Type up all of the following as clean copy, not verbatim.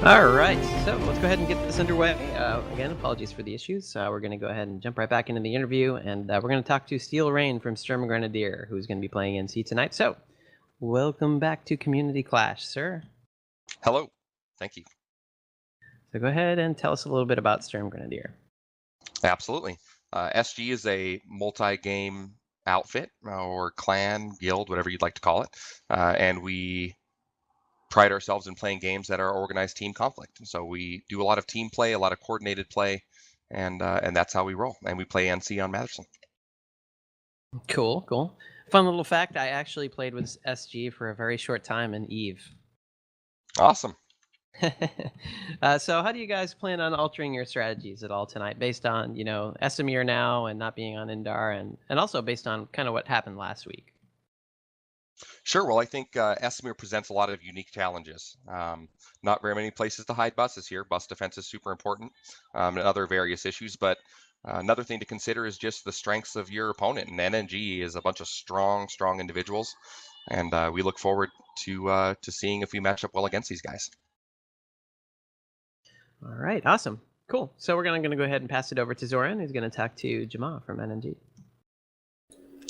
All right, so let's go ahead and get this underway. Again, apologies for the issues. We're going to go ahead and jump right back into the interview, and we're going to talk to Steel from Sturmgrenadier, who's going to be playing NC tonight. So, welcome back to Community Clash, sir. Hello. Thank you. So go ahead and tell us a little bit about Sturmgrenadier. Absolutely. SG is a multi-game outfit or clan, guild, whatever you'd like to call it, and we pride ourselves in playing games that are organized team conflict. So we do a lot of team play, a lot of coordinated play, and that's how we roll. And we play NC on Matterson. Cool. Fun little fact, I actually played with SG for a very short time in EVE. Awesome. So how do you guys plan on altering your strategies at all tonight based on, Esamir now and not being on Indar and also based on kind of what happened last week? Sure. Well, I think Esamir presents a lot of unique challenges. Not very many places to hide buses here. Bus defense is super important, and other various issues. But another thing to consider is just the strengths of your opponent. And NNG is a bunch of strong individuals, and we look forward to seeing if we match up well against these guys. All right, awesome, cool. So we're gonna go ahead and pass it over to Zoran, who's gonna talk to Jamal from NNG.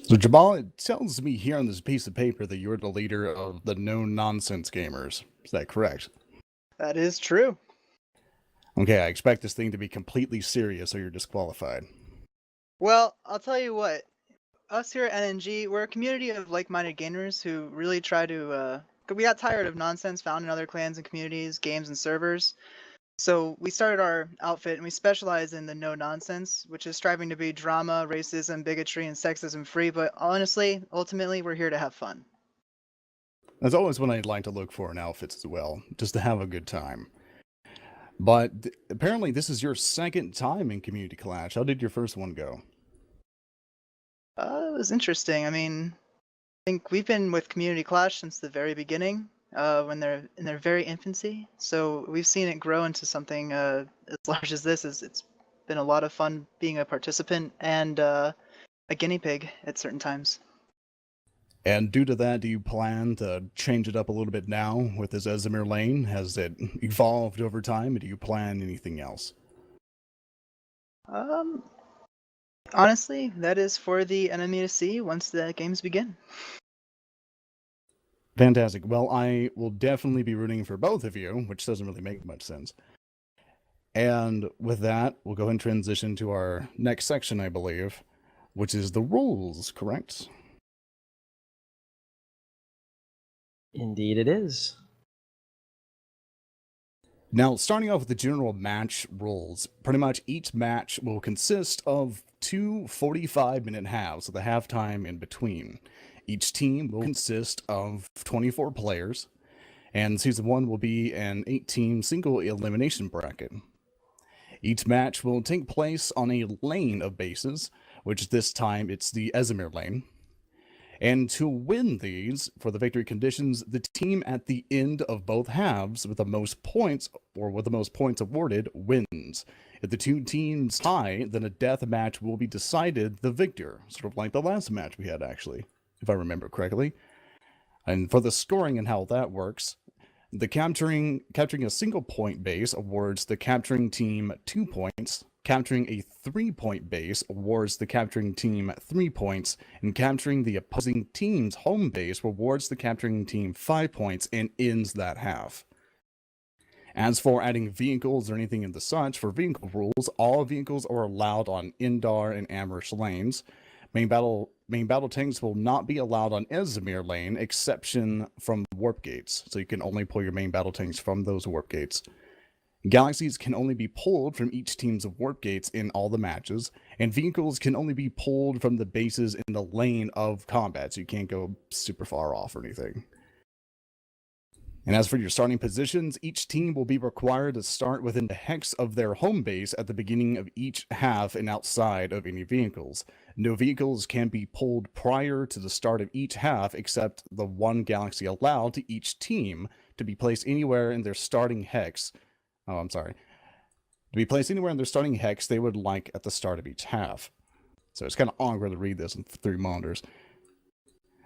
So Jamal, it tells me here on this piece of paper that you're the leader of the no-nonsense gamers. Is that correct? That is true. Okay, I expect this thing to be completely serious or you're disqualified. Well, I'll tell you what. Us here at NNG, we're a community of like-minded gamers who really try to... we got tired of nonsense found in other clans and communities, games, and servers. So we started our outfit and we specialize in the no nonsense, which is striving to be drama, racism, bigotry, and sexism free. But honestly, ultimately, we're here to have fun. That's always what I'd like to look for in outfits as well, just to have a good time. But apparently this is your second time in Community Clash. How did your first one go? It was interesting. I mean, I think we've been with Community Clash since the very beginning. When they're in their very infancy, so we've seen it grow into something as large as this. It's been a lot of fun being a participant and a guinea pig at certain times. And due to that, do you plan to change it up a little bit now with this Esamir lane? Has it evolved over time, or do you plan anything else? Honestly, that is for the enemy to see once the games begin. Fantastic. Well, I will definitely be rooting for both of you, which doesn't really make much sense. And with that, we'll go and transition to our next section, I believe, which is the rules, correct? Indeed it is. Now, starting off with the general match rules, pretty much each match will consist of two 45-minute halves with a halftime in between. Each team will consist of 24 players, and Season 1 will be an 8-team single elimination bracket. Each match will take place on a lane of bases, which this time it's the Esamir lane. And to win these, for the victory conditions, the team at the end of both halves with the most points, or with the most points awarded, wins. If the two teams tie, then a death match will be decided the victor, sort of like the last match we had, actually, if I remember correctly. And for the scoring and how that works, the capturing a single point base awards the capturing team 2 points, capturing a 3-point base awards the capturing team 3 points, and capturing the opposing team's home base rewards the capturing team 5 points and ends that half. As for adding vehicles or anything in the such, for vehicle rules, all vehicles are allowed on Indar and Amherst lanes. Main battle tanks will not be allowed on Esamir lane, exception from warp gates, so you can only pull your main battle tanks from those warp gates. Galaxies can only be pulled from each team's warp gates in all the matches, and vehicles can only be pulled from the bases in the lane of combat, so you can't go super far off or anything. And as for your starting positions, each team will be required to start within the hex of their home base at the beginning of each half and outside of any vehicles. No vehicles can be pulled prior to the start of each half except the one galaxy allowed to each team to be placed anywhere in their starting hex. To be placed anywhere in their starting hex they would like at the start of each half. So it's kind of awkward to read this in 3 monitors.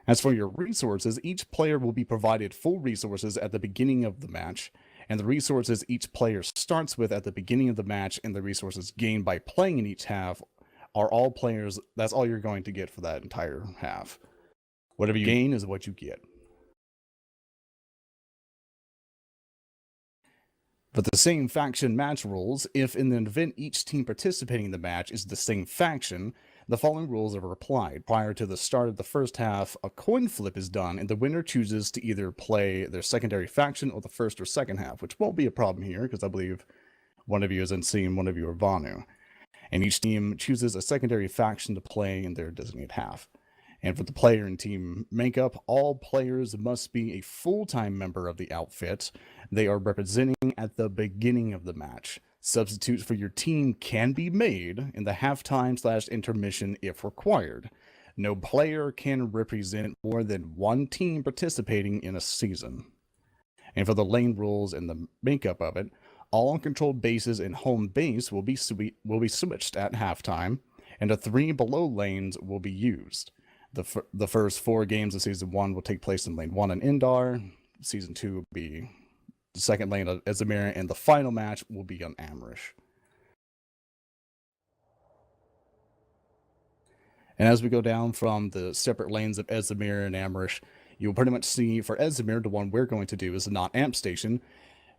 As for your resources, each player will be provided full resources at the beginning of the match, And the resources each player starts with at the beginning of the match and the resources gained by playing in each half are all players. That's all you're going to get for that entire half. Whatever you gain is what you get. But the same faction match rules, if in the event each team participating in the match is the same faction, the following rules are applied. Prior to the start of the first half, a coin flip is done, and the winner chooses to either play their secondary faction or the first or second half, which won't be a problem here, because I believe one of you is NC and one of you are Vonu. And each team chooses a secondary faction to play in their designated half. And for the player and team makeup, all players must be a full-time member of the outfit they are representing at the beginning of the match. Substitutes for your team can be made in the halftime/intermission if required. No player can represent more than one team participating in a season. And for the lane rules and the makeup of it, all uncontrolled bases and home base will be switched at halftime, and the 3 below lanes will be used. The first 4 games of Season 1 will take place in Lane 1 and Indar. Season 2 will be the second lane of Esamir, and the final match will be on Amrish. And as we go down from the separate lanes of Esamir and Amrish, you'll pretty much see for Esamir, the one we're going to do is the not amp station,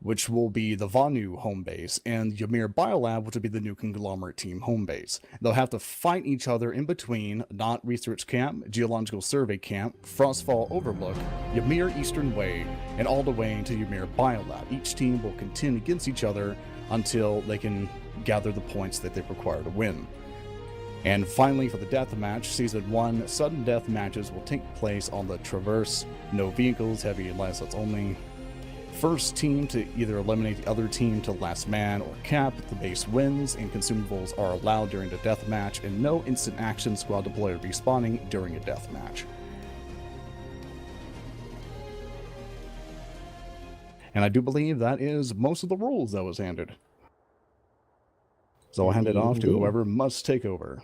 which will be the Vonu home base, and Ymir Biolab, which will be the new conglomerate team home base. They'll have to fight each other in between Not Research Camp, Geological Survey Camp, Frostfall Overlook, Ymir Eastern Way, and all the way to Ymir Biolab. Each team will contend against each other until they can gather the points that they require to win. And finally, for the death match, Season 1, sudden death matches will take place on the Traverse. No vehicles, heavy and light sets only. First team to either eliminate the other team to last man or cap, the base wins, and consumables are allowed during the death match, and no instant action squad deployer respawning during a death match. And I do believe that is most of the rules that was handed. So I'll hand it off to whoever must take over.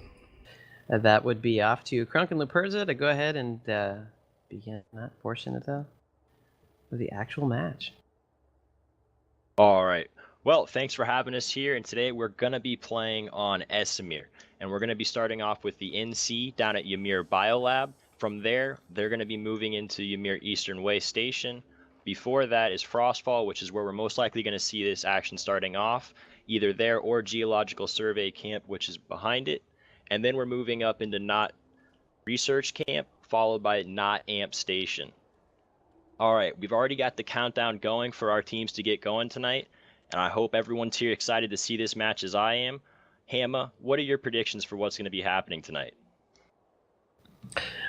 That would be off to Krunk and Luperza to go ahead and begin that portion of the actual match. All right. Well, thanks for having us here. And today we're going to be playing on Esamir. And we're going to be starting off with the NC down at Ymir Biolab. From there, they're going to be moving into Ymir Eastern Way Station. Before that is Frostfall, which is where we're most likely going to see this action starting off. Either there or Geological Survey Camp, which is behind it. And then we're moving up into Not Research Camp, followed by Not Amp Station. All right, we've already got the countdown going for our teams to get going tonight, and I hope everyone's here excited to see this match as I am. Hamma, what are your predictions for what's going to be happening tonight?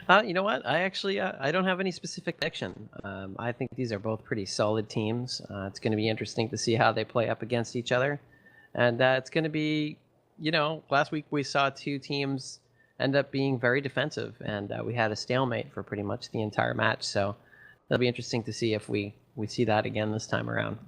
You know what? I actually I don't have any specific prediction. I think these are both pretty solid teams. It's going to be interesting to see how they play up against each other, and it's going to be, last week we saw 2 teams end up being very defensive, and we had a stalemate for pretty much the entire match. So it'll be interesting to see if we see that again this time around.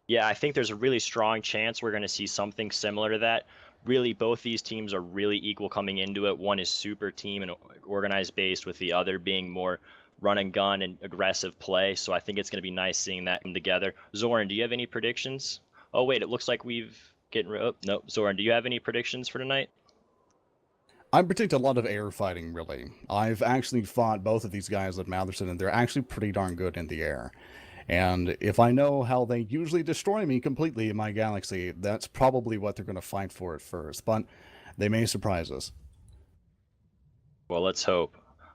Yeah, I think there's a really strong chance we're going to see something similar to that. Really, both these teams are really equal coming into it. One is super team and organized based, with the other being more run and gun and aggressive play. So I think it's going to be nice seeing that come together. Zoran, do you have any predictions? Oh, wait, it looks like we've getting rid of... No, Zoran, do you have any predictions for tonight? I predict a lot of air fighting, really. I've actually fought both of these guys at Matherson, and they're actually pretty darn good in the air. And if I know how they usually destroy me completely in my galaxy, that's probably what they're going to fight for at first. But they may surprise us. Well, let's hope.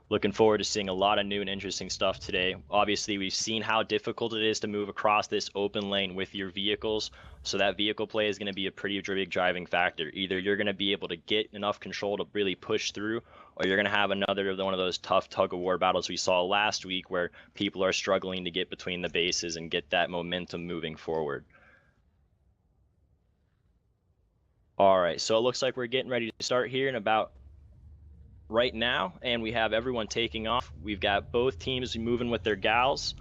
Looking forward to seeing a lot of new and interesting stuff today. Obviously, we've seen how difficult it is to move across this open lane with your vehicles. So that vehicle play is going to be a pretty big driving factor. Either you're going to be able to get enough control to really push through, or you're going to have another one of those tough tug-of-war battles we saw last week where people are struggling to get between the bases and get that momentum moving forward. All right, so it looks like we're getting ready to start here in about right now, and we have everyone taking off. We've got both teams moving with their gals.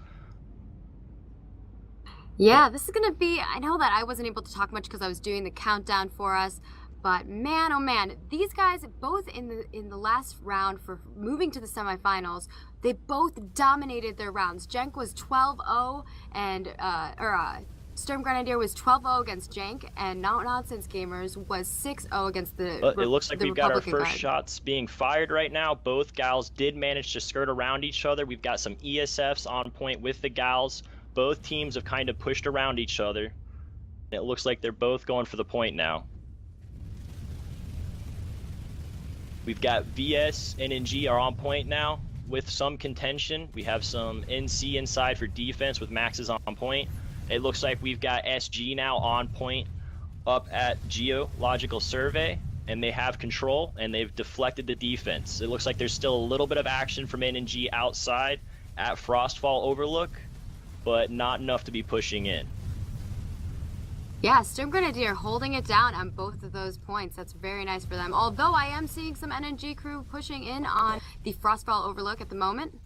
Yeah, this is gonna be, I know that I wasn't able to talk much because I was doing the countdown for us, but man, oh man, these guys both in the last round for moving to the semifinals, they both dominated their rounds. Jenk was 12-0 and Sturmgrenadier was 12-0 against Jank, and No Nonsense Gamers was 6-0 against the But it looks like the we've got our Republican first Guard. shots being fired right now. Both gals did manage to skirt around each other. We've got some ESFs on point with the gals. Both teams have kind of pushed around each other. And it looks like they're both going for the point now. We've got VS and NG are on point now with some contention. We have some NC inside for defense with Max's on point. It looks like we've got SG now on point up at Geological Survey, and they have control, and they've deflected the defense. It looks like there's still a little bit of action from NG outside at Frostfall Overlook, but not enough to be pushing in. Yeah, Sturmgrenadier holding it down on both of those points. That's very nice for them. Although I am seeing some NNG crew pushing in on the Frostfall Overlook at the moment.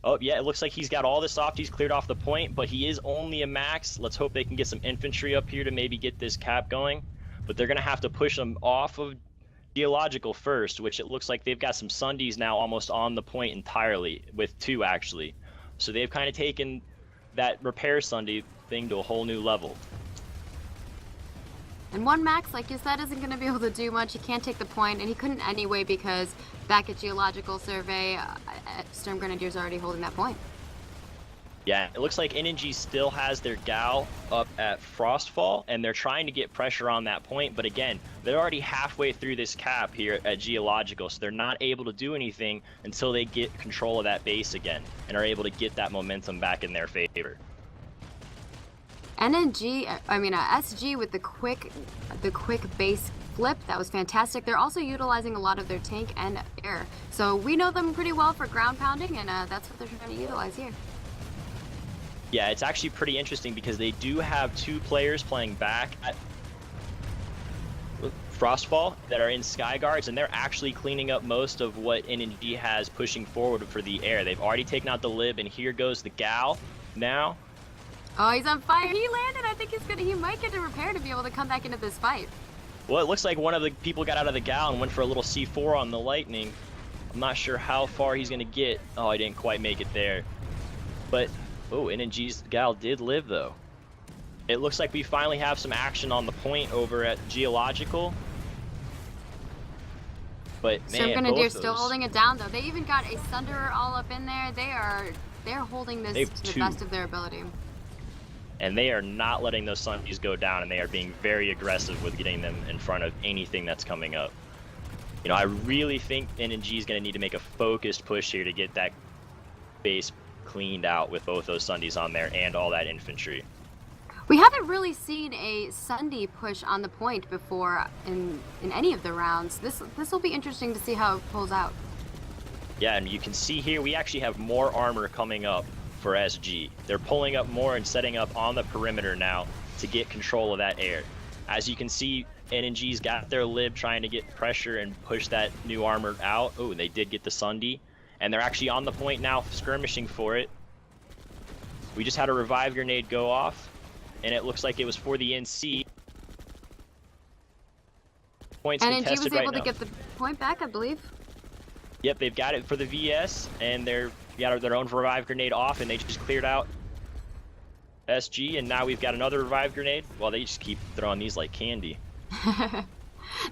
Oh, yeah, it looks like he's got all the softies cleared off the point, but he is only a max. Let's hope they can get some infantry up here to maybe get this cap going. But they're going to have to push them off of Geological first, which it looks like they've got some Sundies now almost on the point entirely, with 2 actually. So they've kind of taken that repair Sundie thing to a whole new level. And 1 max, like you said, isn't going to be able to do much. He can't take the point, and he couldn't anyway because back at Geological Survey, Sturmgrenadier's already holding that point. Yeah, it looks like NNG still has their gal up at Frostfall, and they're trying to get pressure on that point, but again, they're already halfway through this cap here at Geological, so they're not able to do anything until they get control of that base again, and are able to get that momentum back in their favor. SG with the quick base flip, that was fantastic. They're also utilizing a lot of their tank and air. So we know them pretty well for ground pounding, and that's what they're trying to utilize here. Yeah, it's actually pretty interesting because they do have 2 players playing back at Frostfall that are in Sky Guards, and they're actually cleaning up most of what NNG has pushing forward for the air. They've already taken out the lib, and here goes the gal now. Oh, he's on fire. He landed. I think he might get a repair to be able to come back into this fight. Well, it looks like one of the people got out of the gal and went for a little C4 on the lightning. I'm not sure how far he's going to get. Oh, I didn't quite make it there. But, oh, NNG's gal did live, though. It looks like we finally have some action on the point over at Geological. But, man, Sturmgrenadier still holding it down, though. They even got a Sunderer all up in there. They're holding this to the best of their ability. And they are not letting those Sundies go down, and they are being very aggressive with getting them in front of anything that's coming up. You know, I really think NNG is going to need to make a focused push here to get that base cleaned out with both those Sundies on there and all that infantry. We haven't really seen a Sundie push on the point before in any of the rounds. This will be interesting to see how it pulls out. Yeah, and you can see here we actually have more armor coming up for SG. They're pulling up more and setting up on the perimeter now to get control of that air. As you can see, NNG's got their lib trying to get pressure and push that new armor out. Oh, they did get the Sundie, and they're actually on the point now skirmishing for it. We just had a revive grenade go off, and it looks like it was for the NC. Points NNG was contested able right to now. get the point back, I believe. Yep, they've got it for the VS, and they're got their own revive grenade off, and they just cleared out SG, and now we've got another revive grenade. Well, they just keep throwing these like candy. That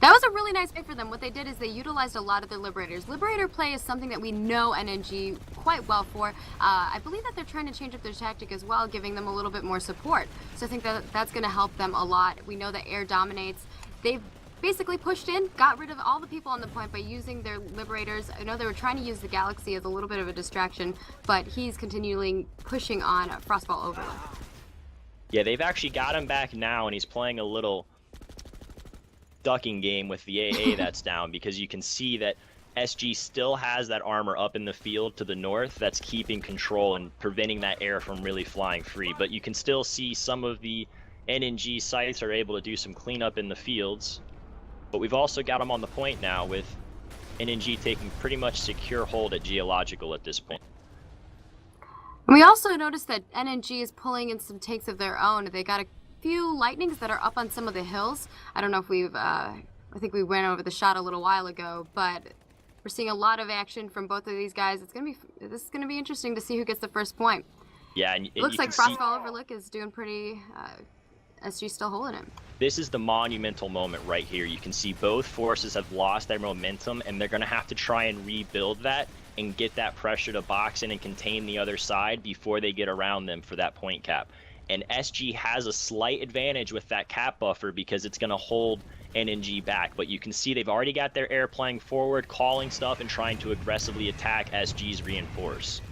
was a really nice pick for them. What they did is they utilized a lot of their Liberators. Liberator play is something that we know NNG quite well for. I believe that they're trying to change up their tactic as well, giving them a little bit more support. So I think that that's going to help them a lot. We know that air dominates. They've basically pushed in, got rid of all the people on the point by using their Liberators. I know they were trying to use the Galaxy as a little bit of a distraction, but he's continually pushing on Frostfall Overlook. Yeah, they've actually got him back now, and he's playing a little ducking game with the AA that's down, because you can see that SG still has that armor up in the field to the north that's keeping control and preventing that air from really flying free. But you can still see some of the NNG sites are able to do some cleanup in the fields. But we've also got them on the point now, with NNG taking pretty much secure hold at Geological at this point. And we also noticed that NNG is pulling in some tanks of their own. They got a few lightnings that are up on some of the hills. I don't know if we've, I think we went over the shot a little while ago, but we're seeing a lot of action from both of these guys. This is gonna be interesting to see who gets the first point. Yeah, and Looks you like can see Frostfall Overlook is doing pretty. SG still holding him. this is the monumental moment right here. You can see both forces have lost their momentum, and they're going to have to try and rebuild that and get that pressure to box in and contain the other side before they get around them for that point cap. And SG has a slight advantage with that cap buffer because it's going to hold NNG back. But you can see they've already got their air playing forward, calling stuff, and trying to aggressively attack SG's reinforce.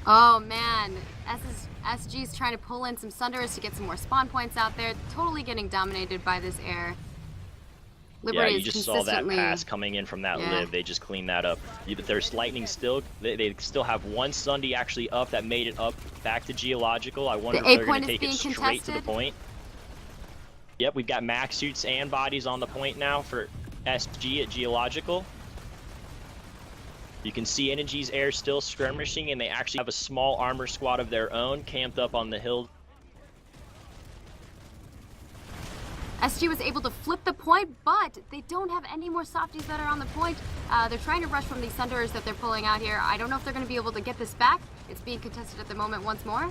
Oh man, SG's trying to pull in some Sunderers to get some more spawn points out there. Totally getting dominated by this air. Yeah, you just saw that pass coming in from that Yeah. lib. They just cleaned that up. But there's lightning still. They still have one Sunday actually up that made it up back to geological. I wonder if they're going to take it straight to the point. Yep, we've got max suits and bodies on the point now for SG at geological. You can see NNG's air still skirmishing, and they actually have a small armor squad of their own camped up on the hill. SG was able to flip the point, but they don't have any more softies that are on the point. They're trying to rush from these Sunderers that they're pulling out here. I don't know if they're going to be able to get this back. It's being contested at the moment once more.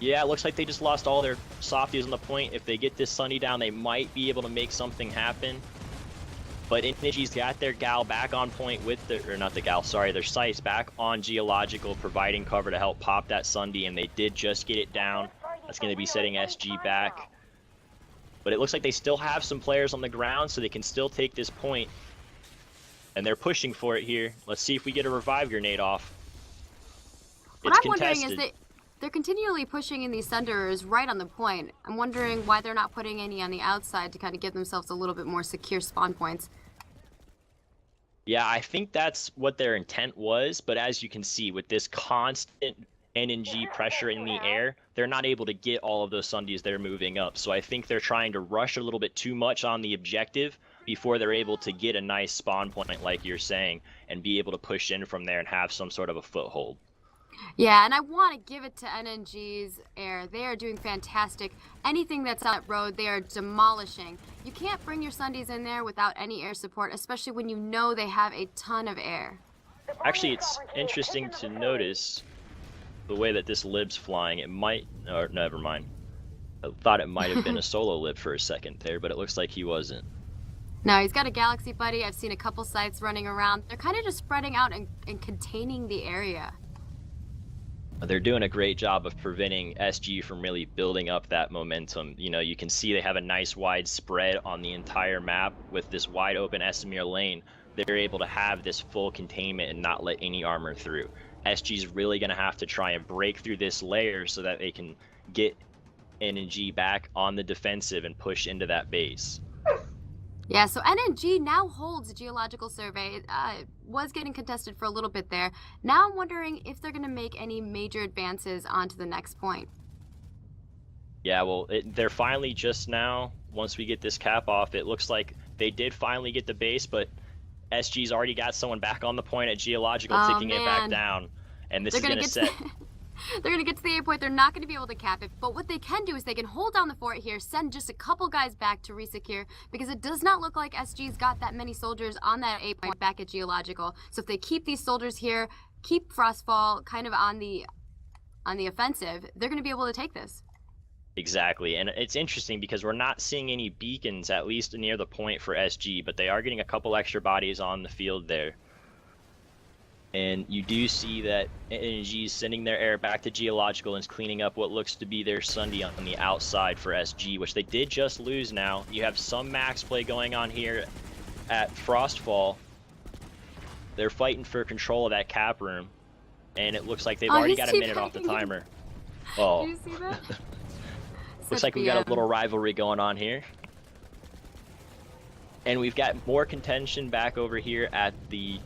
Yeah, it looks like they just lost all their softies on the point. If they get this Sunny down, they might be able to make something happen. But NNG's got their gal back on point with the, or not the gal, sorry, their sights back on geological, providing cover to help pop that Sunday, and they did just get it down. That's going to be setting SG back. But it looks like they still have some players on the ground, so they can still take this point. And they're pushing for it here. Let's see if we get a revive grenade off. What I'm wondering is they're continually pushing in these Sunderers right on the point. I'm wondering why they're not putting any on the outside to kind of give themselves a little bit more secure spawn points. Yeah, I think that's what their intent was, but as you can see, with this constant NNG pressure in the air, they're not able to get all of those Sundays they're moving up. So I think they're trying to rush a little bit too much on the objective before they're able to get a nice spawn point, like you're saying, and be able to push in from there and have some sort of a foothold. Yeah, and I want to give it to NNG's air. They are doing fantastic. Anything that's on that road, they are demolishing. You can't bring your Sundays in there without any air support, especially when you know they have a ton of air. Actually, it's interesting to notice the way that this lib's flying. It might, or never mind. I thought it might have been a solo lib for a second there, but it looks like he wasn't. No, he's got a Galaxy buddy. I've seen a couple sites running around. They're kind of just spreading out and containing the area. They're doing a great job of preventing SG from really building up that momentum. You know, you can see they have a nice wide spread on the entire map with this wide open Esamir lane. They're able to have this full containment and not let any armor through. SG's really going to have to try and break through this layer so that they can get NNG back on the defensive and push into that base. Yeah, so NNG now holds a geological survey. It was getting contested for a little bit there. Now I'm wondering if they're going to make any major advances onto the next point. Yeah, well, they're finally just now, once we get this cap off, it looks like they did finally get the base, but SG's already got someone back on the point at geological, ticking it back down. And this is going to set... They're going to get to the A point. They're not going to be able to cap it. But what they can do is they can hold down the fort here, send just a couple guys back to resecure, because it does not look like SG's got that many soldiers on that A point back at geological. So if they keep these soldiers here, keep Frostfall kind of on the offensive, they're going to be able to take this. Exactly, and it's interesting because we're not seeing any beacons, at least near the point for SG, but they are getting a couple extra bodies on the field there. And you do see that NG is sending their air back to geological and is cleaning up what looks to be their Sunday on the outside for SG, which they did just lose now. You have some max play going on here at Frostfall. They're fighting for control of that cap room, and it looks like they've already got a minute off the timer. Oh. Did you see that? Looks like we've got a little rivalry going on here. And we've got more contention back over here at the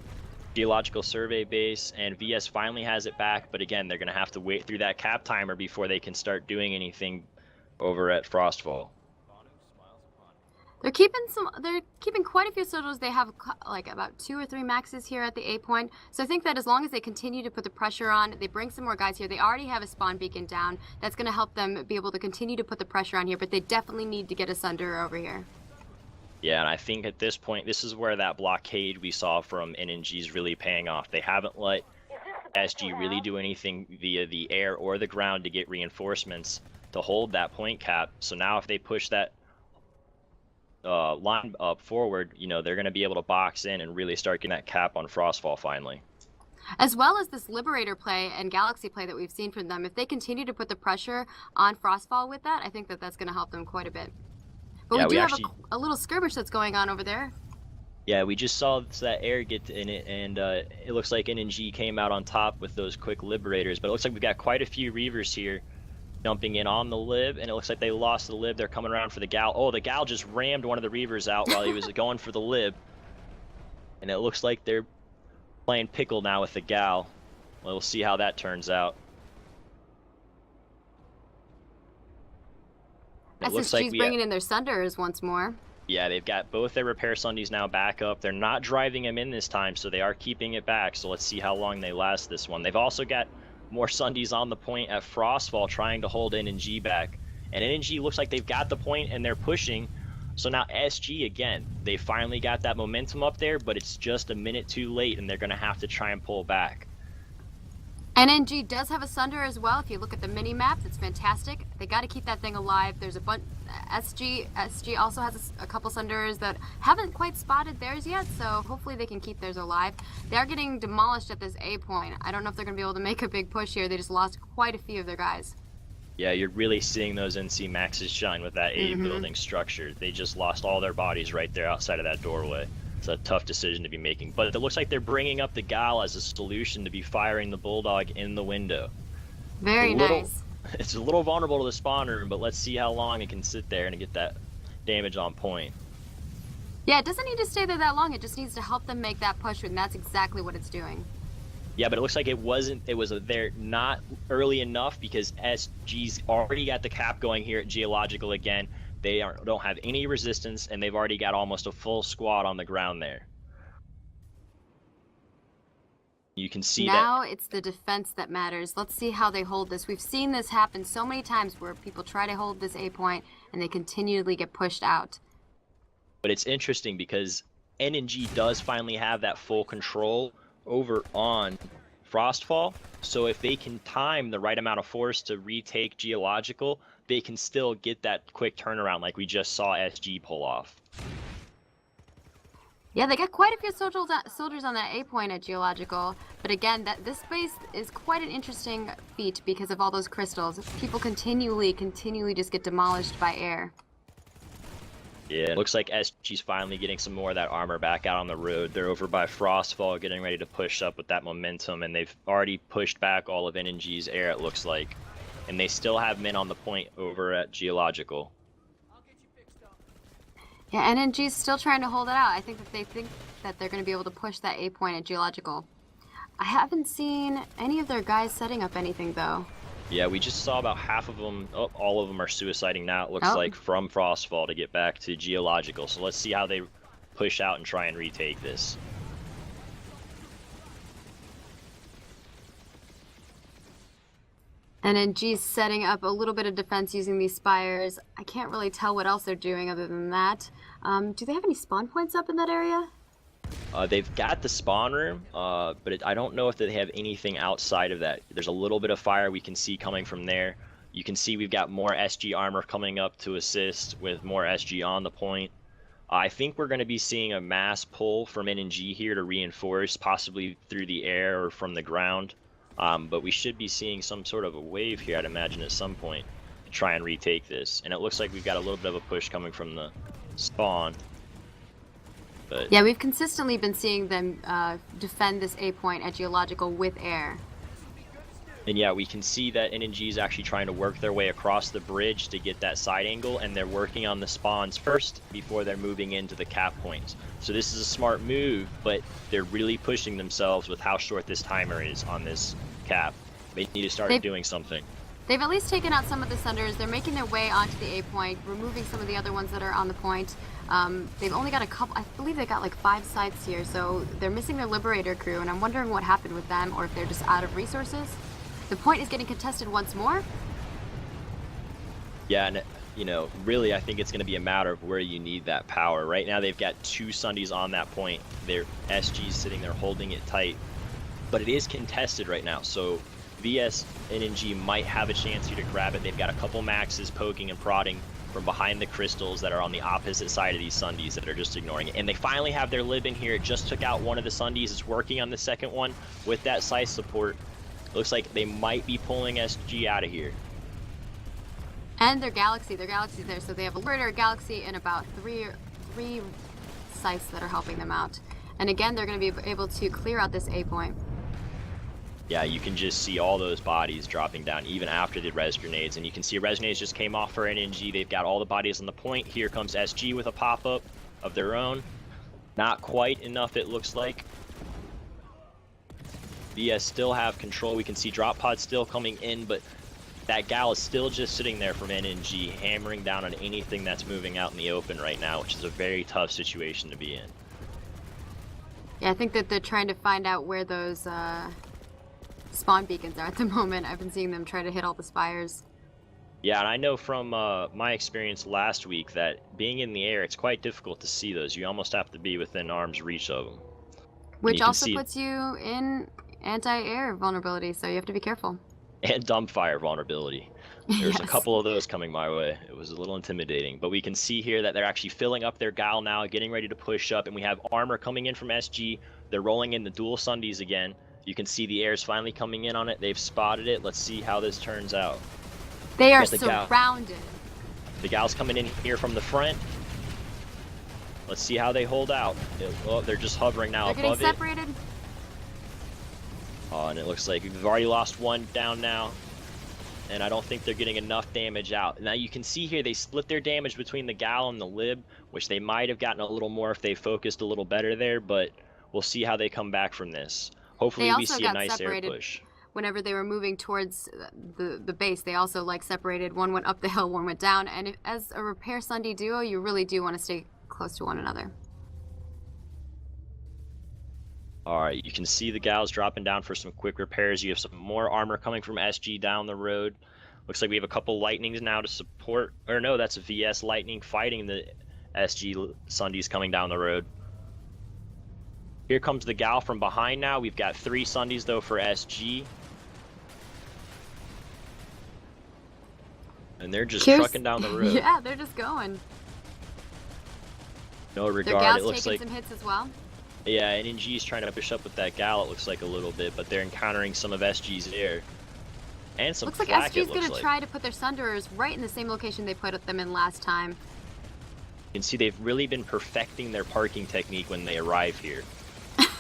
geological survey base, and VS finally has it back, but again, they're going to have to wait through that cap timer before they can start doing anything over at Frostfall. They're keeping quite a few soldiers. They have like about 2 or 3 maxes here at the A point. So I think that as long as they continue to put the pressure on, they bring some more guys here. They already have a spawn beacon down. That's going to help them be able to continue to put the pressure on here, but they definitely need to get a Sunder over here. Yeah, and I think at this point, this is where that blockade we saw from NNG is really paying off. They haven't let SG really do anything via the air or the ground to get reinforcements to hold that point cap. So now if they push that line up forward, you know, they're going to be able to box in and really start getting that cap on Frostfall finally. As well as this Liberator play and Galaxy play that we've seen from them, if they continue to put the pressure on Frostfall with that, I think that that's going to help them quite a bit. But Yeah, we do we have actually- a little skirmish that's going on over there. Yeah, we just saw that air get in it, and it looks like NNG came out on top with those quick Liberators, but it looks like we've got quite a few Reavers here jumping in on the Lib, and it looks like they lost the Lib. They're coming around for the Gal. Oh, the Gal just rammed one of the Reavers out while he was going for the Lib. And it looks like they're playing pickle now with the Gal. We'll see how that turns out. It looks like SSG's bringing in their Sunders once more. Yeah, they've got both their repair Sundies now back up. They're not driving them in this time, so they are keeping it back. So let's see how long they last this one. They've also got more Sundies on the point at Frostfall trying to hold NNG back. And NNG looks like they've got the point and they're pushing. So now SG, again, they finally got that momentum up there, but it's just a minute too late and they're going to have to try and pull back. NNG does have a Sunder as well. If you look at the mini maps, it's fantastic. They got to keep that thing alive. There's a bunch. SG also has a couple Sunders that haven't quite spotted theirs yet, so hopefully they can keep theirs alive. They are getting demolished at this A point. I don't know if they're going to be able to make a big push here. They just lost quite a few of their guys. Yeah, you're really seeing those NC Maxes shine with that A building structure. They just lost all their bodies right there outside of that doorway. It's a tough decision to be making, but it looks like they're bringing up the Gal as a solution to be firing the Bulldog in the window. Very nice. It's a little vulnerable to the spawn room, but let's see how long it can sit there and get that damage on point. Yeah, it doesn't need to stay there that long. It just needs to help them make that push, and that's exactly what it's doing. Yeah, but it looks like it was there not early enough because SG's already got the cap going here at Geological again. They don't have any resistance, and they've already got almost a full squad on the ground there. You can see now it's the defense that matters. Let's see how they hold this. We've seen this happen so many times where people try to hold this A point, and they continually get pushed out. But it's interesting because NNG does finally have that full control over on Frostfall. So if they can time the right amount of force to retake Geological, they can still get that quick turnaround like we just saw SG pull off. Yeah, they got quite a few soldiers on that A point at Geological, but again, this space is quite an interesting feat because of all those crystals. People continually just get demolished by air. Yeah, it looks like SG's finally getting some more of that armor back out on the road. They're over by Frostfall getting ready to push up with that momentum, and they've already pushed back all of NNG's air, it looks like. And they still have men on the point over at Geological. Yeah, NNG's still trying to hold it out. I think that they think that they're going to be able to push that A point at Geological. I haven't seen any of their guys setting up anything, though. Yeah, we just saw about half of them. Oh, all of them are suiciding now, it looks like, from Frostfall to get back to Geological. So let's see how they push out and try and retake this. NNG's setting up a little bit of defense using these spires. I can't really tell what else they're doing other than that. Do they have any spawn points up in that area? They've got the spawn room, but I don't know if they have anything outside of that. There's a little bit of fire we can see coming from there. You can see we've got more SG armor coming up to assist with more SG on the point. I think we're going to be seeing a mass pull from NNG here to reinforce, possibly through the air or from the ground. But we should be seeing some sort of a wave here, I'd imagine, at some point to try and retake this. And it looks like we've got a little bit of a push coming from the spawn. But yeah, we've consistently been seeing them defend this A point at Geological with air. And yeah, we can see that NNG is actually trying to work their way across the bridge to get that side angle, and they're working on the spawns first before they're moving into the cap points. So this is a smart move, but they're really pushing themselves with how short this timer is on this cap. They need to start doing something. They've at least taken out some of the Sunders. They're making their way onto the A point, removing some of the other ones that are on the point. They've only got a couple, I believe they got like 5 sites here, so they're missing their Liberator crew, and I'm wondering what happened with them, or if they're just out of resources. The point is getting contested once more. Yeah, and you know, really I think it's going to be a matter of where you need that power. Right now they've got 2 Sundies on that point. Their SG's sitting there holding it tight. but it is contested right now, so VS NNG might have a chance here to grab it. They've got a couple maxes poking and prodding from behind the crystals that are on the opposite side of these Sundies that are just ignoring it. And they finally have their lib in here. It just took out one of the Sundies. It's working on the second one with that size support. Looks like they might be pulling SG out of here. And their Galaxy's there, so they have a Liberator, Galaxy, and about three sites that are helping them out. And again, they're going to be able to clear out this A point. Yeah, you can just see all those bodies dropping down even after the res grenades, and you can see res grenades just came off for NNG. They've got all the bodies on the point. Here comes SG with a pop-up of their own. Not quite enough, it looks like. VS still have control. We can see drop pods still coming in, but that gal is still just sitting there from NNG, hammering down on anything that's moving out in the open right now, which is a very tough situation to be in. Yeah, I think that they're trying to find out where those spawn beacons are at the moment. I've been seeing them try to hit all the spires. Yeah, and I know from my experience last week that being in the air, it's quite difficult to see those. You almost have to be within arm's reach of them. Which also puts you in anti-air vulnerability, so you have to be careful. And dumbfire vulnerability. There's Yes. a couple of those coming my way. It was a little intimidating, but we can see here that they're actually filling up their gal now, getting ready to push up, and we have armor coming in from SG. They're rolling in the dual Sundies again. You can see the air's finally coming in on it. They've spotted it. Let's see how this turns out. They are Got the gal. surrounded. The gal's coming in here from the front. Let's see how they hold out. Oh, they're just hovering now They're above getting it. separated. Oh, and it looks like we've already lost one down now. And I don't think they're getting enough damage out. Now you can see here they split their damage between the gal and the lib, which they might have gotten a little more if they focused a little better there, but we'll see how they come back from this. Hopefully They we also see a got nice air separated. push. Whenever they were moving towards the base, they also like separated. One went up the hill, one went down. And if, as a repair Sunday duo, you really do want to stay close to one another. Alright, you can see the gals dropping down for some quick repairs. You have some more armor coming from SG down the road. Looks like we have a couple lightnings now to support. Or no, that's a VS lightning fighting the SG Sundies coming down the road. Here comes the gal from behind now. We've got 3 Sundies though for SG. And they're just trucking down the road. Yeah, they're just going. No Their regard. gal's It looks taking like some hits as well. yeah, NNG is trying to push up with that gal. It looks like a little bit, but they're encountering some of SG's air and some Looks like flak. SG's It looks gonna like. try to put their Sunderers right in the same location they put them in last time. You can see they've really been perfecting their parking technique when they arrive here.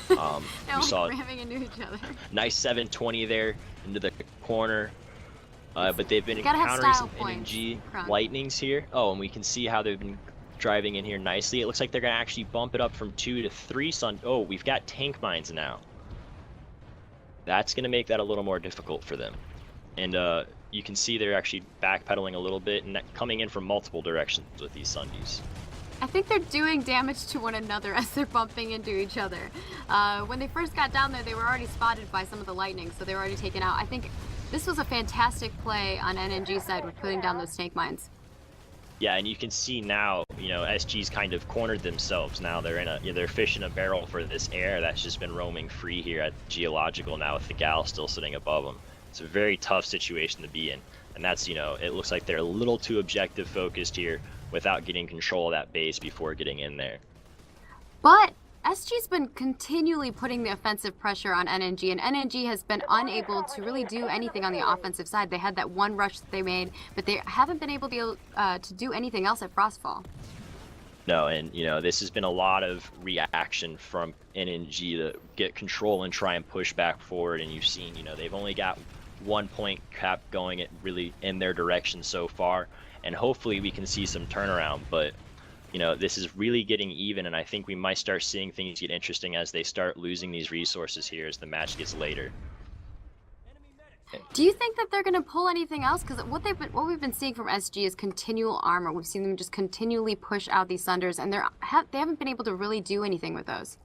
They're We like saw ramming into each other. nice 720 there into the corner. But they've been You gotta have encountering style some points, NNG Krunk. lightnings here. Oh, and we can see how they've been driving in here nicely. It looks like they're going to actually bump it up from 2 to 3 Oh, we've got tank mines now. That's going to make that a little more difficult for them. And you can see they're actually backpedaling a little bit and coming in from multiple directions with these Sundies. I think they're doing damage to one another as they're bumping into each other. When they first got down there, they were already spotted by some of the lightning, so they were already taken out. I think this was a fantastic play on NNG's side with putting down those tank mines. Yeah, and you can see now, you know, SG's kind of cornered themselves. Now they're in a, they're fishing a barrel for this air that's just been roaming free here at Geological now with the gal still sitting above them. It's a very tough situation to be in, and that's, you know, it looks like they're a little too objective focused here without getting control of that base before getting in there. But SG's been continually putting the offensive pressure on NNG, and NNG has been unable to really do anything on the offensive side. They had that one rush that they made, but they haven't been able to do anything else at Frostfall. No, and you know, this has been a lot of reaction from NNG to get control and try and push back forward, and you've seen, you know, they've only got 1 point cap going really in their direction so far, and hopefully we can see some turnaround, but you know, this is really getting even, and I think we might start seeing things get interesting as they start losing these resources here as the match gets later. Do you think that they're going to pull anything else? Because what we've been seeing from SG is continual armor. We've seen them just continually push out these Sunders, and they haven't been able to really do anything with those.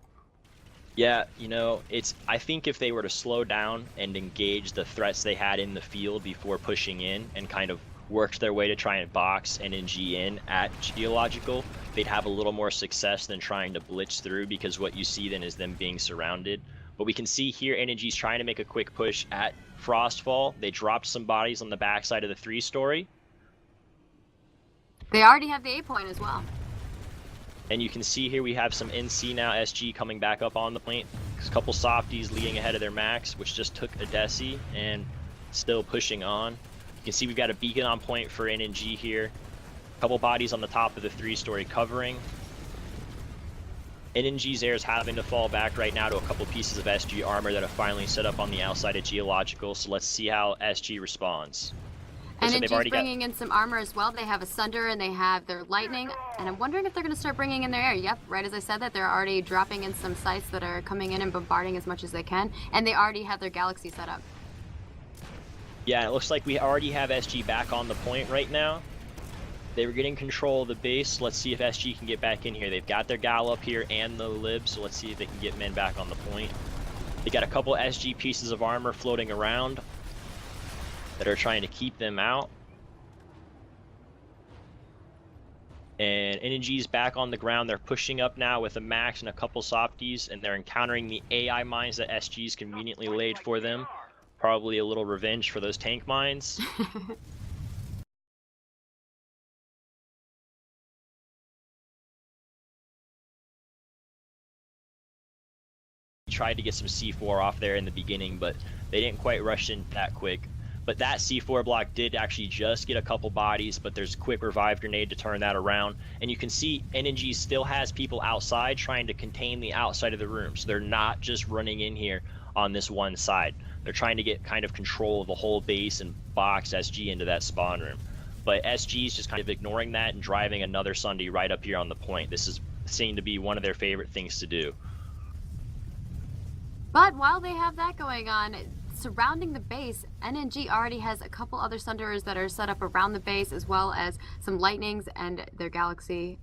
Yeah, you know, I think if they were to slow down and engage the threats they had in the field before pushing in and kind of worked their way to try and box NNG in at Geological, they'd have a little more success than trying to blitz through, because what you see then is them being surrounded. But we can see here NNG's trying to make a quick push at Frostfall. They dropped some bodies on the backside of the 3-story. They already have the A point as well. And you can see here we have some NC now, SG coming back up on the point. A couple softies leading ahead of their max, which just took a Desi and still pushing on. You can see we've got a beacon on point for NNG here. A couple bodies on the top of the 3-story covering. NNG's air is having to fall back right now to a couple pieces of SG armor that have finally set up on the outside of Geological, so let's see how SG responds. NNG's bringing in some armor as well. They have a Sunder and they have their Lightning, and I'm wondering if they're going to start bringing in their air. Yep, right as I said that, they're already dropping in some sites that are coming in and bombarding as much as they can, and they already have their Galaxy set up. Yeah, it looks like we already have SG back on the point right now. They were getting control of the base. Let's see if SG can get back in here. They've got their Gal up here and the Lib, so let's see if they can get men back on the point. They got a couple SG pieces of armor floating around that are trying to keep them out. And NNG's back on the ground. They're pushing up now with a Max and a couple softies, and they're encountering the AI mines that SG's conveniently laid for them. Probably a little revenge for those tank mines. Tried to get some C4 off there in the beginning, but they didn't quite rush in that quick. But that C4 block did actually just get a couple bodies, but there's a quick revive grenade to turn that around. And you can see NNG still has people outside trying to contain the outside of the room. So they're not just running in here on this one side. They're trying to get kind of control of the whole base and box SG into that spawn room. But SG's just kind of ignoring that and driving another Sunday right up here on the point. This is seen to be one of their favorite things to do. But while they have that going on, surrounding the base, NNG already has a couple other Sunderers that are set up around the base, as well as some Lightnings and their Galaxy.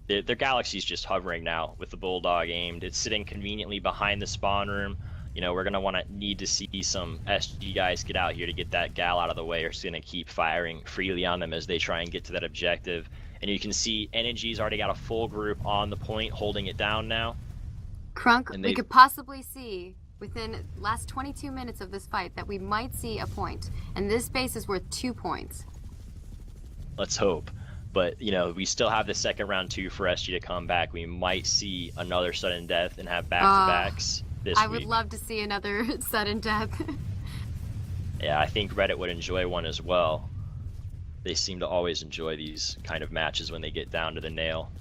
Their Galaxy's just hovering now with the Bulldog aimed. It's sitting conveniently behind the spawn room. You know, we're going to need to see some SG guys get out here to get that Gal out of the way, or it's going to keep firing freely on them as they try and get to that objective. And you can see NNG's already got a full group on the point holding it down now. Krunk, we could possibly see within last 22 minutes of this fight that we might see a point, and this base is worth 2 points. Let's hope. But, you know, we still have the second round 2 for SG to come back. We might see another sudden death and have back-to-backs this week. I would love to see another sudden death. Yeah, I think Reddit would enjoy one as well. They seem to always enjoy these kind of matches when they get down to the nail.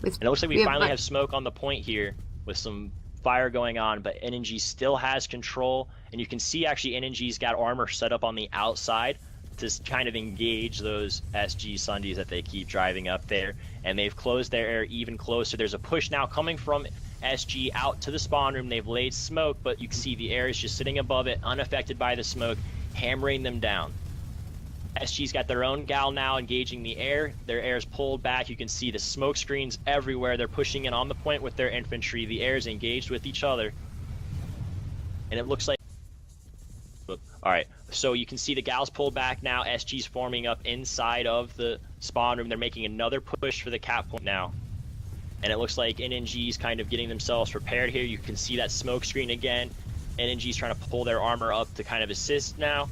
And it looks like we finally have smoke on the point here with some fire going on, but NNG still has control. And you can see actually NNG's got armor set up on the outside to kind of engage those SG Sundays that they keep driving up there. And they've closed their air even closer. There's a push now coming from SG out to the spawn room. They've laid smoke, but you can see the air is just sitting above it, unaffected by the smoke, hammering them down. SG's got their own Gal now engaging the air. Their air is pulled back. You can see the smoke screens everywhere. They're pushing in on the point with their infantry. The air is engaged with each other. And it looks like... Alright, so you can see the Gal's pulled back now. SG's forming up inside of the spawn room. They're making another push for the cap point now. And it looks like NNG's kind of getting themselves prepared here. You can see that smoke screen again. NNG's trying to pull their armor up to kind of assist now.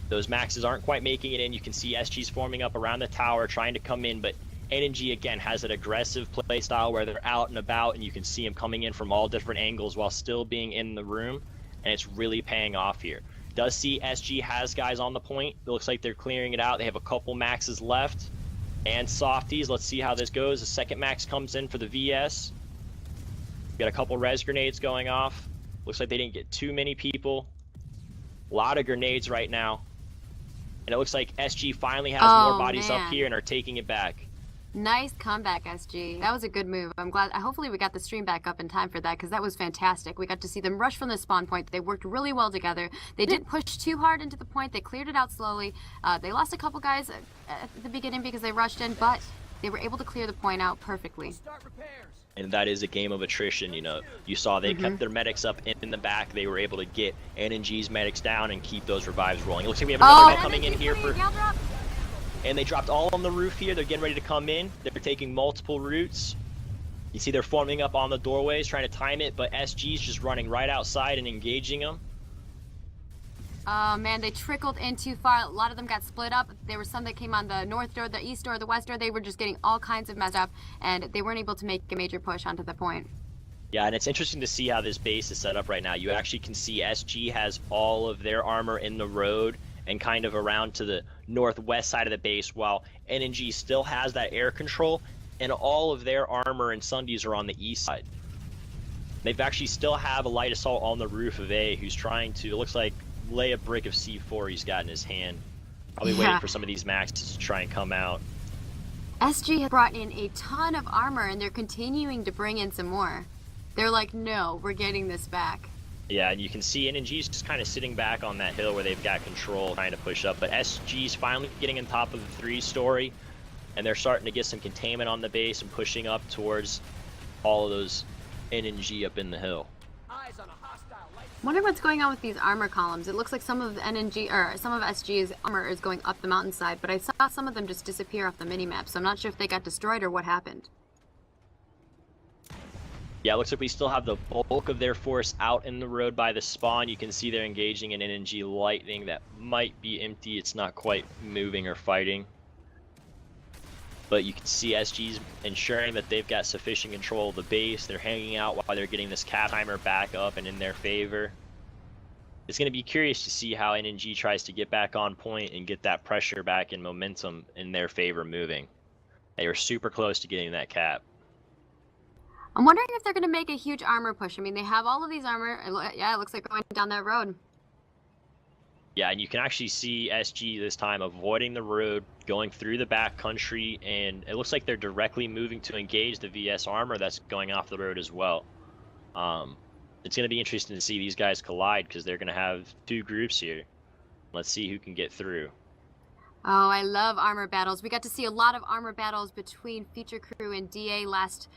Those maxes aren't quite making it in. You can see SG's forming up around the tower, trying to come in, but NNG again has an aggressive play style where they're out and about, and you can see them coming in from all different angles while still being in the room, and it's really paying off here. Does see SG has guys on the point. It looks like they're clearing it out. They have a couple maxes left and softies. Let's see how this goes. The second max comes in for the VS. Got a couple res grenades going off. Looks like they didn't get too many people. A lot of grenades right now. And it looks like SG finally has more bodies up here and are taking it back. Nice comeback, SG. That was a good move. I'm glad. Hopefully we got the stream back up in time for that, because that was fantastic. We got to see them rush from the spawn point. They worked really well together. They didn't push too hard into the point. They cleared it out slowly. They lost a couple guys at the beginning because they rushed in, but they were able to clear the point out perfectly. And that is a game of attrition, you know. You saw they kept their medics up in the back. They were able to get NNG's medics down and keep those revives rolling. It looks like we have another guy coming in here for... And they dropped all on the roof here. They're getting ready to come in. They're taking multiple routes. You see they're forming up on the doorways, trying to time it, but SG's just running right outside and engaging them. Oh man, they trickled in too far. A lot of them got split up. There were some that came on the north door, the east door, the west door. They were just getting all kinds of messed up, and they weren't able to make a major push onto the point. Yeah, and it's interesting to see how this base is set up right now. You actually can see SG has all of their armor in the road and kind of around to the northwest side of the base, while NNG still has that air control, and all of their armor and Sundies are on the east side. They've actually still have a light assault on the roof of A, who's trying to, it looks like, lay a brick of C4 he's got in his hand. Probably waiting for some of these maxes to try and come out. SG has brought in a ton of armor, and they're continuing to bring in some more. They're like, no, we're getting this back. Yeah, and you can see NNG's just kind of sitting back on that hill where they've got control, trying to push up. But SG's finally getting on top of the 3-story, and they're starting to get some containment on the base and pushing up towards all of those NNG up in the hill. I wonder what's going on with these armor columns. It looks like some of NNG or some of SG's armor is going up the mountainside, but I saw some of them just disappear off the minimap, so I'm not sure if they got destroyed or what happened. Yeah, it looks like we still have the bulk of their force out in the road by the spawn. You can see they're engaging an NNG lightning that might be empty. It's not quite moving or fighting. But you can see SG's ensuring that they've got sufficient control of the base. They're hanging out while they're getting this cap timer back up and in their favor. It's going to be curious to see how NNG tries to get back on point and get that pressure back and momentum in their favor moving. They were super close to getting that cap. I'm wondering if they're going to make a huge armor push. I mean, they have all of these armor. Yeah, it looks like going down that road. Yeah, and you can actually see SG this time avoiding the road, going through the back country, and it looks like they're directly moving to engage the VS armor that's going off the road as well. It's going to be interesting to see these guys collide because they're going to have two groups here. Let's see who can get through. Oh, I love armor battles. We got to see a lot of armor battles between Feature Crew and DA last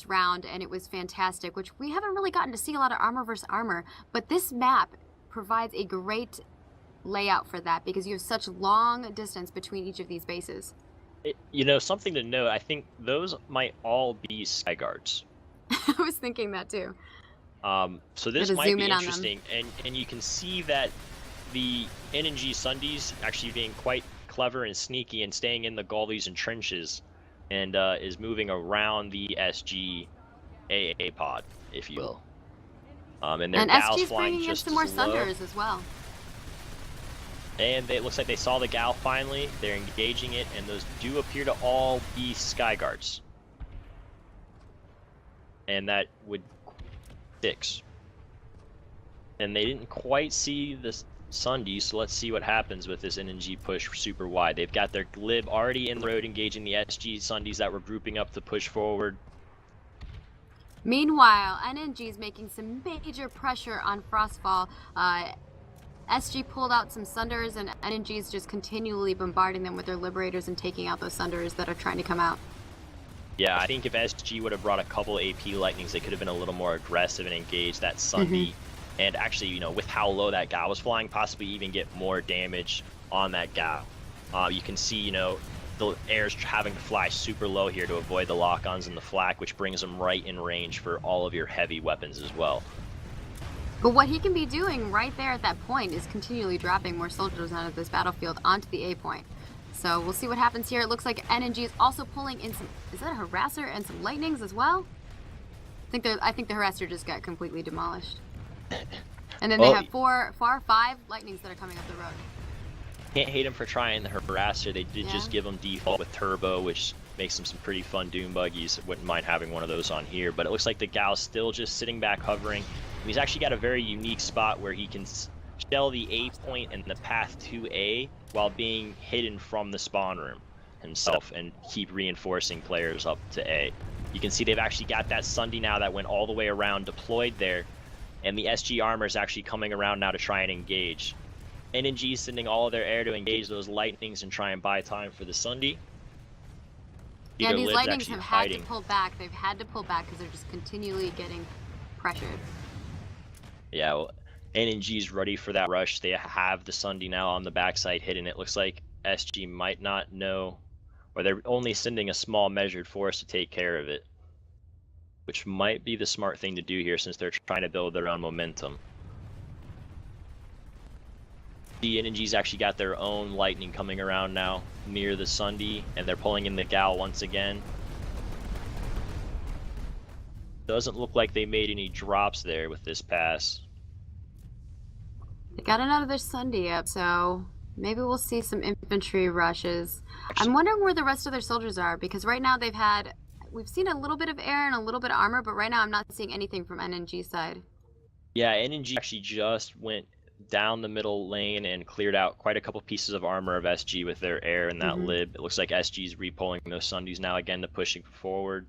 round, and it was fantastic, which we haven't really gotten to see a lot of armor versus armor, but this map provides a great layout for that because you have such long distance between each of these bases. You know, something to note, I think those might all be sky guards. I was thinking that too. So this might be interesting, and you can see that the NNG Sundies actually being quite clever and sneaky and staying in the gullies and trenches, and is moving around the SG AA pod, if you will. And their gals SG's flying bringing in just some more as low. Sunders as well. And it looks like they saw the gal finally. They're engaging it, and those do appear to all be sky guards. And that would 6. And they didn't quite see the Sundies, so let's see what happens with this NNG push super wide. They've got their glib already in the road engaging the SG Sundies that were grouping up to push forward. Meanwhile, NNG is making some major pressure on Frostfall. SG pulled out some Sunders, and NNG is just continually bombarding them with their Liberators and taking out those Sunders that are trying to come out. Yeah, I think if SG would have brought a couple AP Lightnings, they could have been a little more aggressive and engaged that Sundie. And actually, you know, with how low that gal was flying, possibly even get more damage on that gal. You can see, you know, the air's having to fly super low here to avoid the lock-ons and the flak, which brings them right in range for all of your heavy weapons as well. But what he can be doing right there at that point is continually dropping more soldiers out of this battlefield onto the A point. So we'll see what happens here. It looks like NNG is also pulling in some, is that a harasser and some lightnings as well? I think the harasser just got completely demolished. And then they have 5 lightnings that are coming up the road. Can't hate them for trying the harasser. They did just give them default with turbo, which makes them some pretty fun doom buggies. Wouldn't mind having one of those on here. But it looks like the gal's still just sitting back hovering. He's actually got a very unique spot where he can shell the A point and the path to A while being hidden from the spawn room himself and keep reinforcing players up to A. You can see they've actually got that Sundie now that went all the way around deployed there, and the SG armor is actually coming around now to try and engage. NNG is sending all of their air to engage those lightnings and try and buy time for the Sundie. Yeah, these lightnings have had to pull back. They've had to pull back because they're just continually getting pressured. Yeah, well, NNG's ready for that rush. They have the Sundie now on the backside hidden. It looks like SG might not know, or they're only sending a small measured force to take care of it. which might be the smart thing to do here since they're trying to build their own momentum. The NG's actually got their own lightning coming around now near the Sunday, and they're pulling in the Gal once again. Doesn't look like they made any drops there with this pass. They got another Sunday up, so maybe we'll see some infantry rushes. I'm wondering where the rest of their soldiers are, because right now we've seen a little bit of air and a little bit of armor, but right now I'm not seeing anything from NNG side. Yeah, NNG actually just went down the middle lane and cleared out quite a couple pieces of armor of SG with their air and that lib. It looks like SG's repulling those Sundays now again to pushing forward.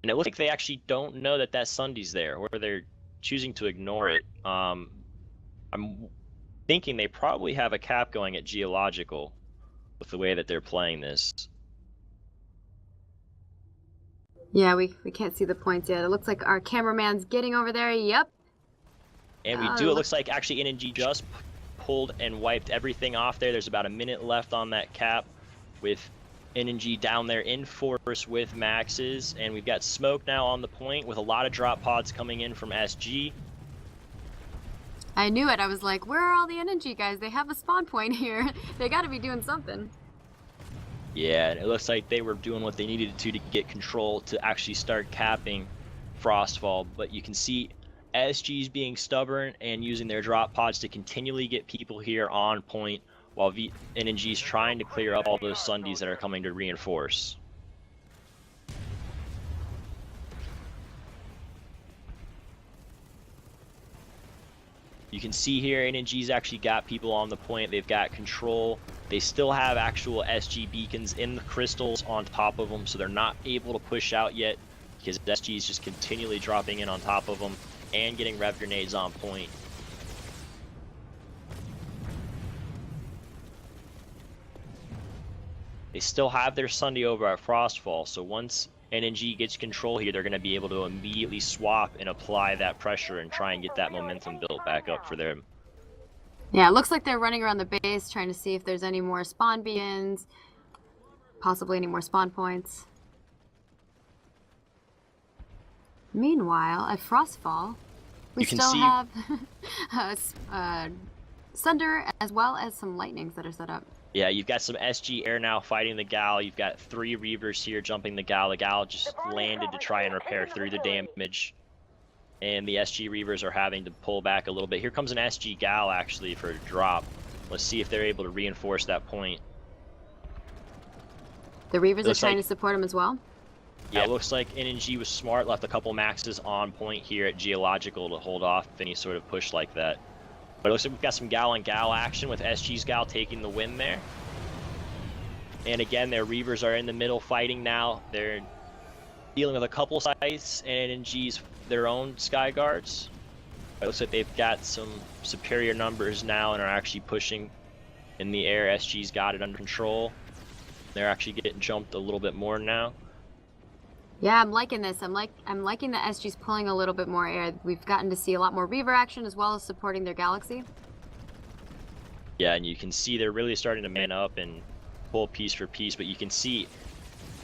And it looks like they actually don't know that that Sunday's there, or they're choosing to ignore it. I'm thinking they probably have a cap going at geological with the way that they're playing this. Yeah, we can't see the points yet. It looks like our cameraman's getting over there. Yep. And it looks like actually NNG just pulled and wiped everything off there. There's about a minute left on that cap with NNG down there in force with maxes. And we've got smoke now on the point with a lot of drop pods coming in from SG. I knew it. I was like, where are all the NNG guys? They have a spawn point here. They got to be doing something. Yeah, and it looks like they were doing what they needed to get control to actually start capping Frostfall. But you can see SG's being stubborn and using their drop pods to continually get people here on point while NNG's trying to clear up all those Sundays that are coming to reinforce. You can see here NNG's actually got people on the point. They've got control. They still have actual SG beacons in the crystals on top of them, so they're not able to push out yet because SG is just continually dropping in on top of them and getting rev grenades on point. They still have their Sunday over at Frostfall, so once NNG gets control here, they're going to be able to immediately swap and apply that pressure and try and get that momentum built back up for them. Yeah, it looks like they're running around the base trying to see if there's any more spawn beacons, possibly any more spawn points. Meanwhile, at Frostfall, we still have Sunder as well as some lightnings that are set up. Yeah, you've got some SG air now fighting the Gal. You've got 3 Reavers here jumping the Gal. The Gal just landed to try and repair through the damage. And the SG Reavers are having to pull back a little bit. Here comes an SG Gal actually for a drop. Let's see if they're able to reinforce that point. The Reavers are trying to support him as well? Yeah, it looks like NNG was smart, left a couple maxes on point here at Geological to hold off any sort of push like that. But it looks like we've got some Gal and Gal action with SG's Gal taking the win there. And again, their Reavers are in the middle fighting now. They're dealing with a couple sites and NNG's their own Sky Guards. It looks like they've got some superior numbers now and are actually pushing in the air. SG's got it under control. They're actually getting jumped a little bit more now. Yeah, I'm liking this. I'm liking that SG's pulling a little bit more air. We've gotten to see a lot more Reaver action as well as supporting their Galaxy. Yeah, and you can see they're really starting to man up and pull piece for piece, but you can see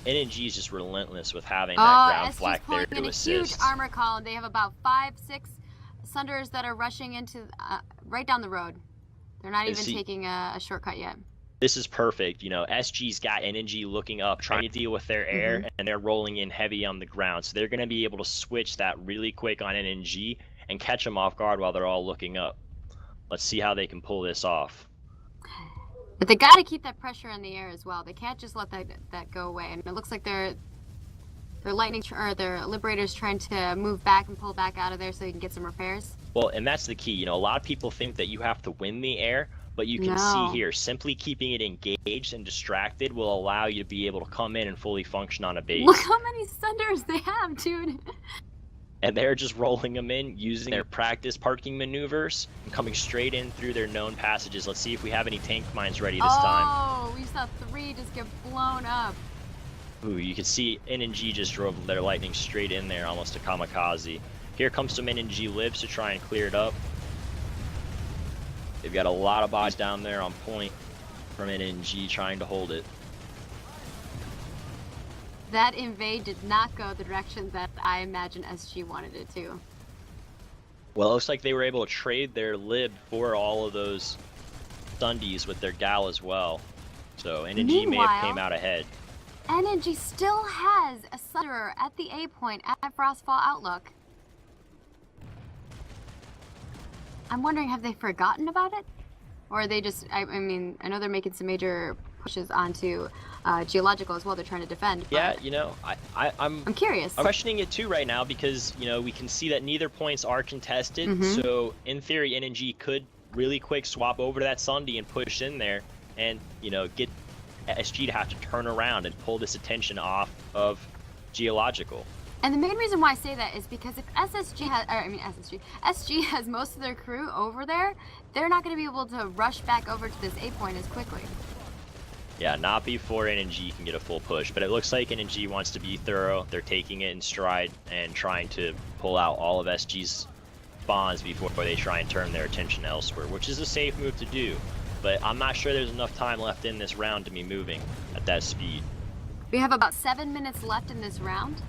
NNG is just relentless with having that ground flak there to assist. A huge armor column. They have about 5, 6 Sunders that are rushing into right down the road. They're not even taking a shortcut yet. This is perfect. You know, SG's got NNG looking up, trying to deal with their air, and they're rolling in heavy on the ground. So they're going to be able to switch that really quick on NNG and catch them off guard while they're all looking up. Let's see how they can pull this off. But they got to keep that pressure in the air as well. They can't just let that go away. And it looks like their lightning or their Liberators trying to move back and pull back out of there so you can get some repairs. Well, and that's the key. You know, a lot of people think that you have to win the air. But you can see here, simply keeping it engaged and distracted will allow you to be able to come in and fully function on a base. Look how many Sunders they have, dude. And they're just rolling them in, using their practice parking maneuvers, and coming straight in through their known passages. Let's see if we have any tank mines ready this time. Oh, we saw 3 just get blown up. Ooh, you can see NNG just drove their lightning straight in there, almost a kamikaze. Here comes some NNG libs to try and clear it up. They've got a lot of bodies down there on point from NNG trying to hold it. That invade did not go the direction that I imagine SG wanted it to. Well, it looks like they were able to trade their lib for all of those Sundies with their gal as well. So NG may have came out ahead. NG still has a Sunderer at the A point at Frostfall Outlook. I'm wondering, have they forgotten about it? Or are they just, I mean, I know they're making some major pushes onto Geological as well. They're trying to defend. Yeah, you know, I'm curious. I'm questioning it too right now because, you know, we can see that neither points are contested. So in theory, NG could really quick swap over to that Sundi and push in there and, you know, get SG to have to turn around and pull this attention off of Geological. And the main reason why I say that is because if SG has most of their crew over there, they're not going to be able to rush back over to this A point as quickly. Yeah, not before NG can get a full push, but it looks like NG wants to be thorough. They're taking it in stride and trying to pull out all of SG's spawns before they try and turn their attention elsewhere, which is a safe move to do. But I'm not sure there's enough time left in this round to be moving at that speed. We have about 7 minutes left in this round.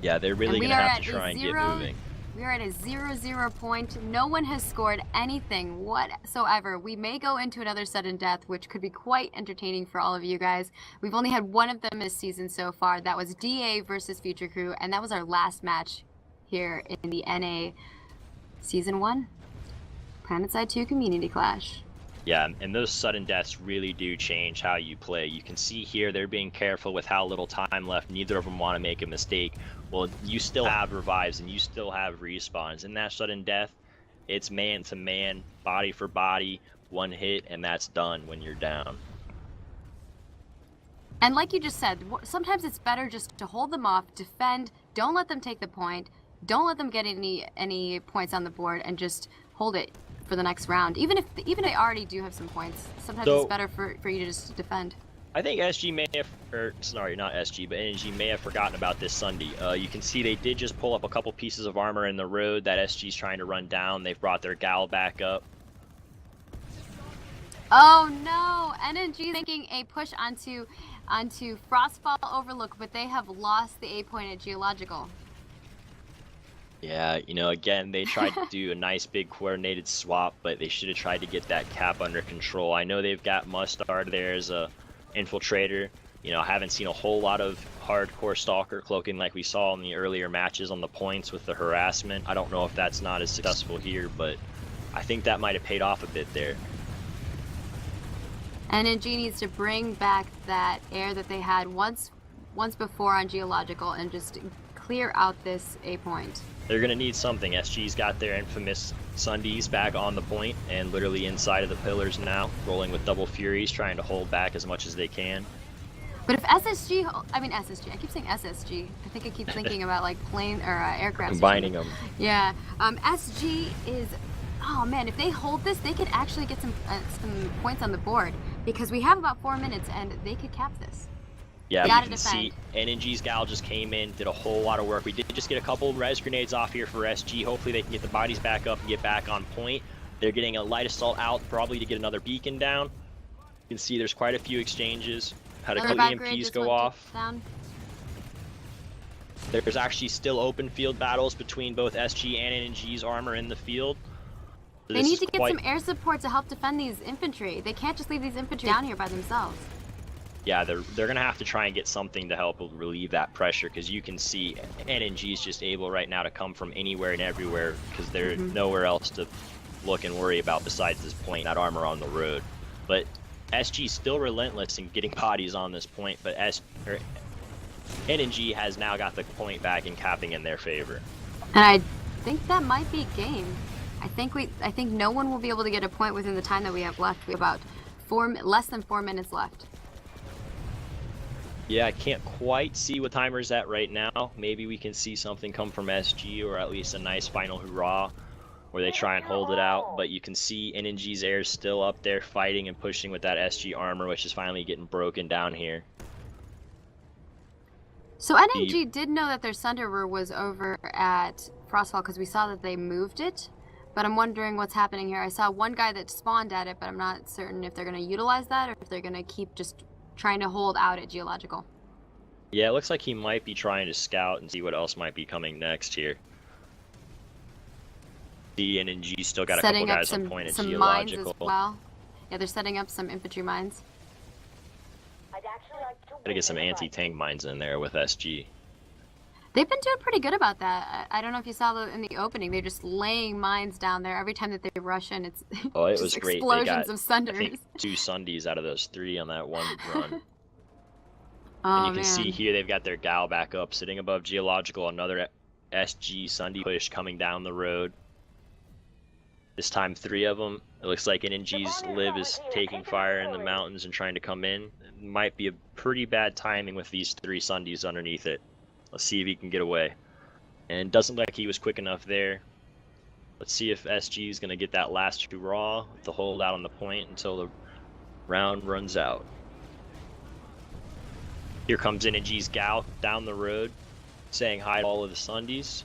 Yeah, they're really going to have to try and get moving. We are at a 0-0 point. No one has scored anything whatsoever. We may go into another sudden death, which could be quite entertaining for all of you guys. We've only had one of them this season so far. That was DA versus Future Crew, and that was our last match here in the NA Season 1 PlanetSide 2 Community Clash. Yeah, and those sudden deaths really do change how you play. You can see here they're being careful with how little time left. Neither of them want to make a mistake. Well, you still have revives and you still have respawns. In that sudden death, it's man to man, body for body, one hit, and that's done when you're down. And like you just said, sometimes it's better just to hold them off, defend, don't let them take the point, don't let them get any points on the board, and just hold it for the next round. Even if they already do have some points, sometimes it's better for you to just defend. I think SG may have, or sorry, not SG, but NG may have forgotten about this Sundi. You can see they did just pull up a couple pieces of armor in the road that SG's trying to run down. They've brought their gal back up. Oh no! NG making a push onto Frostfall Overlook, but they have lost the A point at Geological. Yeah, you know, again, they tried to do a nice big coordinated swap, but they should have tried to get that cap under control. I know they've got Mustard there as a infiltrator. You know, I haven't seen a whole lot of hardcore stalker cloaking like we saw in the earlier matches on the points with the harassment. I don't know if that's not as successful here, but I think that might have paid off a bit there. NG needs to bring back that air that they had once before on Geological and just clear out this A point. They're going to need something. SG's got their infamous Sundies back on the point and literally inside of the pillars now, rolling with double furies, trying to hold back as much as they can. But if SSG, I keep saying SSG. I think I keep thinking about like plane or aircraft. Combining them. Yeah. SG is, oh man, if they hold this, they could actually get some points on the board because we have about 4 minutes and they could cap this. Yeah, you can see NG's gal just came in, did a whole lot of work. We did just get a couple res grenades off here for SG. Hopefully they can get the bodies back up and get back on point. They're getting a light assault out probably to get another beacon down. You can see there's quite a few exchanges. Had a couple EMPs go off. There's actually still open field battles between both SG and NG's armor in the field. So they need to get some air support to help defend these infantry. They can't just leave these infantry down here by themselves. Yeah, they're gonna have to try and get something to help relieve that pressure because you can see NG is just able right now to come from anywhere and everywhere because there's nowhere else to look and worry about besides this point, that armor on the road. But SG's still relentless in getting bodies on this point, but NG has now got the point back and capping in their favor. And I think that might be game. I think no one will be able to get a point within the time that we have left. We have about less than 4 minutes left. Yeah, I can't quite see what timer's at right now. Maybe we can see something come from SG or at least a nice final hurrah where they try and hold it out. But you can see NG's air is still up there fighting and pushing with that SG armor, which is finally getting broken down here. So NG did know that their Sunderer was over at Frostfall because we saw that they moved it. But I'm wondering what's happening here. I saw one guy that spawned at it, but I'm not certain if they're going to utilize that or if they're going to keep just trying to hold out at Geological. Yeah, it looks like he might be trying to scout and see what else might be coming next here. The NNG still got a couple guys on point at some mines as geological. well. Yeah, they're setting up some infantry mines. Gotta get some anti-tank mines in there with SG. They've been doing pretty good about that. I don't know if you saw in the opening. They're just laying mines down there every time that they rush in. It's Oh, it just was great. Explosions They got, of Sunders. I think 2 Sundies out of those 3 on that one run. Oh, And you can see man. here they've got their gal back up, sitting above geological. Another SG Sundie push coming down the road. This time 3 of them. It looks like NNG's Liv is taking fire in the mountains and trying to come in. It might be a pretty bad timing with these 3 Sundies underneath it. Let's see if he can get away. And it doesn't look like he was quick enough there. Let's see if SG is going to get that last hurrah to hold out on the point until the round runs out. Here comes NNG's gal down the road, saying hi to all of the Sundies.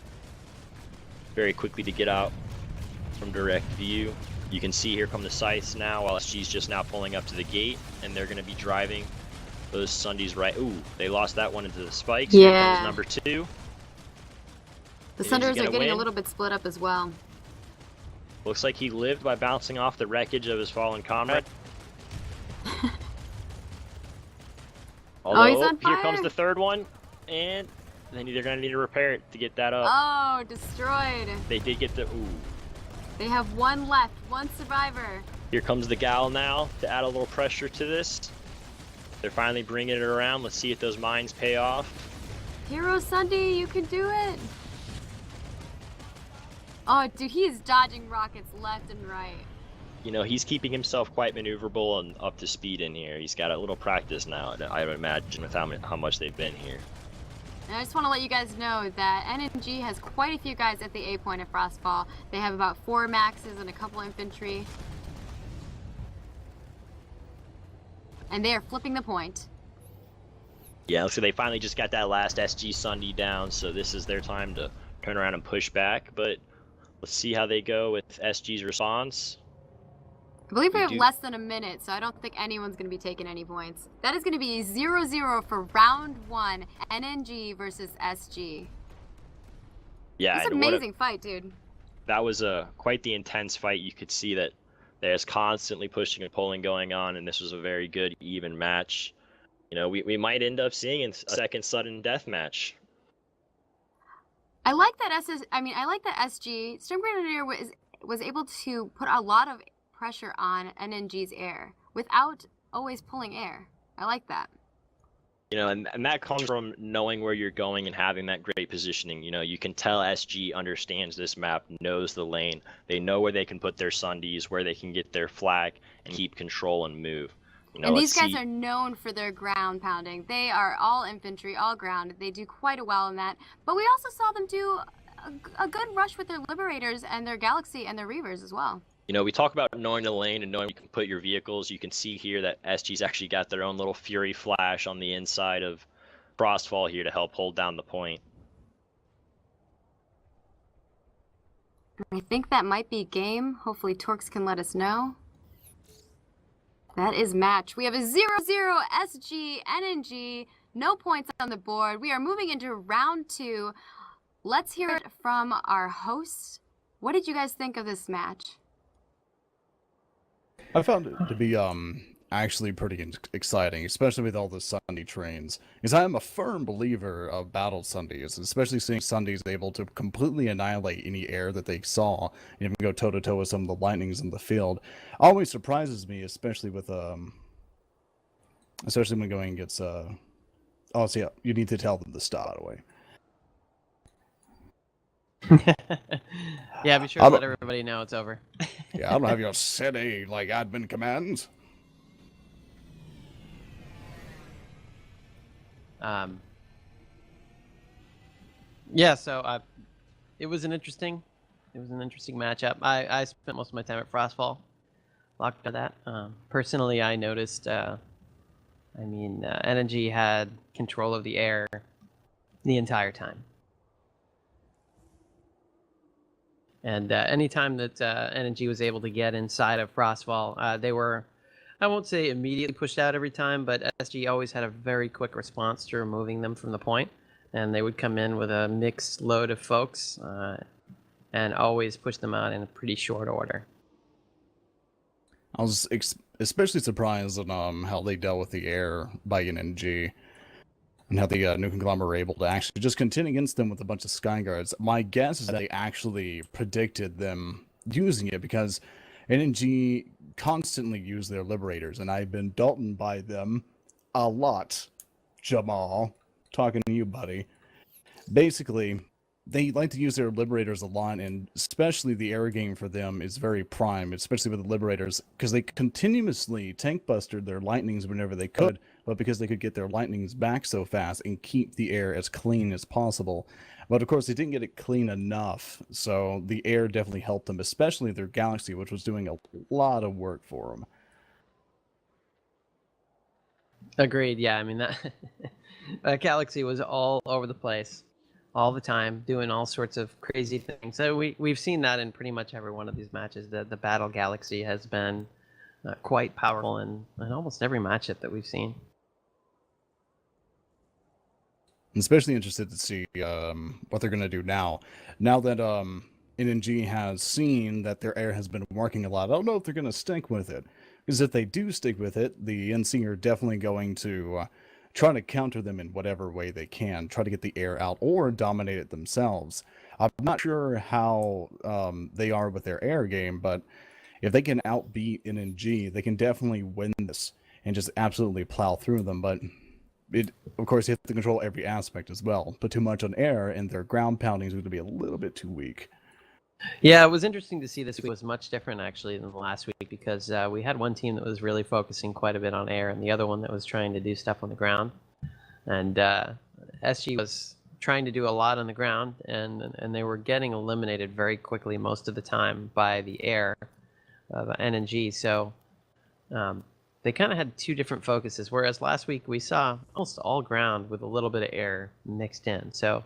Very quickly to get out from direct view. You can see here come the scythes now, while SG's just now pulling up to the gate, and they're going to be driving those Sundies right. Ooh, they lost that one into the spikes. Yeah. Here comes number 2. The Is he Sunders are gonna getting a win? little bit split up as well. Looks like he lived by bouncing off the wreckage of his fallen comrade. Although, he's on here comes fire. the 3rd one, and then they're going to need to repair it to get that up. Oh, destroyed. They did get the... Ooh. They have 1 left, 1 survivor. Here comes the gal now to add a little pressure to this. They're finally bringing it around. Let's see if those mines pay off. Hero Sunday, you can do it. Oh, dude, he is dodging rockets left and right. You know, he's keeping himself quite maneuverable and up to speed in here. He's got a little practice now, I would imagine, with how much they've been here. And I just want to let you guys know that NNG has quite a few guys at the A point at Frostfall. They have about 4 maxes and a couple infantry. And they are flipping the point. Yeah, so they finally just got that last SG Sundie down, so this is their time to turn around and push back. But let's see how they go with SG's response. I believe we You have do- less than a minute, so I don't think anyone's going to be taking any points. That is going to be 0-0 for round 1, NNG versus SG. Yeah, It's an and what a- amazing fight, dude. that was quite the intense fight. You could see that there's constantly pushing and pulling going on, and this was a very good, even match. You know, we might end up seeing a second sudden death match. I like that I like that SG Sturmgrenadier was able to put a lot of pressure on NNG's air without always pulling air. I like that. You know, and that comes from knowing where you're going and having that great positioning. You know, you can tell SG understands this map, knows the lane. They know where they can put their Sundies, where they can get their flag and keep control and move. You know, And let's these guys see. are known for their ground pounding. They are all infantry, all ground. They do quite well in that. But we also saw them do a good rush with their Liberators and their Galaxy and their Reavers as well. You know, we talk about knowing the lane and knowing you can put your vehicles. You can see here that SG's actually got their own little Fury Flash on the inside of Frostfall here to help hold down the point. I think that might be game. Hopefully Torkz can let us know. That is match. We have a 0-0 SG NNG. No points on the board. We are moving into round 2. Let's hear it from our hosts. What did you guys think of this match? I found it to be actually pretty exciting, especially with all the Sunday trains, because I am a firm believer of battle Sundays, especially seeing Sundays able to completely annihilate any air that they saw and even go toe to toe with some of the lightnings in the field. Always surprises me, especially with especially when going against oh, so yeah, you need to tell them to stop away. Yeah, be sure to let everybody know it's over. Yeah, I don't have your city like admin commands. Yeah, so it was an interesting matchup. I spent most of my time at Frostfall, locked on that. Personally, I noticed. NNG had control of the air the entire time, and anytime that NNG was able to get inside of Frostfall, they were I won't say immediately pushed out every time, but SG always had a very quick response to removing them from the point, and they would come in with a mixed load of folks and always push them out in a pretty short order. I was especially surprised on how they dealt with the air by NNG, and how the New Conglomerate were able to actually just contend against them with a bunch of Skyguards. My guess is that they actually predicted them using it, because NNG constantly use their Liberators, and I've been Dalton by them a lot. Jamal, talking to you, buddy. Basically, they like to use their Liberators a lot, and especially the air game for them is very prime, especially with the Liberators, because they continuously tank busted their Lightnings whenever they could, but because they could get their Lightnings back so fast and keep the air as clean as possible. But of course, they didn't get it clean enough, so the air definitely helped them, especially their Galaxy, which was doing a lot of work for them. Agreed. Yeah, I mean that Galaxy was all over the place, all the time, doing all sorts of crazy things. So we've seen that in pretty much every one of these matches. The Battle Galaxy has been quite powerful in almost every matchup that we've seen. I'm especially interested to see what they're going to do now. Now that NNG has seen that their air has been working a lot, I don't know if they're going to stick with it. Because if they do stick with it, the NC are definitely going to try to counter them in whatever way they can, try to get the air out or dominate it themselves. I'm not sure how they are with their air game, but if they can outbeat NNG, they can definitely win this and just absolutely plow through them. But of course, you have to control every aspect as well. Put too much on air, and their ground pounding is going to be a little bit too weak. Yeah, it was interesting to see this week was much different actually than the last week, because we had one team that was really focusing quite a bit on air, and the other one that was trying to do stuff on the ground. And SG was trying to do a lot on the ground, and they were getting eliminated very quickly most of the time by the air of NNG. So they kind of had two different focuses, whereas last week we saw almost all ground with a little bit of air mixed in. So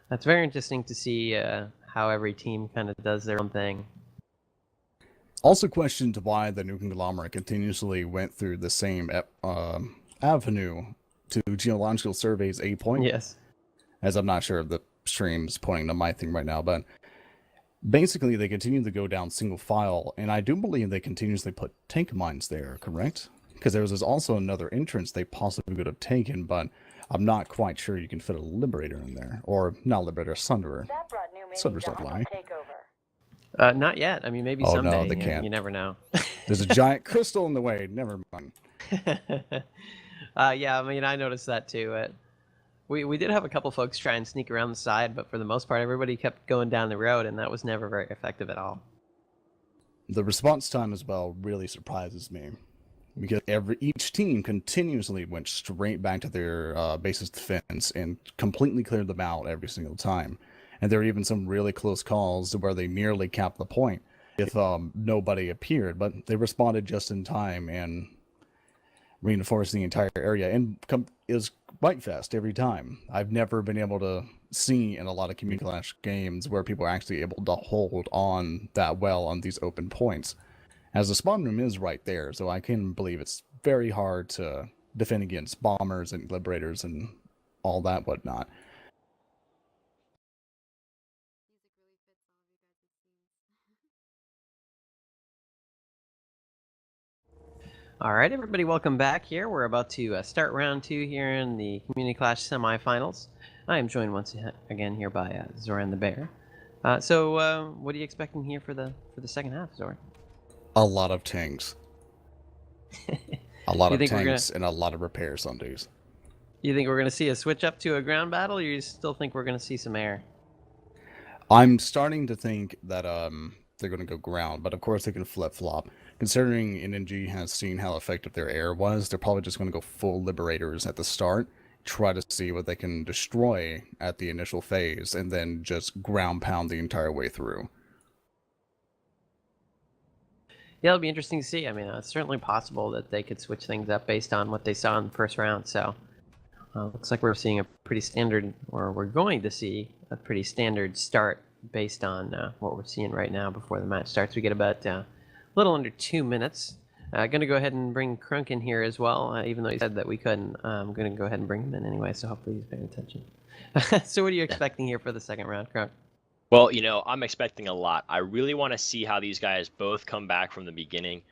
that's very interesting to see how every team kind of does their own thing. Also questioned why the New Conglomerate continuously went through the same avenue to Geological Survey's A point. Yes. As I'm not sure if the stream's pointing to my thing right now, but basically they continue to go down single file, and I do believe they continuously put tank mines there, correct? Because there was also another entrance they possibly could have taken, but I'm not quite sure you can fit a Liberator in there. Or, not Liberator, Sunderer. Sunderers don't lie. Not yet. I mean, maybe Oh, someday. no, they can't. You never know. There's a giant crystal in the way. Never mind. Yeah, I mean, I noticed that too. We did have a couple folks try and sneak around the side, but for the most part, everybody kept going down the road, and that was never very effective at all. The response time as well really surprises me, because each team continuously went straight back to their base's defense and completely cleared them out every single time. And there were even some really close calls where they nearly capped the point if nobody appeared, but they responded just in time and reinforced the entire area, and it was bite fast every time. I've never been able to see in a lot of Community Clash games where people are actually able to hold on that well on these open points, as the spawn room is right there, so I can believe it's very hard to defend against bombers and liberators and all that whatnot. All right, everybody, welcome back here. We're about to start round 2 here in the Community Clash semifinals. I am joined once again here by Zoran the Bear. So what are you expecting here for the second half, Zoran? A lot of tanks. A lot of think tanks and a lot of repair Sundays. You think we're going to see a switch up to a ground battle, or you still think we're going to see some air? I'm starting to think that they're going to go ground, but of course they can flip-flop. Considering NNG has seen how effective their air was, they're probably just going to go full Liberators at the start, try to see what they can destroy at the initial phase, and then just ground pound the entire way through. Yeah, it'll be interesting to see. I mean, it's certainly possible that they could switch things up based on what they saw in the first round. So, looks like we're seeing a pretty standard, or we're going to see a pretty standard start based on what we're seeing right now before the match starts. We get about a little under 2 minutes Going to go ahead and bring Krunk in here as well, even though he said that we couldn't. I'm going to go ahead and bring him in anyway, so hopefully he's paying attention. So what are you expecting here for the second round, Krunk? Well, I'm expecting a lot. I really want to see how these guys both come back from the beginning.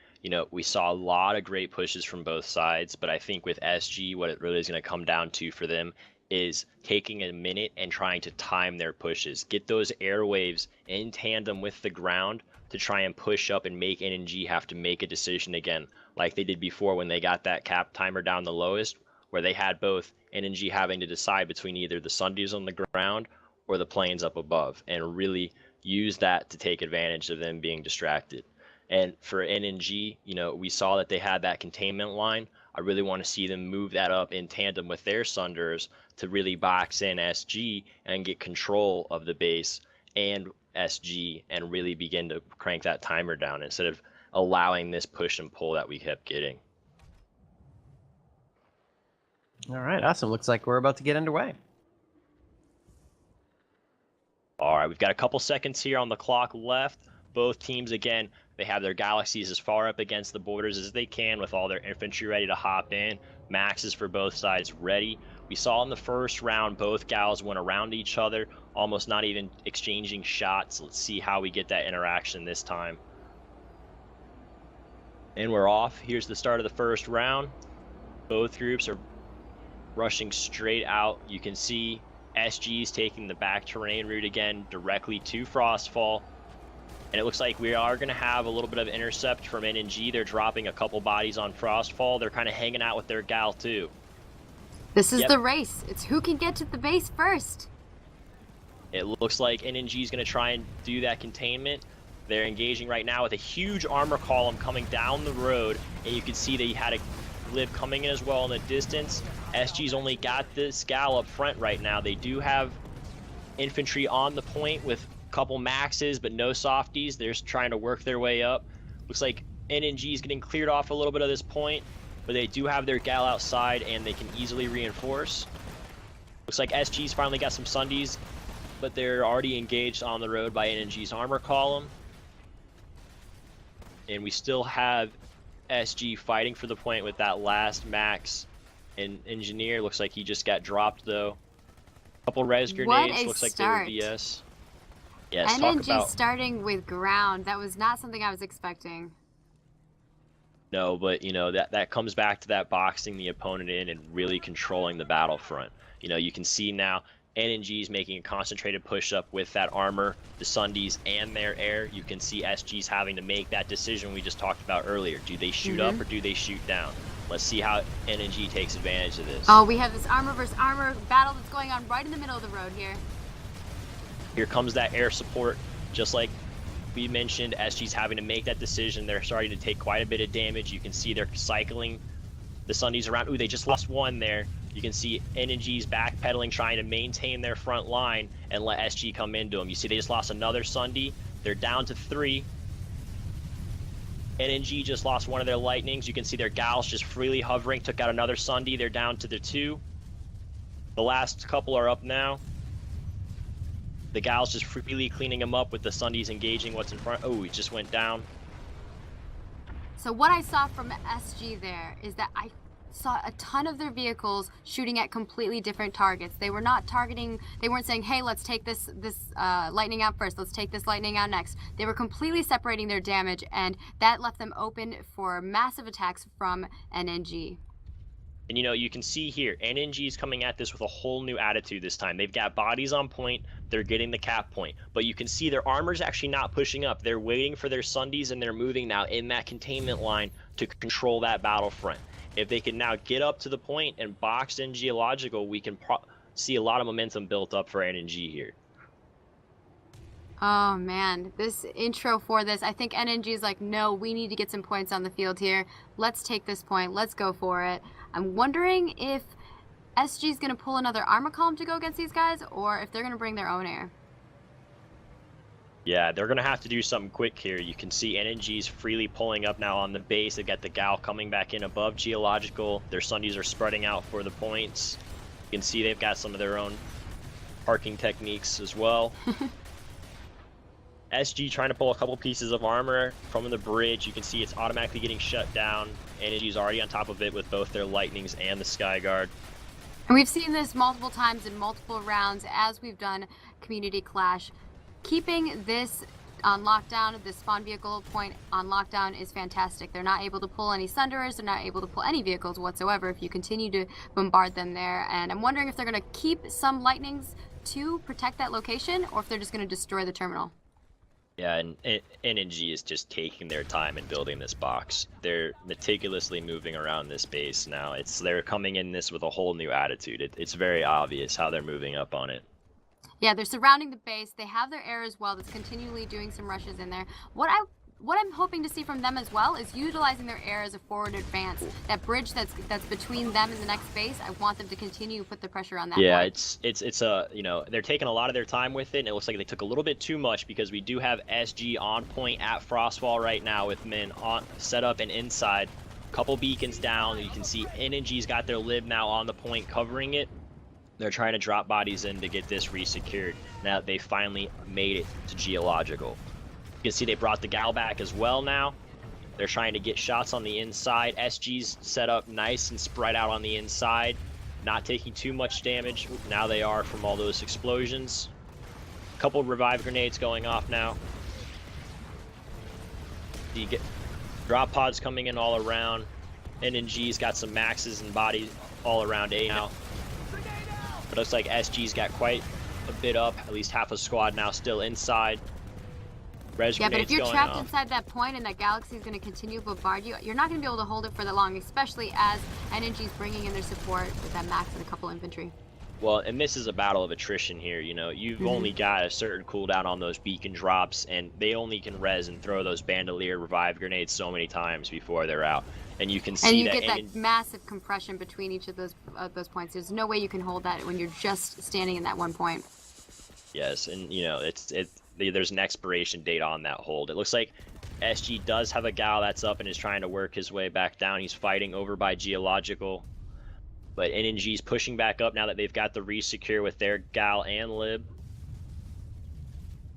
We saw a lot of great pushes from both sides, but I think with SG, what it really is going to come down to for them is taking a minute and trying to time their pushes. Get those airwaves in tandem with the ground to try and push up and make NNG have to make a decision again, like they did before when they got that cap timer down the lowest, where they had both NNG having to decide between either the Sundays on the ground or the planes up above, and really use that to take advantage of them being distracted. And for NNG, we saw that they had that containment line. I really want to see them move that up in tandem with their Sunders to really box in SG and get control of the base and SG and really begin to crank that timer down instead of allowing this push and pull that we kept getting. All right, awesome. Looks like we're about to get underway. All right, we've got a couple seconds here on the clock left. Both teams, again, they have their galaxies as far up against the borders as they can with all their infantry ready to hop in. Maxes for both sides ready. We saw in the first round both gals went around each other, almost not even exchanging shots. Let's see how we get that interaction this time. And we're off. Here's the start of the first round. Both groups are rushing straight out. You can see SG's taking the back terrain route again directly to Frostfall. And it looks like we are going to have a little bit of intercept from NNG. They're dropping a couple bodies on Frostfall. They're kind of hanging out with their gal too. This is the race. It's who can get to the base first. It looks like NNG is going to try and do that containment. They're engaging right now with a huge armor column coming down the road. And you can see they had a Liv coming in as well in the distance. SG's only got this gal up front right now. They do have infantry on the point with couple maxes, but no softies. They're just trying to work their way up. Looks like NNG is getting cleared off a little bit of this point, but they do have their gal outside and they can easily reinforce. Looks like SG's finally got some Sundays, but they're already engaged on the road by NNG's armor column. And we still have SG fighting for the point with that last max. And Engineer looks like he just got dropped though. Couple res grenades, looks like they were VS. Yes, NNG starting with ground. That was not something I was expecting. No, but that comes back to that boxing the opponent in and really controlling the battlefront. You can see now NNG's making a concentrated push up with that armor, the Sundays, and their air. You can see SG's having to make that decision we just talked about earlier. Do they shoot up or do they shoot down? Let's see how NNG takes advantage of this. Oh, we have this armor versus armor battle that's going on right in the middle of the road here. Here comes that air support. Just like we mentioned, SG's having to make that decision. They're starting to take quite a bit of damage. You can see they're cycling the Sundays around. Ooh, they just lost one there. You can see NNG's backpedaling, trying to maintain their front line and let SG come into them. You see they just lost another Sunday. They're down to 3. NNG just lost one of their lightnings. You can see their gals just freely hovering. Took out another Sunday. They're down to the 2. The last couple are up now. The gals just freely cleaning them up with the Sundays engaging what's in front. Oh, he just went down. So what I saw from SG there is that I saw a ton of their vehicles shooting at completely different targets. They were not targeting, they weren't saying, hey, let's take this lightning out first, let's take this lightning out next. They were completely separating their damage, and that left them open for massive attacks from NNG. And you can see here, NNG is coming at this with a whole new attitude this time. They've got bodies on point, they're getting the cap point. But you can see their armor's actually not pushing up. They're waiting for their Sundays, and they're moving now in that containment line to control that battlefront. If they can now get up to the point and box in geological, we can see a lot of momentum built up for NNG here. Oh man, this intro for this, I think NNG is like, no, we need to get some points on the field here. Let's take this point, let's go for it. I'm wondering if SG is going to pull another armor column to go against these guys, or if they're going to bring their own air. Yeah, they're going to have to do something quick here. You can see NNG's freely pulling up now on the base. They've got the gal coming back in above geological. Their Sundays are spreading out for the points. You can see they've got some of their own parking techniques as well. SG trying to pull a couple pieces of armor from the bridge. You can see it's automatically getting shut down. Energy's already on top of it with both their lightnings and the Skyguard. And we've seen this multiple times in multiple rounds as we've done Community Clash. Keeping this on lockdown, this spawn vehicle point on lockdown is fantastic. They're not able to pull any Sunderers, they're not able to pull any vehicles whatsoever if you continue to bombard them there. And I'm wondering if they're going to keep some lightnings to protect that location, or if they're just going to destroy the terminal. Yeah, and NNG is just taking their time in building this box. They're meticulously moving around this base now. They're coming in this with a whole new attitude. It's very obvious how they're moving up on it. Yeah, they're surrounding the base. They have their air as well that's continually doing some rushes in there. What I'm hoping to see from them as well is utilizing their air as a forward advance. That bridge that's between them and the next base, I want them to continue to put the pressure on that. Yeah, point. it's a, you know, they're taking a lot of their time with it, and it looks like they took a little bit too much because we do have SG on point at Frostfall right now with men on set up and inside. Couple beacons down. You can see NNG's got their lib now on the point covering it. They're trying to drop bodies in to get this resecured now that they finally made it to geological. You can see they brought the gal back as well now. They're trying to get shots on the inside. SG's set up nice and spread out on the inside, not taking too much damage. Now they are from all those explosions. A couple revive grenades going off now. You get drop pods coming in all around. NNG's got some maxes and bodies all around A now. It looks like SG's got quite a bit up, at least half a squad now still inside. Yeah, but if you're trapped inside that point and that galaxy is going to continue to bombard you, you're not going to be able to hold it for that long, especially as NNG's bringing in their support with that max and a couple infantry. Well, and this is a battle of attrition here, you know. You've only got a certain cooldown on those beacon drops, and they only can res and throw those bandolier revive grenades so many times before they're out. And you can see and you get that massive compression between each of those points. There's no way you can hold that when you're just standing in that one point. Yes, and you know, there's an expiration date on that hold. It looks like SG does have a gal that's up and is trying to work his way back down. He's fighting over by geological. But NNG's pushing back up now that they've got the resecure with their gal and lib.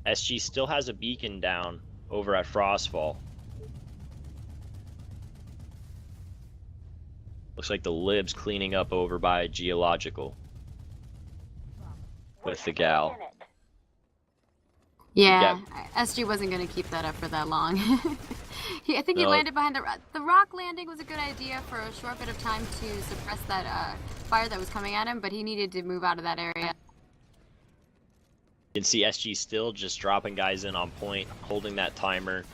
SG still has a beacon down over at Frostfall. Looks like the lib's cleaning up over by geological with the gal. Yeah, SG wasn't going to keep that up for that long. I think he landed behind the rock landing was a good idea for a short bit of time to suppress that fire that was coming at him, but he needed to move out of that area. You can see SG still just dropping guys in on point, holding that timer.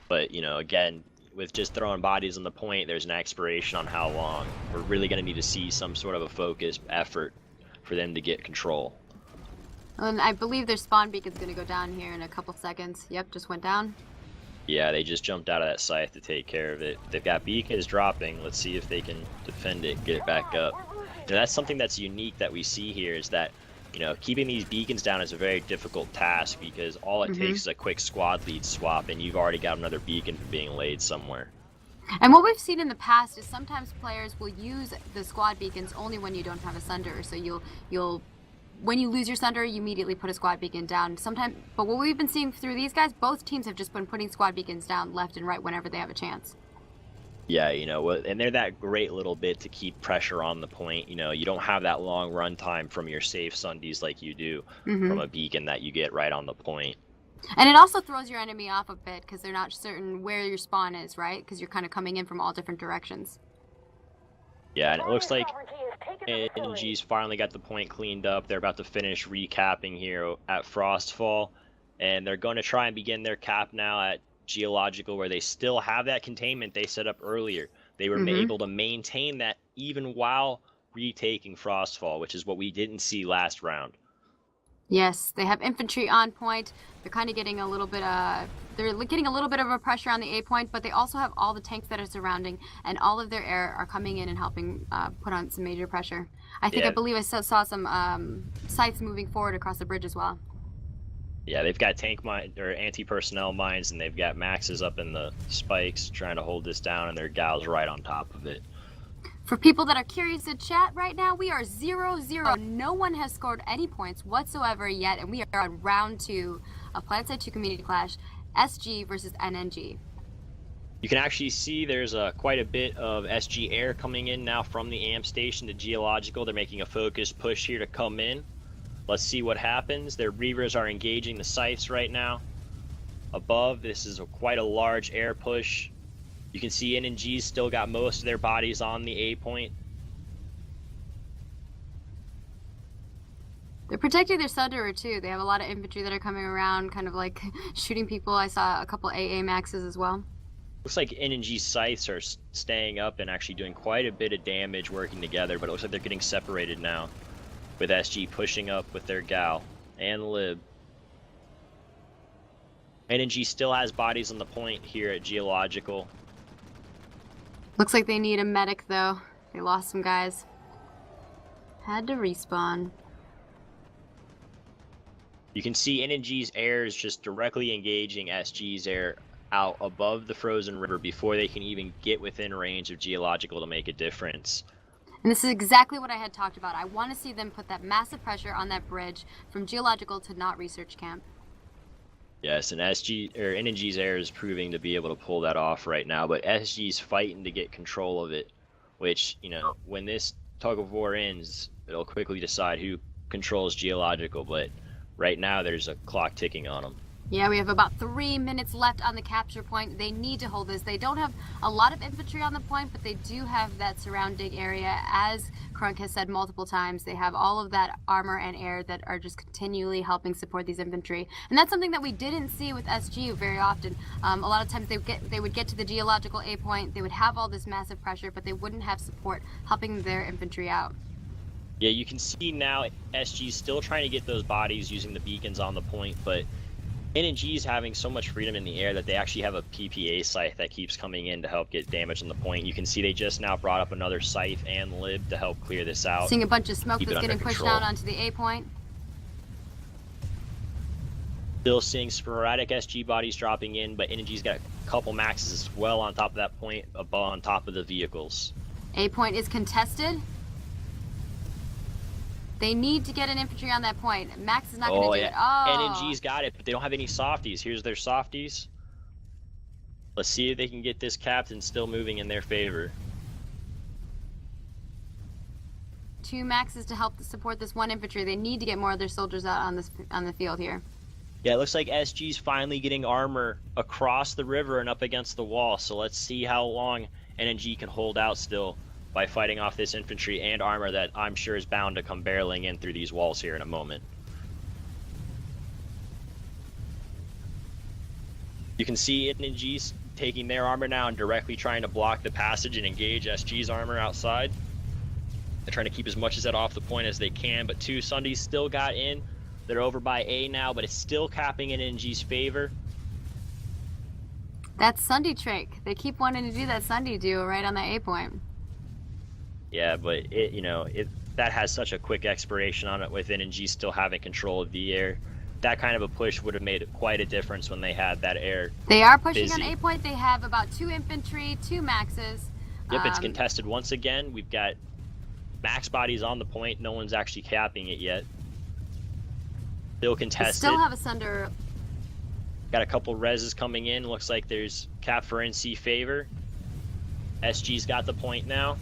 But, you know, again, with just throwing bodies on the point, there's an expiration on how long. We're really going to need to see some sort of a focused effort for them to get control. And I believe their spawn beacon's going to go down here in a couple seconds. Yep, just went down. Yeah, they just jumped out of that scythe to take care of it. They've got beacons dropping. Let's see if they can defend it, get it back up. And that's something that's unique that we see here is that, you know, keeping these beacons down is a very difficult task because all it takes is a quick squad lead swap and you've already got another beacon being laid somewhere. And what we've seen in the past is sometimes players will use the squad beacons only when you don't have a Sunder. So you'll when you lose your Sunder, you immediately put a squad beacon down. Sometimes, but what we've been seeing through these guys, both teams have just been putting squad beacons down left and right whenever they have a chance. Yeah, you know, and they're that great little bit to keep pressure on the point. You know, you don't have that long run time from your safe Sundies like you do from a beacon that you get right on the point. And it also throws your enemy off a bit because they're not certain where your spawn is, right? Because you're kind of coming in from all different directions. Yeah, and it looks like NG's finally got the point cleaned up. They're about to finish recapping here at Frostfall. And they're going to try and begin their cap now at Geological, where they still have that containment they set up earlier. They were able to maintain that even while retaking Frostfall, which is what we didn't see last round. Yes, they have infantry on point. They're kind of getting a little bit of a pressure on the A point, but they also have all the tanks that are surrounding, and all of their air are coming in and helping put on some major pressure. I believe I saw some sites moving forward across the bridge as well. Yeah, they've got tank mine or anti-personnel mines, and they've got maxes up in the spikes trying to hold this down, and their gals right on top of it. For people that are curious in chat right now, we are 0-0. No one has scored any points whatsoever yet, and we are on round 2 of PlanetSide 2 Community Clash, SG versus NNG. You can actually see there's quite a bit of SG air coming in now from the AM station to geological. They're making a focused push here to come in. Let's see what happens. Their Reavers are engaging the scythes right now. Above, this is quite a large air push. You can see NNG's still got most of their bodies on the A point. They're protecting their Sunderer too. They have a lot of infantry that are coming around, kind of like shooting people. I saw a couple AA Maxes as well. Looks like NNG's scythes are staying up and actually doing quite a bit of damage working together, but it looks like they're getting separated now, with SG pushing up with their Gal and Lib. NNG still has bodies on the point here at geological. Looks like they need a medic though. They lost some guys. Had to respawn. You can see NNG's air is just directly engaging SG's air out above the frozen river before they can even get within range of geological to make a difference. And this is exactly what I had talked about. I want to see them put that massive pressure on that bridge from geological to not research camp. Yes, and NNG's air is proving to be able to pull that off right now, but SG's fighting to get control of it, which, you know, when this tug of war ends, it'll quickly decide who controls geological, but right now there's a clock ticking on them. Yeah, we have about 3 minutes left on the capture point. They need to hold this. They don't have a lot of infantry on the point, but they do have that surrounding area. As Krunk has said multiple times, they have all of that armor and air that are just continually helping support these infantry. And that's something that we didn't see with SG very often. A lot of times they would get to the geological A point, they would have all this massive pressure, but they wouldn't have support helping their infantry out. Yeah, you can see now SG's still trying to get those bodies using the beacons on the point, but NNG's having so much freedom in the air that they actually have a PPA scythe that keeps coming in to help get damage on the point. You can see they just now brought up another scythe and Lib to help clear this out. Seeing a bunch of smoke Keep that's getting pushed out onto the A point. Still seeing sporadic SG bodies dropping in, but NNG's got a couple maxes as well on top of that point, above on top of the vehicles. A point is contested. They need to get an infantry on that point. Max is not going to do it. Oh, NNG's got it, but they don't have any softies. Here's their softies. Let's see if they can get this captain still moving in their favor. 2 maxes to help support this one infantry. They need to get more of their soldiers out on the field here. Yeah, it looks like SG's finally getting armor across the river and up against the wall. So let's see how long NNG can hold out still by fighting off this infantry and armor that I'm sure is bound to come barreling in through these walls here in a moment. You can see NNG's taking their armor now and directly trying to block the passage and engage SG's armor outside. They're trying to keep as much of that off the point as they can, but 2 Sundays still got in. They're over by A now, but it's still capping in NNG's favor. That's Sunday trick. They keep wanting to do that Sunday duo right on the A point. Yeah, but that has such a quick expiration on it with NNG still having control of the air. That kind of a push would have made quite a difference when they had that air. They are pushing busy. on A point. They have about 2 infantry, 2 maxes. Yep, it's contested once again. We've got max bodies on the point. No one's actually capping it yet. Still contested. They still have a Sunder. Got a couple reses coming in. Looks like there's cap for NC favor. SG's got the point now.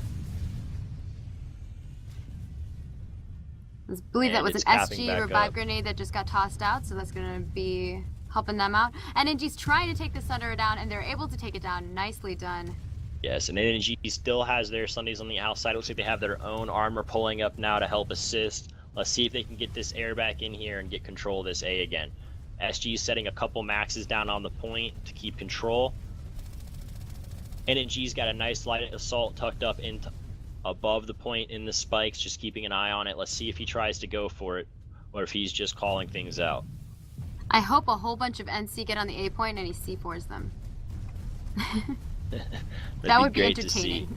I believe that was an SG revive up. grenade that just got tossed out, so that's going to be helping them out. NNG's trying to take the Sunder down, and they're able to take it down. Nicely done. Yes, and NNG still has their Sundays on the outside. It looks like they have their own armor pulling up now to help assist. Let's see if they can get this air back in here and get control of this A again. SG is setting a couple maxes down on the point to keep control. NNG's got a nice light assault tucked up in above the point in the spikes, just keeping an eye on it. Let's see if he tries to go for it or if he's just calling things out. I hope a whole bunch of NC get on the A point and he C4s them. That would be entertaining.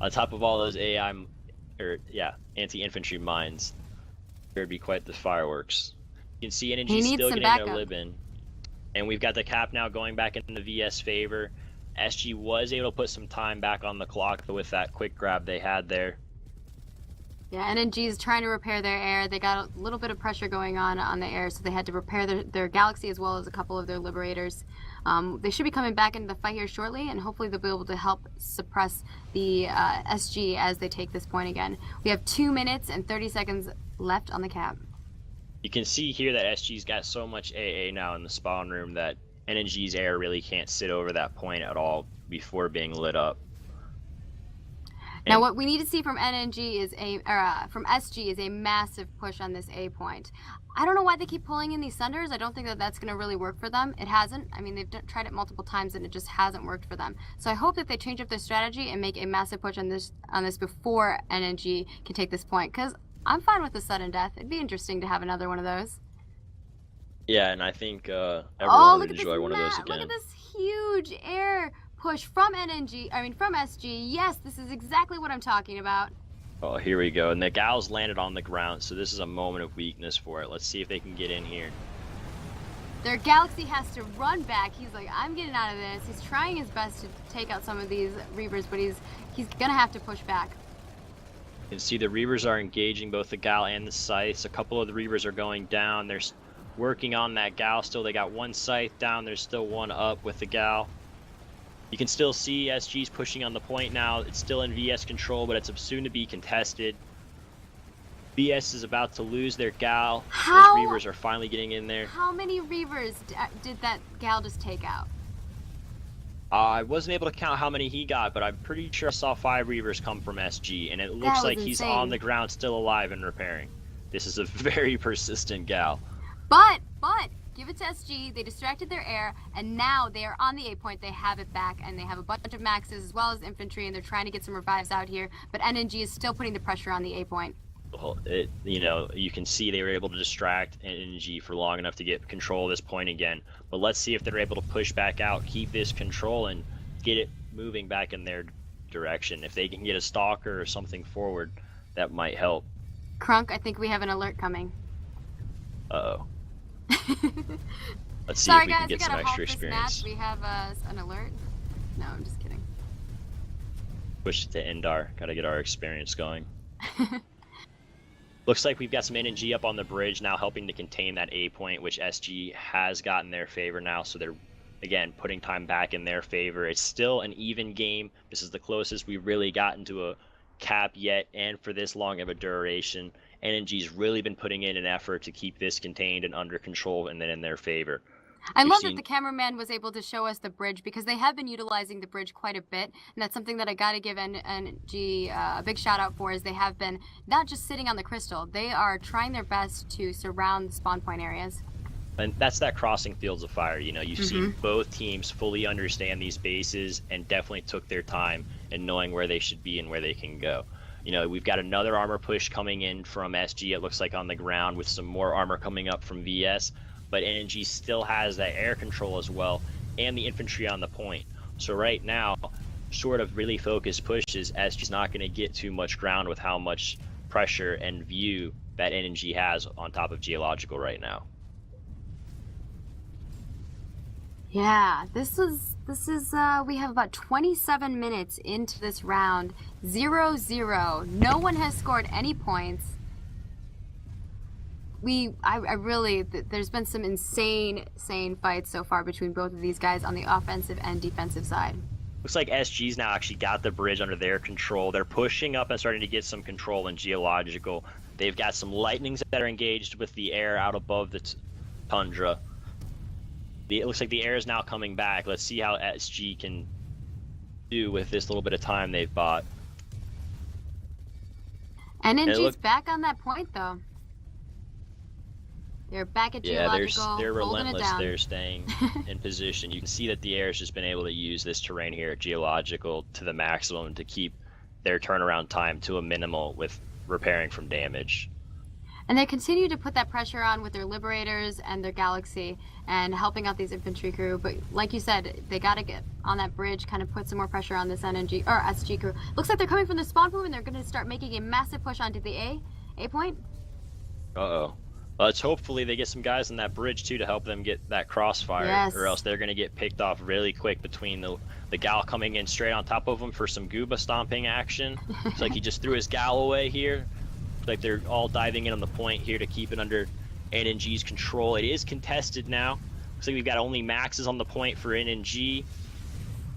On top of all those anti-infantry mines, there'd be quite the fireworks. You can see NNG still getting their lib in. And we've got the cap now going back into the VS favor. SG was able to put some time back on the clock with that quick grab they had there. Yeah, NNG is trying to repair their air. They got a little bit of pressure going on the air, so they had to repair their galaxy as well as a couple of their liberators. They should be coming back into the fight here shortly, and hopefully they'll be able to help suppress the SG as they take this point again. We have 2 minutes and 30 seconds left on the cap. You can see here that SG's got so much AA now in the spawn room that NNG's air really can't sit over that point at all before being lit up. Now, what we need to see from NNG is from SG is a massive push on this A point. I don't know why they keep pulling in these Thunders. I don't think that that's going to really work for them. It hasn't. I mean, they've tried it multiple times and it just hasn't worked for them. So I hope that they change up their strategy and make a massive push on this before NNG can take this point. Because I'm fine with the sudden death. It'd be interesting to have another one of those. Yeah, and I think everyone would enjoy one of those again. Look at this huge air push from from SG. Yes, this is exactly what I'm talking about. Oh, here we go. And the gal's landed on the ground, so this is a moment of weakness for it. Let's see if they can get in here. Their galaxy has to run back. He's like, I'm getting out of this. He's trying his best to take out some of these Reavers, but he's gonna have to push back. You can see the Reavers are engaging both the gal and the scythes. A couple of the Reavers are going down. They're working on that gal still. They got one scythe down. There's still one up with the gal. You can still see SG's pushing on the point now. It's still in VS control, but it's soon to be contested. VS is about to lose their gal. Those Reavers are finally getting in there. How many Reavers did that gal just take out? I wasn't able to count how many he got, but I'm pretty sure I saw 5 Reavers come from SG, and it looks like he's on the ground still alive and repairing. This is a very persistent gal. But give it to SG. They distracted their air, and now they are on the A point. They have it back, and they have a bunch of maxes as well as infantry, and they're trying to get some revives out here. But NNG is still putting the pressure on the A point. Well, you can see they were able to distract NNG for long enough to get control of this point again. But let's see if they're able to push back out, keep this control, and get it moving back in their direction. If they can get a stalker or something forward, that might help. Krunk, I think we have an alert coming. Uh-oh. Let's see if we can get some extra experience. We have an alert. No, I'm just kidding. Push it to Endar. Gotta get our experience going. Looks like we've got some NNG up on the bridge now, helping to contain that A point, which SG has gotten their favor now. So they're, again, putting time back in their favor. It's still an even game. This is the closest we've really gotten to a cap yet, and for this long of a duration. NNG's really been putting in an effort to keep this contained and under control and then in their favor. I love that the cameraman was able to show us the bridge, because they have been utilizing the bridge quite a bit, and that's something that I gotta give NNG a big shout out for, is they have been not just sitting on the crystal, they are trying their best to surround the spawn point areas. And that's that crossing fields of fire. You've seen both teams fully understand these bases and definitely took their time in knowing where they should be and where they can go. We've got another armor push coming in from SG, it looks like, on the ground, with some more armor coming up from VS. But NNG still has that air control as well, and the infantry on the point. So right now, sort of really focused pushes, SG's not going to get too much ground with how much pressure and view that NNG has on top of geological right now. Yeah, this is we have about 27 minutes into this round. 0-0. No one has scored any points. I really, there's been some insane fights so far between both of these guys on the offensive and defensive side. Looks like SG's now actually got the bridge under their control. They're pushing up and starting to get some control in geological. They've got some lightnings that are engaged with the air out above the tundra. It looks like the air is now coming back. Let's see how SG can do with this little bit of time they've bought. NNG's back on that point, though. They're back at geological. Yeah, they're relentless. It down. They're staying in position. You can see that the air has just been able to use this terrain here at geological to the maximum to keep their turnaround time to a minimal with repairing from damage. And they continue to put that pressure on with their liberators and their galaxy and helping out these infantry crew. But like you said, they got to get on that bridge, kind of put some more pressure on this SG crew. Looks like they're coming from the spawn room, and they're going to start making a massive push onto the A point. Uh-oh. Let's hopefully they get some guys on that bridge too to help them get that crossfire, yes. Or else they're going to get picked off really quick between the gal coming in straight on top of them for some Gooba stomping action. It's like he just threw his gal away here. like they're all diving in on the point here to keep it under NNG's control. It is contested now. Looks like we've got only maxes on the point for NNG.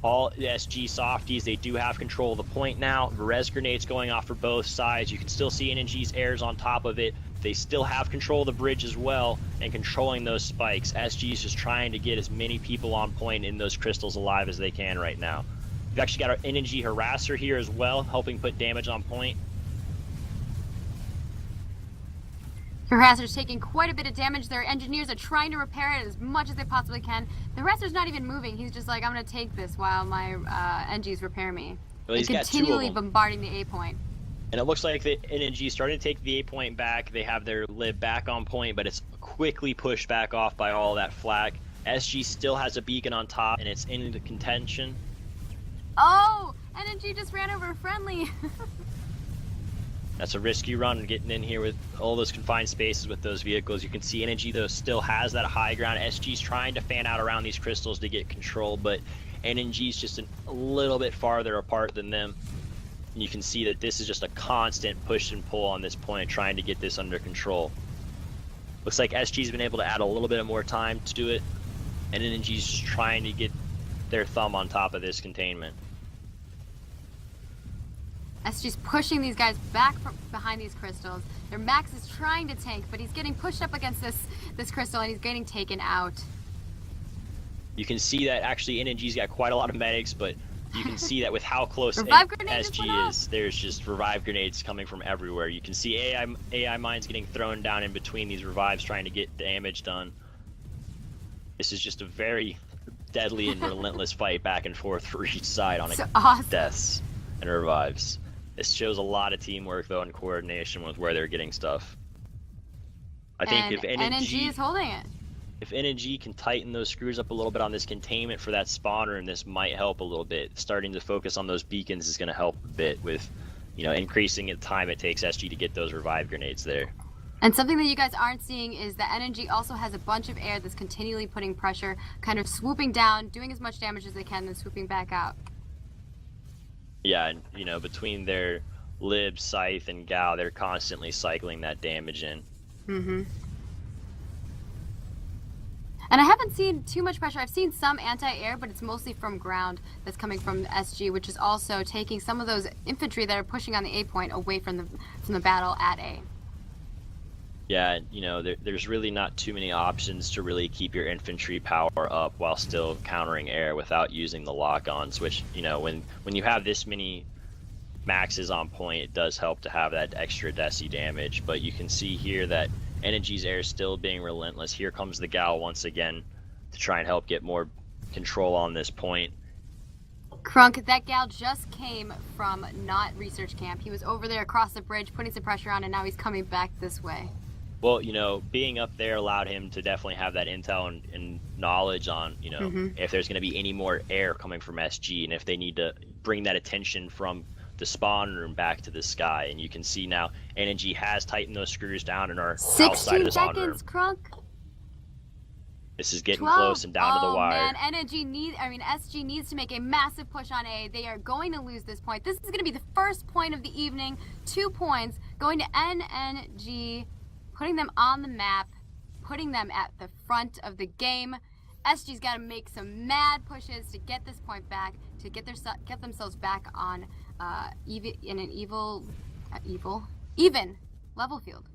All the SG softies, they do have control of the point now. Res grenades going off for both sides. You can still see NNG's airs on top of it. They still have control of the bridge as well and controlling those spikes. SG's just trying to get as many people on point in those crystals alive as they can right now. We've actually got our NNG harasser here as well, helping put damage on point. Harasser's taking quite a bit of damage. Their engineers are trying to repair it as much as they possibly can. The harasser's not even moving. He's just like, I'm going to take this while my NGs repair me. Well, he's got continually 2 of them. bombarding the A point. And it looks like the NNG is starting to take the A point back. They have their lib back on point, but it's quickly pushed back off by all that flak. SG still has a beacon on top, and it's into contention. Oh! NNG just ran over a friendly. That's a risky run, getting in here with all those confined spaces with those vehicles. You can see NNG, though, still has that high ground. SG's trying to fan out around these crystals to get control, but NNG's just a little bit farther apart than them. And you can see that this is just a constant push and pull on this point, trying to get this under control. Looks like SG's been able to add a little bit more time to do it, and NNG's trying to get their thumb on top of this containment. SG's pushing these guys back from behind these crystals. Their max is trying to tank, but he's getting pushed up against this crystal, and he's getting taken out. You can see that actually NNG's got quite a lot of medics, but you can see that with how close SG is, there's just revive grenades coming from everywhere. You can see AI mines getting thrown down in between these revives trying to get damage done. This is just a very deadly and relentless fight back and forth for each side on deaths and revives. This shows a lot of teamwork though and coordination with where they're getting stuff. I think if NNG is holding it. If NNG can tighten those screws up a little bit on this containment for that spawner, and this might help a little bit. Starting to focus on those beacons is going to help a bit with, you know, increasing the time it takes SG to get those revive grenades there. And something that you guys aren't seeing is that NNG also has a bunch of air that's continually putting pressure, kind of swooping down, doing as much damage as they can, then swooping back out. Yeah, and you know, between their lib, scythe, and gal, they're constantly cycling that damage in. Mm-hmm. And I haven't seen too much pressure. I've seen some anti-air, but it's mostly from ground that's coming from SG, which is also taking some of those infantry that are pushing on the A point away from the battle at A. Yeah, you know, there's really not too many options to really keep your infantry power up while still countering air without using the lock-ons, which, you know, when you have this many maxes on point, it does help to have that extra deci damage. But you can see here that NNG's air is still being relentless. Here comes the gal once again to try and help get more control on this point. Krunk, that gal just came from not research camp. He was over there across the bridge putting some pressure on, and now he's coming back this way. Well, you know, being up there allowed him to definitely have that intel and knowledge on, you know, if there's going to be any more air coming from SG and if they need to bring that attention from the spawn room back to the sky. And you can see now NNG has tightened those screws down and are outside of the spawn room. 16 seconds, Krunk. This is getting close and down to the wire. Man, SG needs to make a massive push on A. They are going to lose this point. This is going to be the first point of the evening. 2 points going to NNG. Putting them on the map, putting them at the front of the game. SG's got to make some mad pushes to get this point back, to get themselves back on even level field.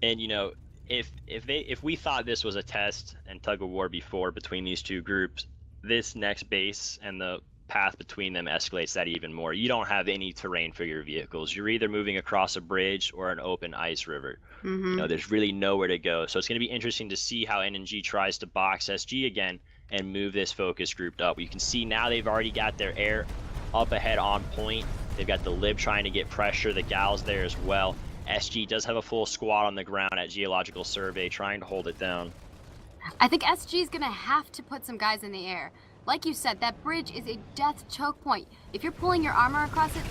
And you know, if we thought this was a test and tug of war before between these two groups, this next base and the path between them escalates that even more. You don't have any terrain for your vehicles. You're either moving across a bridge or an open ice river. You know, there's really nowhere to go. So it's going to be interesting to see how NNG tries to box SG again and move this focus group up. You can see now they've already got their air up ahead on point. They've got the lib trying to get pressure. The gal's there as well. SG does have a full squad on the ground at geological survey trying to hold it down. I think SG is going to have to put some guys in the air. Like you said, that bridge is a death choke point. If you're pulling your armor across it,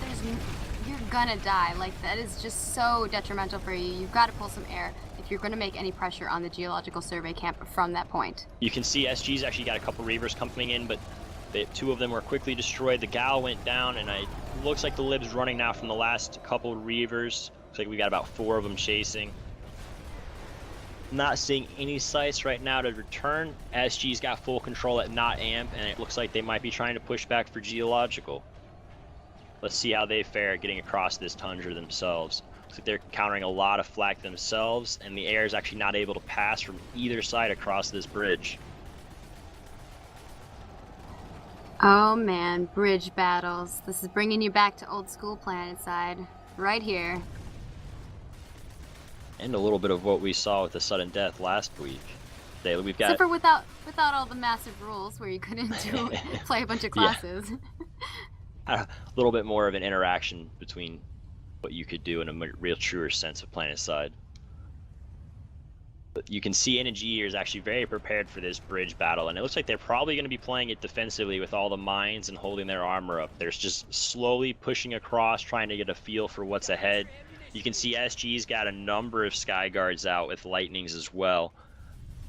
you're gonna die. Like, that is just so detrimental for you. You've got to pull some air if you're gonna make any pressure on the geological survey camp from that point. You can see SG's actually got a couple reavers coming in, but 2 of them were quickly destroyed. The gal went down, and it looks like the lib's running now from the last couple reavers. Looks like we got about 4 of them chasing. Not seeing any sights right now to return. SG's got full control at not amp, and it looks like they might be trying to push back for geological. Let's see how they fare getting across this tundra themselves. Looks like they're countering a lot of flak themselves, and the air is actually not able to pass from either side across this bridge. Oh man, bridge battles. This is bringing you back to old school PlanetSide. Right here. And a little bit of what we saw with the sudden death last week. We've got Except for without all the massive rules where you couldn't play a bunch of classes. a little bit more of an interaction between what you could do in a real truer sense of PlanetSide. But you can see NG is actually very prepared for this bridge battle, and it looks like they're probably going to be playing it defensively with all the mines and holding their armor up. They're just slowly pushing across, trying to get a feel for what's ahead. You can see SG's got a number of sky guards out with lightnings as well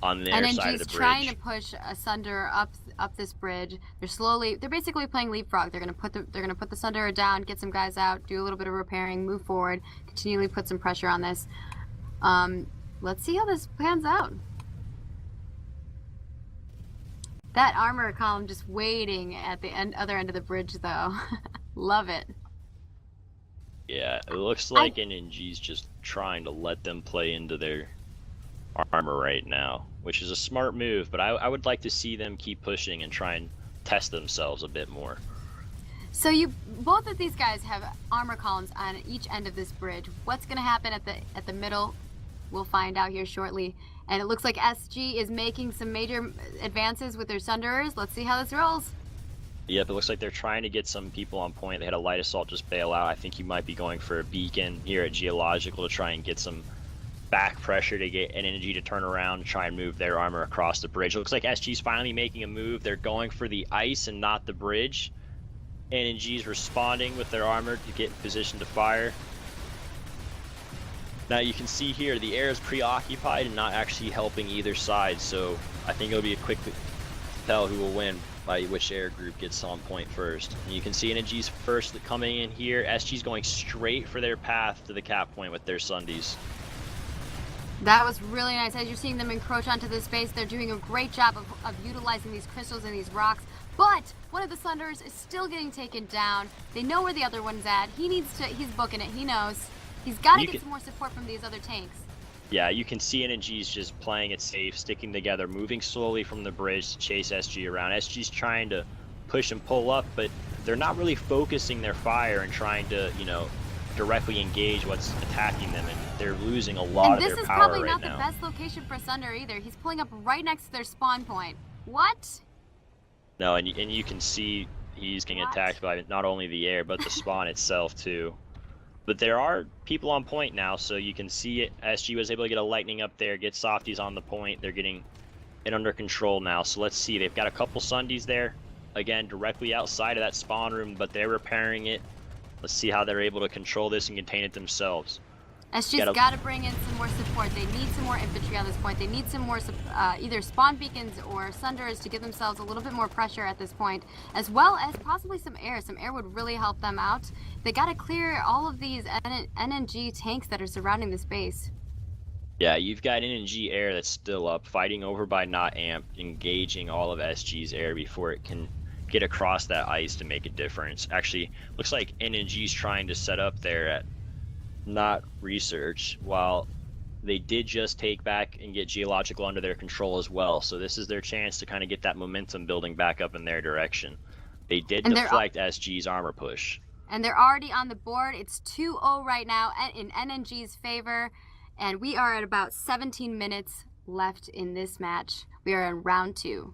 on their side of the bridge. NG's trying to push Sunder up this bridge. They're basically playing leapfrog. They're gonna put the Sunder down, get some guys out, do a little bit of repairing, move forward, continually put some pressure on this. Let's see how this pans out. That armor column just waiting at the other end of the bridge, though. Love it. Yeah, it looks like NG's just trying to let them play into their armor right now, which is a smart move, but I would like to see them keep pushing and try and test themselves a bit more. So both of these guys have armor columns on each end of this bridge. What's going to happen at the middle? We'll find out here shortly. And it looks like SG is making some major advances with their Sunderers. Let's see how this rolls. Yep, it looks like they're trying to get some people on point. They had a light assault just bail out. I think he might be going for a beacon here at Geological to try and get some back pressure to get an energy to turn around and try and move their armor across the bridge. It looks like SG's finally making a move. They're going for the ice and not the bridge. NG's responding with their armor to get in position to fire. Now you can see here the air is preoccupied and not actually helping either side, so I think it'll be a quick tell who will win by which air group gets on point first. And you can see NG's first coming in here. SG's going straight for their path to the cap point with their Sundies. That was really nice. As you're seeing them encroach onto this space, they're doing a great job of utilizing these crystals and these rocks. But one of the Sunderers is still getting taken down. They know where the other one's at. He's booking it. He knows. He's got to get some more support from these other tanks. Yeah, you can see NG's just playing it safe, sticking together, moving slowly from the bridge to chase SG around. SG's trying to push and pull up, but they're not really focusing their fire and trying to, directly engage what's attacking them, and they're losing a lot of their power right now. And this is probably not the best location for Sunder either. He's pulling up right next to their spawn point. What? No, and you can see he's getting attacked by not only the air, but the spawn itself too. But there are people on point now, so you can see it. SG was able to get a lightning up there, get softies on the point. They're getting it under control now. So let's see. They've got a couple Sundies there, again, directly outside of that spawn room, but they're repairing it. Let's see how they're able to control this and contain it themselves. SG's got to bring in some more support. They need some more infantry on this point. They need some more either spawn beacons or Sunderers to give themselves a little bit more pressure at this point, as well as possibly some air. Some air would really help them out. They got to clear all of these NNG tanks that are surrounding the space. Yeah, you've got NNG air that's still up, fighting over by not amp, engaging all of SG's air before it can get across that ice to make a difference. Actually, looks like NNG's trying to set up there at not research, while they did just take back and get geological under their control as well. So this is their chance to kind of get that momentum building back up in their direction. They did deflect SG's armor push. And they're already on the board. It's 2-0 right now in NNG's favor. And we are at about 17 minutes left in this match. We are in round 2.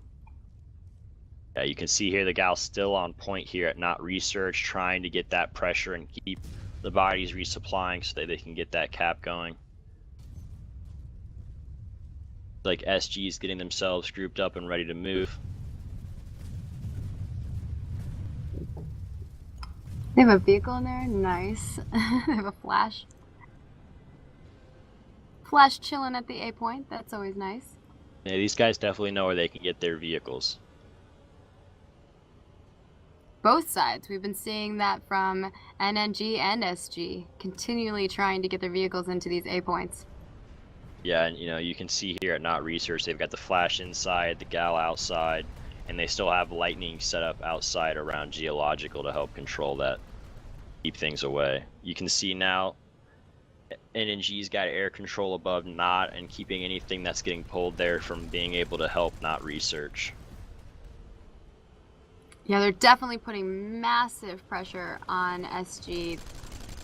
Yeah, you can see here the gal's still on point here at not research, trying to get that pressure and keep the bodies resupplying so that they can get that cap going. Like SG's getting themselves grouped up and ready to move. They have a vehicle in there? Nice. They have a flash. Flash chilling at the A point. That's always nice. Yeah, these guys definitely know where they can get their vehicles. both sides. We've been seeing that from NNG and SG, continually trying to get their vehicles into these A points. Yeah, and you can see here at Not Research, they've got the Flash inside, the Gal outside, and they still have Lightning set up outside around Geological to help control that, keep things away. You can see now NNG's got air control above Not and keeping anything that's getting pulled there from being able to help Not Research. Yeah, they're definitely putting massive pressure on SG.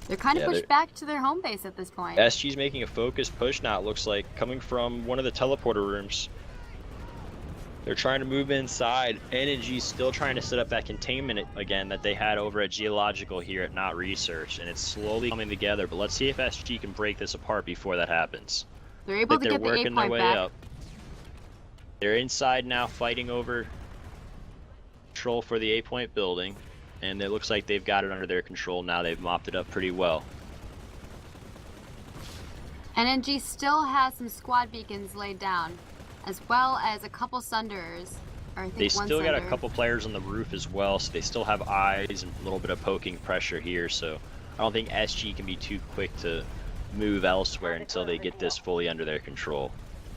They're kind of pushed back to their home base at this point. SG's making a focused push now, it looks like, coming from one of the teleporter rooms. They're trying to move inside. NNG's still trying to set up that containment again that they had over at Geological here at Not Research, and it's slowly coming together, but let's see if SG can break this apart before that happens. They're able to get the A point back. They're inside now, fighting over control for the A point building, and it looks like they've got it under their control now. They've mopped it up pretty well. NNG still has some squad beacons laid down, as well as a couple Sunderers. Or I think they one still got a Sunder. couple players on the roof as well, so they still have eyes and a little bit of poking pressure here, so I don't think SG can be too quick to move elsewhere until they get this fully under their control.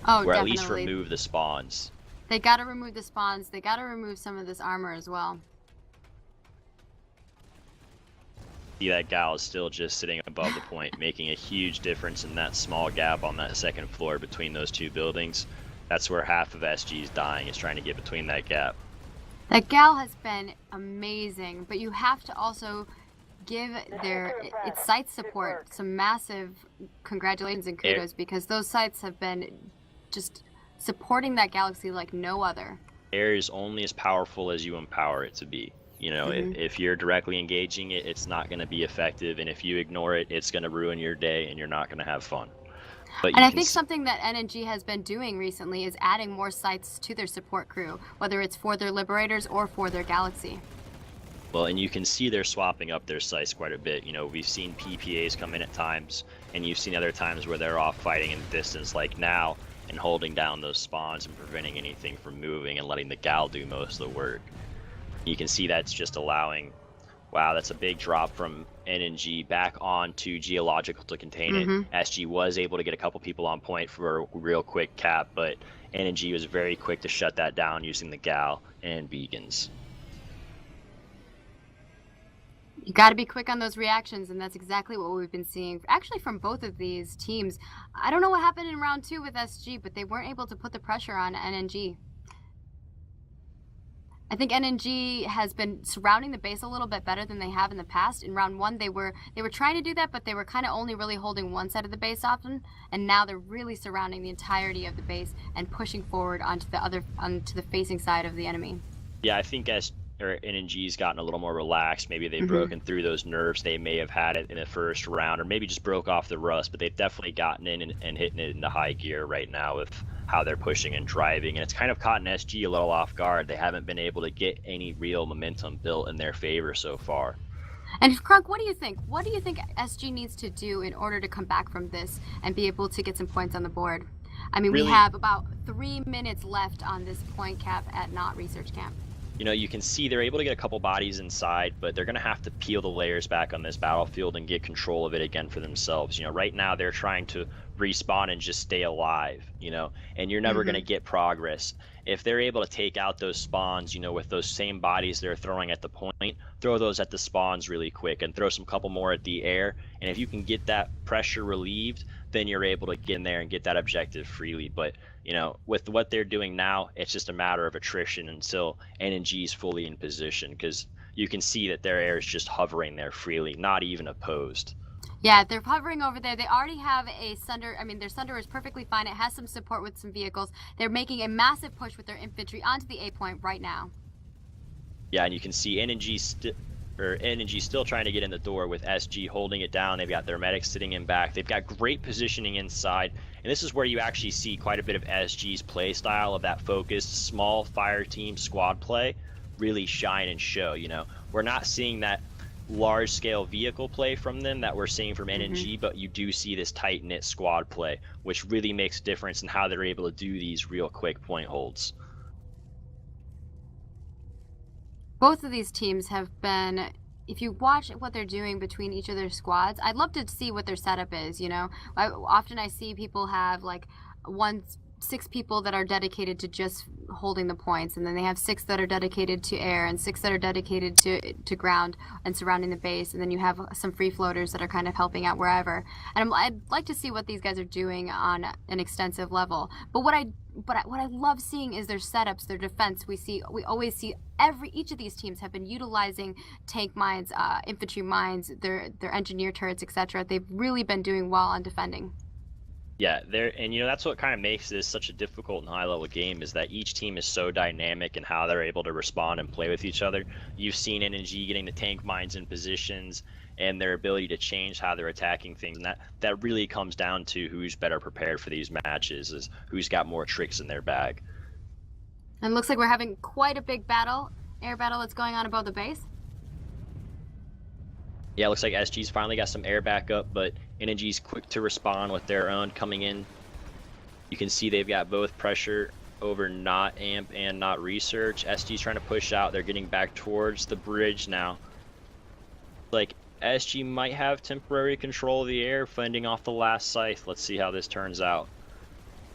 Oh, or definitely. at least remove the spawns. They gotta remove the spawns. They gotta remove some of this armor as well. See, that gal is still just sitting above the point, making a huge difference in that small gap on that second floor between those two buildings. That's where half of SG is dying, is trying to get between that gap. That gal has been amazing, but you have to also give its site support some massive congratulations and kudos, because those sites have been just supporting that galaxy like no other. Air is only as powerful as you empower it to be. If you're directly engaging it, it's not going to be effective, and if you ignore it, it's going to ruin your day and you're not going to have fun. But and I think something that NNG has been doing recently is adding more sites to their support crew, whether it's for their Liberators or for their galaxy. Well, and you can see they're swapping up their sites quite a bit. We've seen PPAs come in at times, and you've seen other times where they're off fighting in the distance, like now, and holding down those spawns and preventing anything from moving and letting the gal do most of the work. You can see that's just allowing, wow, that's a big drop from NNG back onto Geological to contain it. SG was able to get a couple people on point for a real quick cap, but NNG was very quick to shut that down using the gal and beacons. You got to be quick on those reactions, and that's exactly what we've been seeing, actually, from both of these teams. I don't know what happened in round 2 with SG, but they weren't able to put the pressure on NNG. I think NNG has been surrounding the base a little bit better than they have in the past. In round 1, they were trying to do that, but they were kind of only really holding one side of the base often, and now they're really surrounding the entirety of the base and pushing forward onto the facing side of the enemy. Yeah, I think NNG's gotten a little more relaxed. Maybe they've broken through those nerves they may have had it in the first round, or maybe just broke off the rust, but they've definitely gotten in and hitting it into high gear right now with how they're pushing and driving, and it's kind of caught an SG a little off guard. They haven't been able to get any real momentum built in their favor so far. And Krunk, what do you think? What do you think SG needs to do in order to come back from this and be able to get some points on the board? I mean, we have about 3 minutes left on this point cap at Not Research Camp. You can see they're able to get a couple bodies inside, but they're going to have to peel the layers back on this battlefield and get control of it again for themselves. Right now they're trying to respawn and just stay alive, and you're never going to get progress. If they're able to take out those spawns, with those same bodies they're throwing at the point, throw those at the spawns really quick and throw some couple more at the air. And if you can get that pressure relieved, then you're able to get in there and get that objective freely. But with what they're doing now, it's just a matter of attrition until NNG is fully in position, because you can see that their air is just hovering there freely, not even opposed. Yeah, they're hovering over there. They already have a Sunder. I mean, their Sunder is perfectly fine. It has some support with some vehicles. They're making a massive push with their infantry onto the A point right now. Yeah, and you can see NNG still trying to get in the door with SG holding it down. They've got their medics sitting in back. They've got great positioning inside. And this is where you actually see quite a bit of SG's play style of that focused small fire team squad play really shine and show. We're not seeing that large scale vehicle play from them that we're seeing from NNG, but you do see this tight knit squad play, which really makes a difference in how they're able to do these real quick point holds. both of these teams have been, if you watch what they're doing between each of their squads, I'd love to see what their setup is, you know. Often I see people have like 6 people that are dedicated to just holding the points, and then they have 6 that are dedicated to air and 6 that are dedicated to ground and surrounding the base, and then you have some free floaters that are kind of helping out wherever. And I'd like to see what these guys are doing on an extensive level. But what I love seeing is their setups, their defense. We always see each of these teams have been utilizing tank mines, infantry mines, their engineer turrets, etc. They've really been doing well on defending. Yeah, and you know, that's what kind of makes this such a difficult and high-level game, is that each team is so dynamic in how they're able to respond and play with each other. You've seen NNG getting the tank mines in positions and their ability to change how they're attacking things, and that really comes down to who's better prepared for these matches, is who's got more tricks in their bag. And it looks like we're having quite a big air battle that's going on above the base. Yeah, it looks like SG's finally got some air backup, but NNG's quick to respond with their own coming in. You can see they've got both pressure over not amp and not research. SG's trying to push out. They're getting back towards the bridge now. Like, SG might have temporary control of the air, fending off the last scythe. Let's see how this turns out.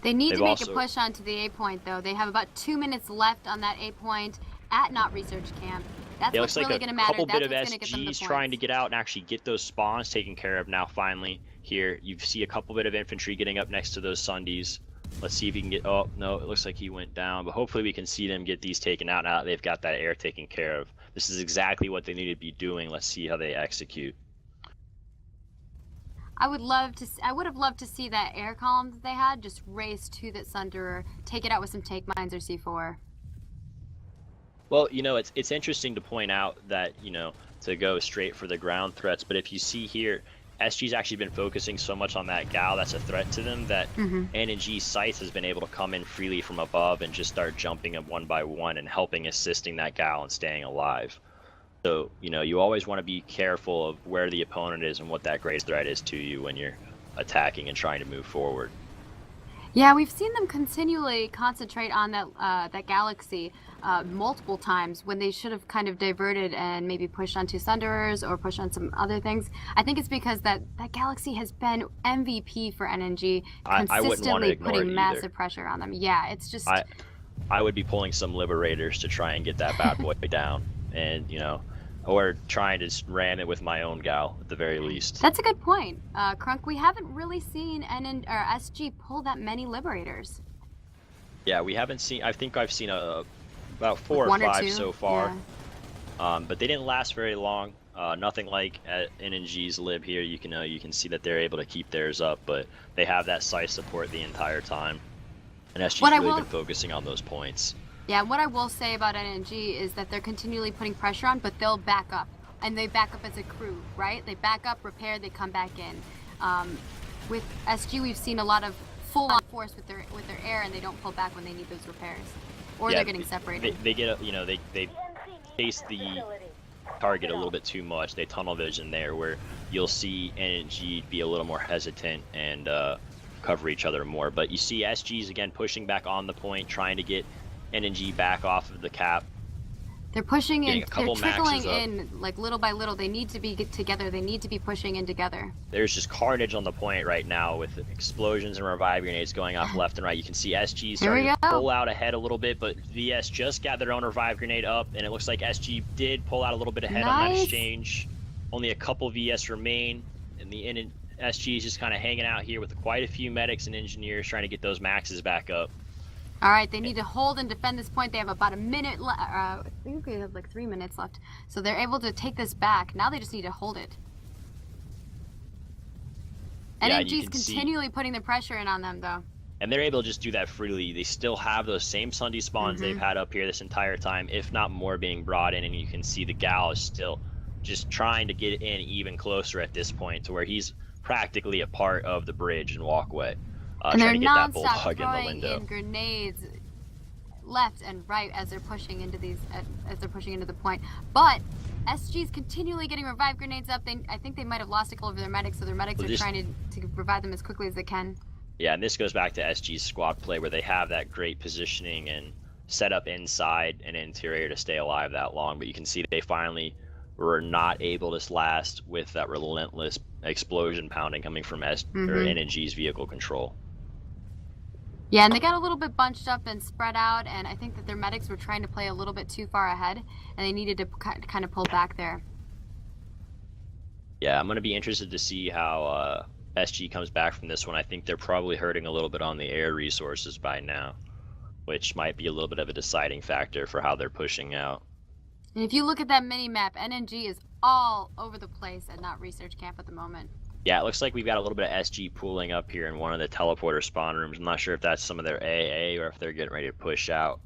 They need to make a push onto the A point, though. They have about 2 minutes left on that A point at not research camp. That's what's really going to matter. It looks like a couple bit of SGs trying to get out and actually get those spawns taken care of now finally. Here, you see a couple bit of infantry getting up next to those Sundies. Let's see if he can get, oh, no, it looks like he went down. But hopefully we can see them get these taken out now that they've got that air taken care of. This is exactly what they need to be doing. Let's see how they execute. I would have loved to see that air column that they had just race to that Sunderer, take it out with some tank mines or C4. Well, you know, it's interesting to point out that, you know, to go straight for the ground threats, but if you see here, SG's actually been focusing so much on that gal that's a threat to them that NNG Scythe has been able to come in freely from above and just start jumping them one by one and helping assisting that gal and staying alive. So, you know, you always want to be careful of where the opponent is and what that greatest threat is to you when you're attacking and trying to move forward. Yeah, we've seen them continually concentrate on that galaxy multiple times when they should have kind of diverted and maybe pushed onto Sunderers or pushed on some other things. I think it's because that galaxy has been MVP for NNG, consistently putting massive pressure on them. Yeah, it's just... I would be pulling some Liberators to try and get that bad boy down, and, you know, or trying to ram it with my own gal at the very least. That's a good point. Krunk, we haven't really seen SG pull that many Liberators. Yeah, we haven't seen, I think I've seen about 4 or 5 so far. Yeah. But they didn't last very long. Nothing like at NNG's lib here. You can see that they're able to keep theirs up, but they have that scythe support the entire time. And SG's really been focusing on those points. Yeah, what I will say about NNG is that they're continually putting pressure on, but they'll back up. And they back up as a crew, right? They back up, repair, they come back in. With SG, we've seen a lot of full-on force with their air, and they don't pull back when they need those repairs. Or they're getting separated. They get, you know, they chase the target a little bit too much. They tunnel vision there, where you'll see NNG be a little more hesitant and cover each other more. But you see SG's, again, pushing back on the point, trying to get NNG back off of the cap. They're pushing in, they're trickling in, like, little by little. They need to be together. They need to be pushing in together. There's just carnage on the point right now with explosions and revive grenades going off left and right. You can see SG starting to pull out ahead a little bit, but VS just got their own revive grenade up, and it looks like SG did pull out a little bit ahead on that exchange. Only a couple VS remain, and the SG is just kind of hanging out here with quite a few medics and engineers trying to get those maxes back up. All right, they need to hold and defend this point. They have about a minute left. I think they have like 3 minutes left. So they're able to take this back. Now they just need to hold it. Yeah, NNG's continually putting the pressure in on them, though. And they're able to just do that freely. They still have those same Sunday spawns they've had up here this entire time, if not more, being brought in. And you can see the gal is still just trying to get in even closer at this point to where he's practically a part of the bridge and walkway. And they're non-stop throwing in grenades left and right as they're pushing into the point. But SG's continually getting revive grenades up. I think they might have lost a couple of their medics, so their medics are trying to revive them as quickly as they can. Yeah, and this goes back to SG's squad play, where they have that great positioning and set up inside an interior to stay alive that long, but you can see they finally were not able to last with that relentless explosion pounding coming from or NNG's vehicle control. Yeah, and they got a little bit bunched up and spread out, and I think that their medics were trying to play a little bit too far ahead, and they needed to kind of pull back there. Yeah, I'm going to be interested to see how SG comes back from this one. I think they're probably hurting a little bit on the air resources by now, which might be a little bit of a deciding factor for how they're pushing out. And if you look at that mini-map, NNG is all over the place and not research camp at the moment. Yeah, it looks like we've got a little bit of SG pooling up here in one of the teleporter spawn rooms. I'm not sure if that's some of their AA or if they're getting ready to push out.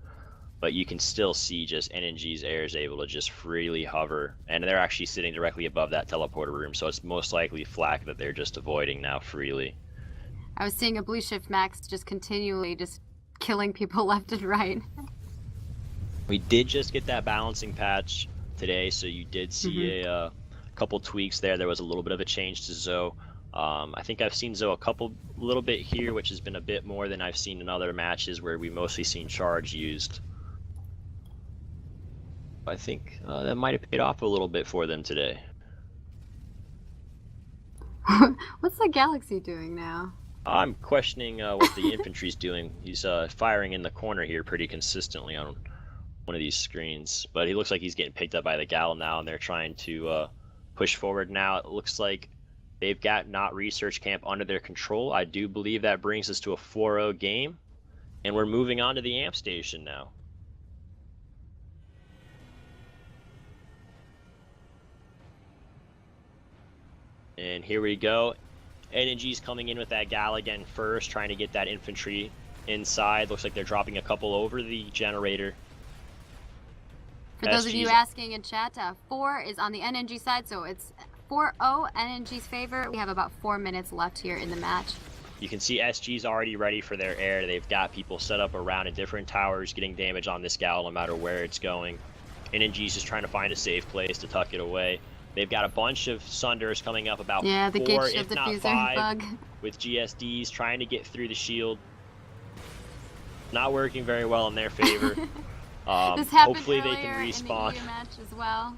But you can still see just NNG's air is able to just freely hover. And they're actually sitting directly above that teleporter room, so it's most likely flak that they're just avoiding now freely. I was seeing a blue shift max just continually just killing people left and right. We did just get that balancing patch today, so you did see a couple tweaks there. There was a little bit of a change to Zoe. I think I've seen Zoe a little bit here, which has been a bit more than I've seen in other matches where we've mostly seen charge used. I think that might have paid off a little bit for them today. What's the Galaxy doing now? I'm questioning what the infantry's doing. He's firing in the corner here pretty consistently on one of these screens, but he looks like he's getting picked up by the Gal now, and they're trying to push forward now. It looks like they've got not research camp under their control. I do believe that brings us to a 4-0 game, and we're moving on to the amp station now. And here we go. NNG's coming in with that Gal again first, trying to get that infantry inside. Looks like they're dropping a couple over the generator. For those of you asking in chat, 4 is on the NNG side, so it's 4-0 NNG's favor. We have about 4 minutes left here in the match. You can see SG's already ready for their air. They've got people set up around in different towers getting damage on this Gal no matter where it's going. NNG's just trying to find a safe place to tuck it away. They've got a bunch of Sunders coming up, about 4, if not 5, bug. with GSDs trying to get through the shield. Not working very well in their favor. This happened hopefully they can respawn. In the EU match as well.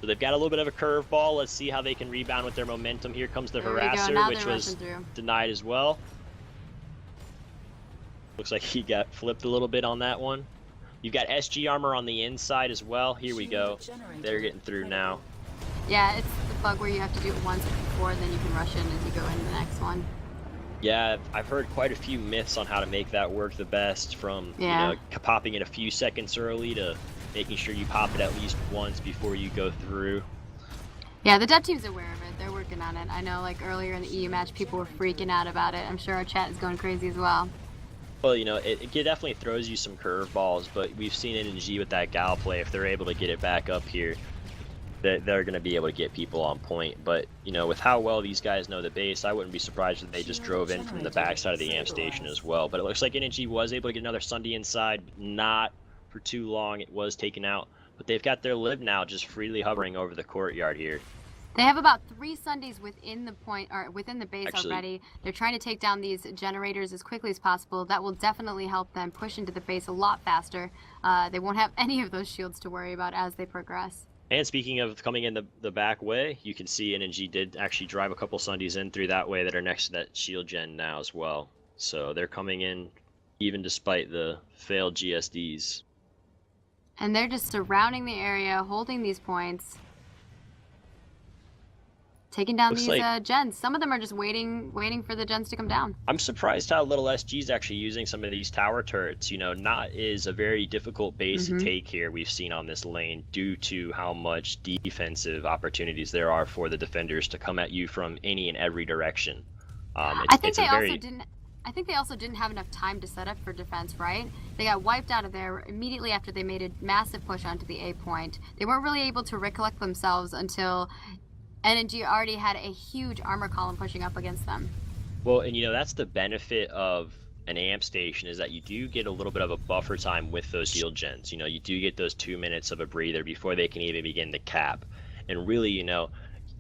So they've got a little bit of a curveball. Let's see how they can rebound with their momentum. Here comes the harasser, which was denied as well. Looks like he got flipped a little bit on that one. You've got SG armor on the inside as well. Here we go. They're getting through now. Yeah, it's the bug where you have to do it once before, then you can rush in as you go into the next one. Yeah, I've heard quite a few myths on how to make that work the best, from you know, popping it a few seconds early to making sure you pop it at least once before you go through. Yeah, the dev team's aware of it. They're working on it. I know, like, earlier in the EU match, people were freaking out about it. I'm sure our chat is going crazy as well. Well, you know, it definitely throws you some curveballs, but we've seen NNG with that Gal play. If they're able to get it back up here, they're going to be able to get people on point. But, you know, with how well these guys know the base, I wouldn't be surprised if they just drove in from the backside of the amp station as well. But it looks like NNG was able to get another Sunday inside, not for too long. It was taken out. But they've got their lib now just freely hovering over the courtyard here. They have about 3 Sundays within the within the base already. They're trying to take down these generators as quickly as possible. That will definitely help them push into the base a lot faster. They won't have any of those shields to worry about as they progress. And speaking of coming in the back way, you can see NNG did actually drive a couple Sundays in through that way that are next to that shield gen now as well. So they're coming in even despite the failed GSDs. And they're just surrounding the area, holding these points. Taking down these gens. Some of them are just waiting for the gens to come down. I'm surprised how little SG's actually using some of these tower turrets. You know, Not is a very difficult base to take here, we've seen on this lane, due to how much defensive opportunities there are for the defenders to come at you from any and every direction. I think they also didn't have enough time to set up for defense, right? They got wiped out of there immediately after they made a massive push onto the A point. They weren't really able to recollect themselves until NNG already had a huge armor column pushing up against them. Well, and you know, that's the benefit of an amp station, is that you do get a little bit of a buffer time with those shield gens. You know, you do get those 2 minutes of a breather before they can even begin to cap. And really, you know,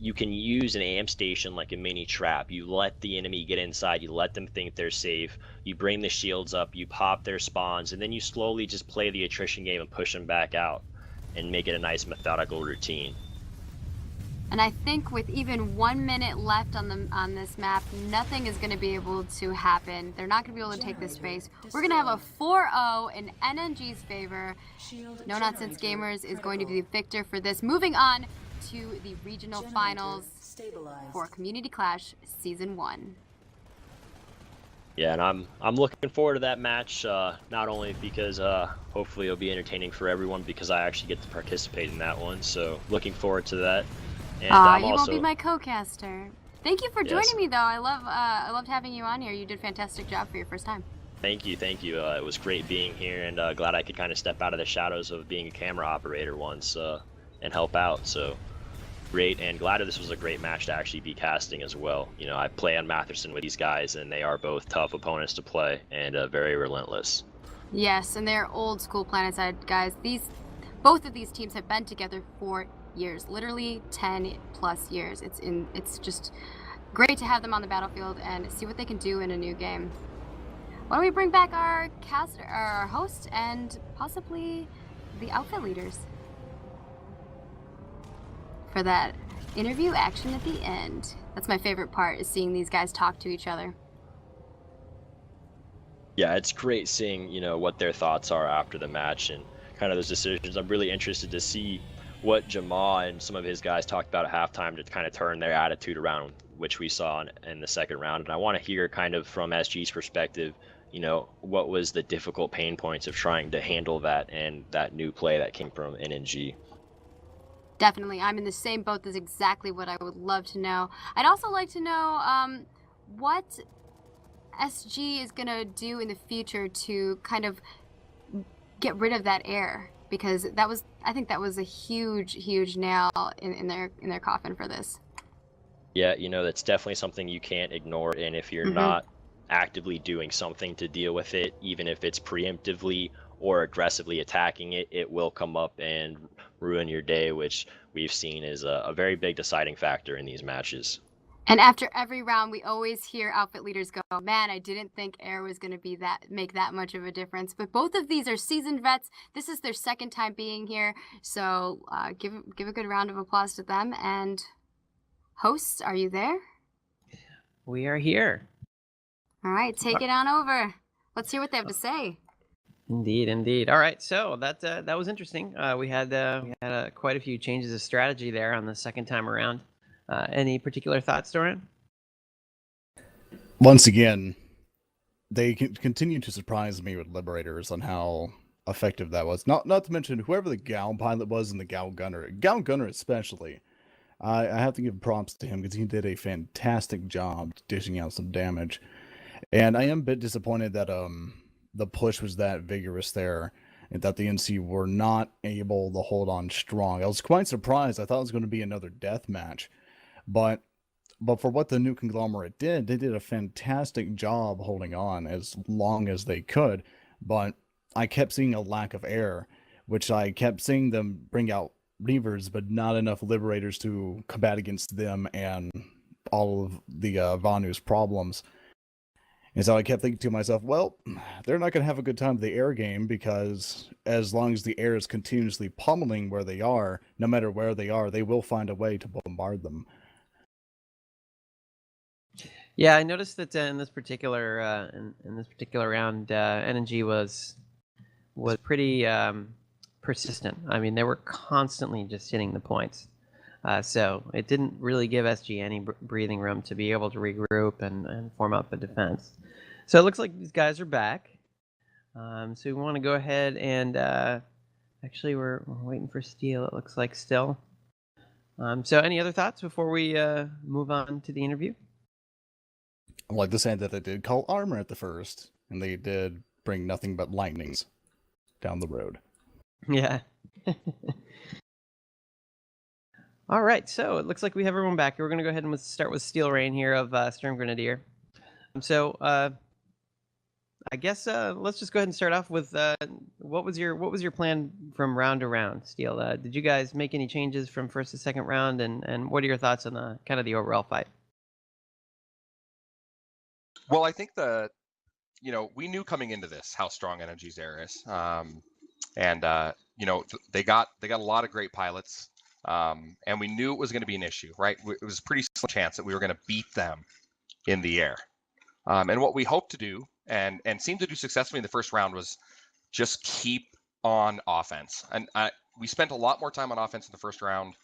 you can use an AM station like a mini trap. You let the enemy get inside, you let them think they're safe, you bring the shields up, you pop their spawns, and then you slowly just play the attrition game and push them back out and make it a nice methodical routine. And I think with even 1 minute left on this map, nothing is going to be able to happen. They're not going to be able to take this space. We're going to have a 4-0 in NNG's favor. No Nonsense Gamers is going to be the victor for this. Moving on to the regional finals for Community Clash Season 1. Yeah, and I'm looking forward to that match, not only because hopefully it'll be entertaining for everyone, because I actually get to participate in that one. So looking forward to that. And you won't be my co-caster. Thank you for joining me, though. I loved having you on here. You did a fantastic job for your first time. Thank you. It was great being here, and glad I could kind of step out of the shadows of being a camera operator once and help out. So great, and glad that this was a great match to actually be casting as well. You know, I play on Matherson with these guys, and they are both tough opponents to play and very relentless. Yes, and they're old school PlanetSide guys. Both of these teams have been together for years, literally 10 plus years. It's just great to have them on the battlefield and see what they can do in a new game. Why don't we bring back our host and possibly the outfit leaders for that interview action at the end. That's my favorite part, is seeing these guys talk to each other. Yeah, it's great seeing, you know, what their thoughts are after the match and kind of those decisions. I'm really interested to see what Jamal and some of his guys talked about at halftime to kind of turn their attitude around, which we saw in the second round. And I want to hear kind of from SG's perspective, you know, what was the difficult pain points of trying to handle that and that new play that came from NNG. Definitely. I'm in the same boat. That's exactly what I would love to know. I'd also like to know what SG is going to do in the future to kind of get rid of that air, because I think that was a huge nail in their coffin for this. Yeah, you know, that's definitely something you can't ignore, and if you're not actively doing something to deal with it, even if it's preemptively or aggressively attacking it, it will come up and ruin your day, which we've seen is a very big deciding factor in these matches. And after every round, we always hear outfit leaders go, man, I didn't think air was going to make that much of a difference. But both of these are seasoned vets. This is their second time being here. So give a good round of applause to them. And hosts, are you there? We are here. All right, take it on over. Let's hear what they have to say. Indeed. All right, so that was interesting. We had quite a few changes of strategy there on the second time around. Any particular thoughts, Dorian? Once again, they continue to surprise me with Liberators on how effective that was. Not to mention whoever the Gal pilot was and the Gal Gunner. Gal Gunner especially. I have to give props to him because he did a fantastic job dishing out some damage. And I am a bit disappointed that the push was that vigorous there, and that the NC were not able to hold on strong. I was quite surprised. I thought it was going to be another death match. But for what the new conglomerate did, they did a fantastic job holding on as long as they could. But I kept seeing a lack of air, which I kept seeing them bring out Reavers, but not enough Liberators to combat against them and all of the Vanu's problems. And so I kept thinking to myself, well, they're not going to have a good time with the air game, because as long as the air is continuously pummeling where they are, no matter where they are, they will find a way to bombard them. Yeah, I noticed that in this particular round, NNG was pretty persistent. I mean, they were constantly just hitting the points. So it didn't really give SG any breathing room to be able to regroup and form up a defense. So it looks like these guys are back. So we want to go ahead and actually we're waiting for Steel, it looks like still. So any other thoughts before we move on to the interview? I like to say that they did call armor at the first, and they did bring nothing but lightnings down the road. Yeah. All right, so it looks like we have everyone back. We're going to go ahead and start with Steel Rain here of Sturmgrenadier. So I guess let's just go ahead and start off with what was your plan from round to round, Steel? Did you guys make any changes from first to second round, and what are your thoughts on the kind of the overall fight? Well, I think we knew coming into this how strong NNG's air is, and they got a lot of great pilots, and we knew it was going to be an issue, right? It was a pretty slim chance that we were going to beat them in the air, and what we hoped to do and seemed to do successfully in the first round was just keep on offense, and we spent a lot more time on offense in the first round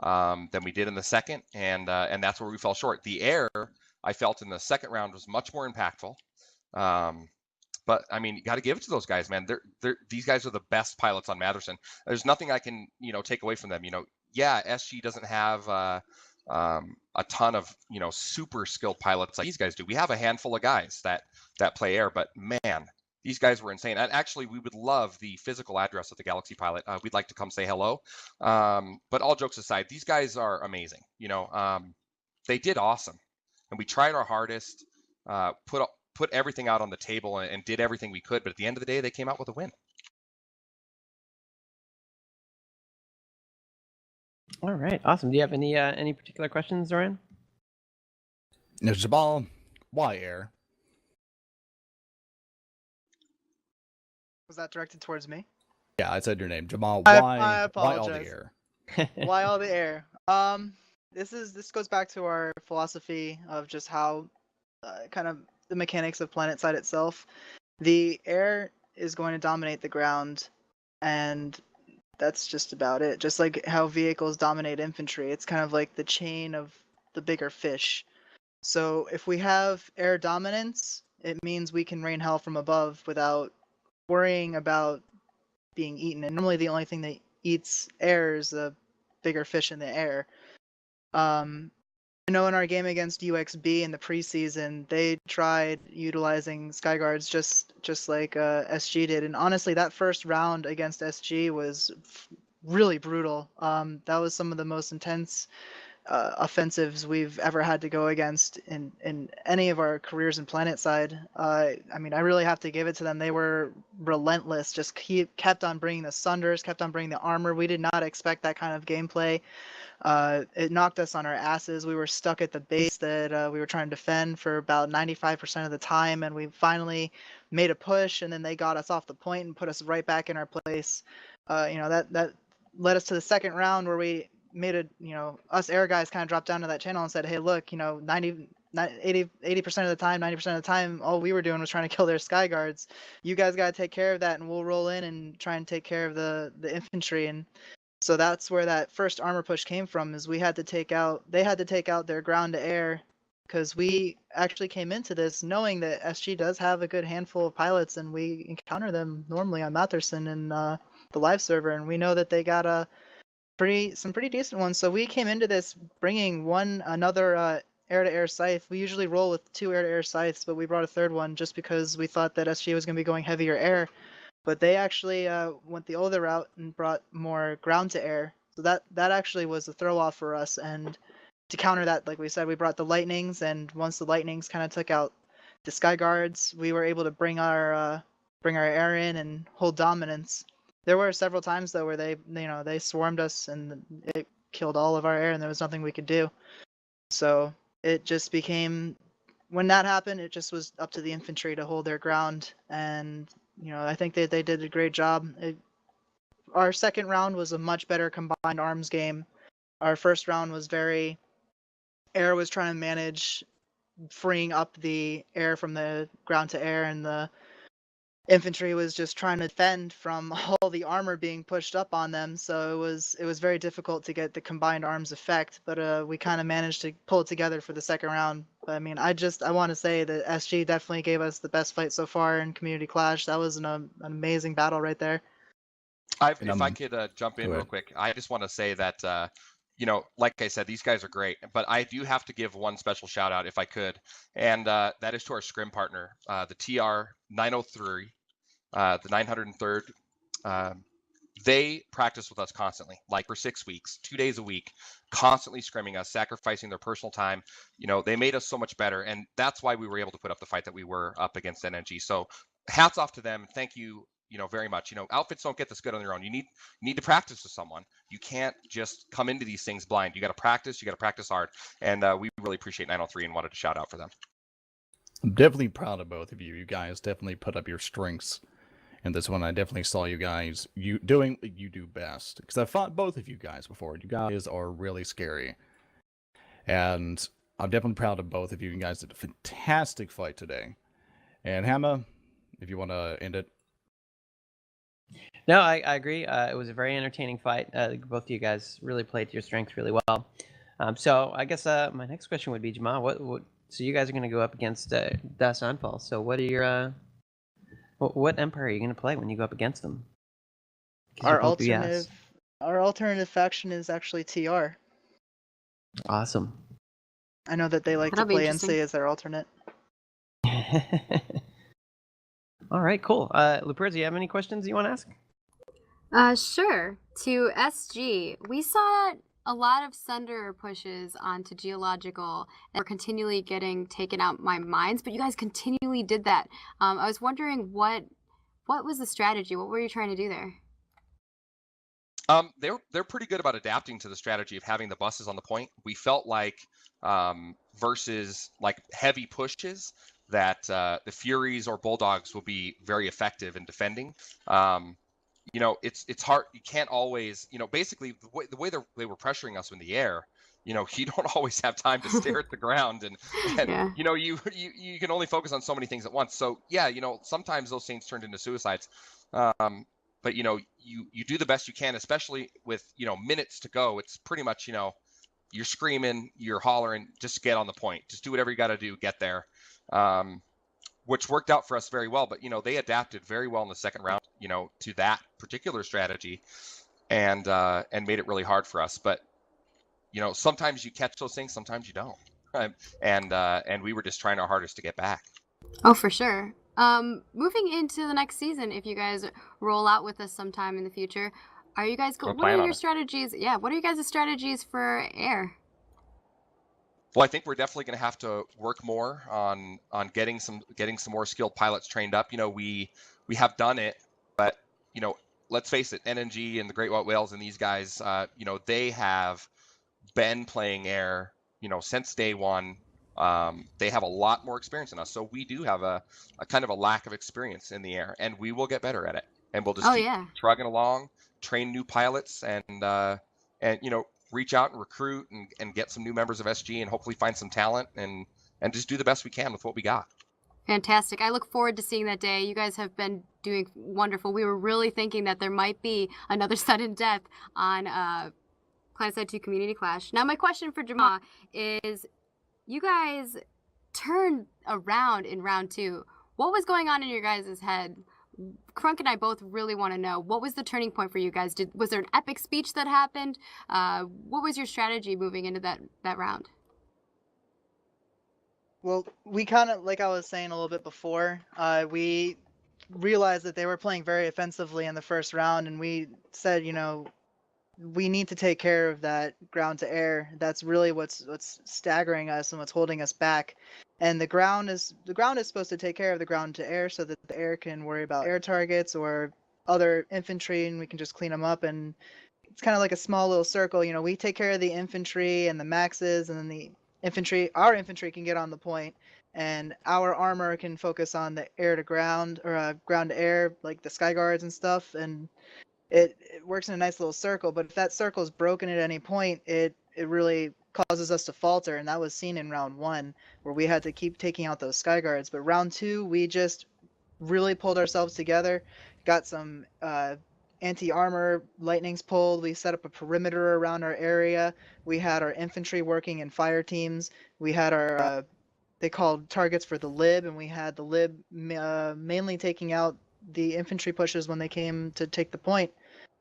than we did in the second, and that's where we fell short. The air, I felt in the second round, was much more impactful. But I mean, you got to give it to those guys, man. These guys are the best pilots on Matherson. There's nothing I can, take away from them. Yeah, SG doesn't have a ton of, super skilled pilots like these guys do. We have a handful of guys that play air, but man, these guys were insane. And actually, we would love the physical address of the Galaxy pilot. We'd like to come say hello. But all jokes aside, these guys are amazing. They did awesome, and we tried our hardest, put everything out on the table and did everything we could. But at the end of the day, they came out with a win. All right, awesome. Do you have any particular questions, Zoran? No, Jabal, why air? Was that directed towards me? Yeah, I said your name, Jamal. I Why all the apologize. air? Why all the air? This goes back to our philosophy of just how kind of the mechanics of PlanetSide itself. The air is going to dominate the ground, and that's just about it. Just like how vehicles dominate infantry, it's kind of like the chain of the bigger fish. So if we have air dominance, it means we can rain hell from above without worrying about being eaten. And normally the only thing that eats air is the bigger fish in the air. I know in our game against UXB in the preseason, they tried utilizing Skyguards just like SG did, and honestly, that first round against SG was really brutal. That was some of the most intense offensives we've ever had to go against in any of our careers in PlanetSide. I mean, I really have to give it to them. They were relentless. Just kept on bringing the Sunders, kept on bringing the armor. We did not expect that kind of gameplay. It knocked us on our asses. We were stuck at the base that we were trying to defend for about 95% of the time, and we finally made a push, and then they got us off the point and put us right back in our place. That led us to the second round where we made us air guys kind of dropped down to that channel and said, hey, look, 80% of the time, 90% of the time, all we were doing was trying to kill their sky guards. You guys got to take care of that, and we'll roll in and try and take care of the infantry. And so that's where that first armor push came from, is they had to take out their ground to air, because we actually came into this knowing that SG does have a good handful of pilots, and we encounter them normally on Matherson and the live server, and we know that they got some pretty decent ones. So we came into this bringing another air-to-air scythe. We usually roll with 2 air-to-air scythes, but we brought a third one just because we thought that SG was going to be going heavier air. But they actually went the other route and brought more ground-to-air. So that actually was a throw-off for us. And to counter that, like we said, we brought the Lightnings, and once the Lightnings kind of took out the Sky Guards, we were able to bring our air in and hold dominance. There were several times though where they swarmed us and it killed all of our air, and there was nothing we could do. So it just became, when that happened, it just was up to the infantry to hold their ground, and I think they did a great job. Our second round was a much better combined arms game. Our first round was air was trying to manage freeing up the air from the ground to air, and the infantry was just trying to defend from all the armor being pushed up on them. So it was very difficult to get the combined arms effect, but we kind of managed to pull it together for the second round. But I mean, I want to say that SG definitely gave us the best fight so far in Community Clash. That was an amazing battle right there. If I could jump in real quick, I just want to say that like I said, these guys are great, but I do have to give one special shout out if I could, and that is to our scrim partner, the TR 903, the 903rd they practice with us constantly, like for 6 weeks, 2 days a week, constantly scrimming us, sacrificing their personal time. They made us so much better, and that's why we were able to put up the fight that we were up against NNG. So hats off to them. Thank you, very much. Outfits don't get this good on their own. You need to practice with someone. You can't just come into these things blind. You got to practice. You got to practice hard, and we really appreciate 903 and wanted to shout out for them. I'm definitely proud of both of you. You guys definitely put up your strengths in this one. I definitely saw you guys doing what you do best, because I fought both of you guys before. You guys are really scary, and I'm definitely proud of both of you. You guys did a fantastic fight today. And Hamma, if you want to end it. No, I agree. It was a very entertaining fight. Both of you guys really played to your strengths really well. So I guess my next question would be, Jamal, so you guys are going to go up against Das Anfall. So what are your what empire are you going to play when you go up against them? Our alternative faction is actually TR. Awesome. I know that they like to play NC as their alternate. All right, cool. Luperza, you have any questions you want to ask? Sure. To SG, we saw a lot of Sunder pushes onto Geological and we're continually getting taken out by mines, but you guys continually did that. I was wondering what was the strategy? What were you trying to do there? They're pretty good about adapting to the strategy of having the buses on the point. We felt like versus like heavy pushes that the Furies or Bulldogs will be very effective in defending. It's hard. You can't always, basically the way they were pressuring us in the air, you don't always have time to stare at the ground and Yeah. you can only focus on so many things at once. So yeah, sometimes those things turned into suicides. But you do the best you can, especially with minutes to go. It's pretty much you're screaming, you're hollering, just get on the point, just do whatever you got to do, get there, which worked out for us very well. But they adapted very well in the second round, to that particular strategy, and made it really hard for us. But sometimes you catch those things, sometimes you don't, and we were just trying our hardest to get back. Oh, for sure. Moving into the next season, if you guys roll out with us sometime in the future, are you guys what are your strategies? Yeah, what are you guys' strategies for air? Well, I think we're definitely going to have to work more on getting some more skilled pilots trained up. We have done it, but let's face it, NNG and the Great White Whales and these guys, they have been playing air, since day one. They have a lot more experience than us, so we do have a kind of a lack of experience in the air, and we will get better at it, and we'll just keep trugging along, train new pilots, and reach out and recruit and get some new members of SG, and hopefully find some talent and just do the best we can with what we got. Fantastic. I look forward to seeing that day. You guys have been doing wonderful. We were really thinking that there might be another sudden death on PlanetSide 2 Community Clash. Now my question for Jamal is, you guys turned around in round 2. What was going on in your guys' head? Krunk and I both really want to know, what was the turning point for you guys? Was there an epic speech that happened? What was your strategy moving into that round? Well, we kind of, like I was saying a little bit before, we realized that they were playing very offensively in the first round, and we said, we need to take care of that ground to air. That's really what's staggering us and what's holding us back. And the ground is supposed to take care of the ground to air so that the air can worry about air targets or other infantry, and we can just clean them up. And it's kind of like a small little circle. We take care of the infantry and the maxes, and then our infantry can get on the point, and our armor can focus on the air to ground or ground to air, like the sky guards and stuff. And it works in a nice little circle. But if that circle is broken at any point, it really causes us to falter, and that was seen in round 1, where we had to keep taking out those sky guards. But round 2, we just really pulled ourselves together, got some anti-armor lightnings pulled. We set up a perimeter around our area. We had our infantry working in fire teams. We had our they called targets for the lib, and we had the lib mainly taking out the infantry pushes when they came to take the point.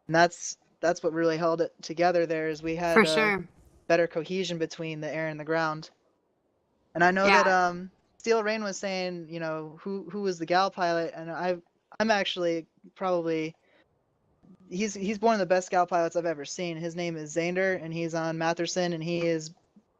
And that's what really held it together there, is we had for sure better cohesion between the air and the ground. And I know that Steel Rain was saying, who was the gal pilot, and I'm actually probably he's one of the best scout pilots I've ever seen. His name is Zander, and he's on Matherson, and he is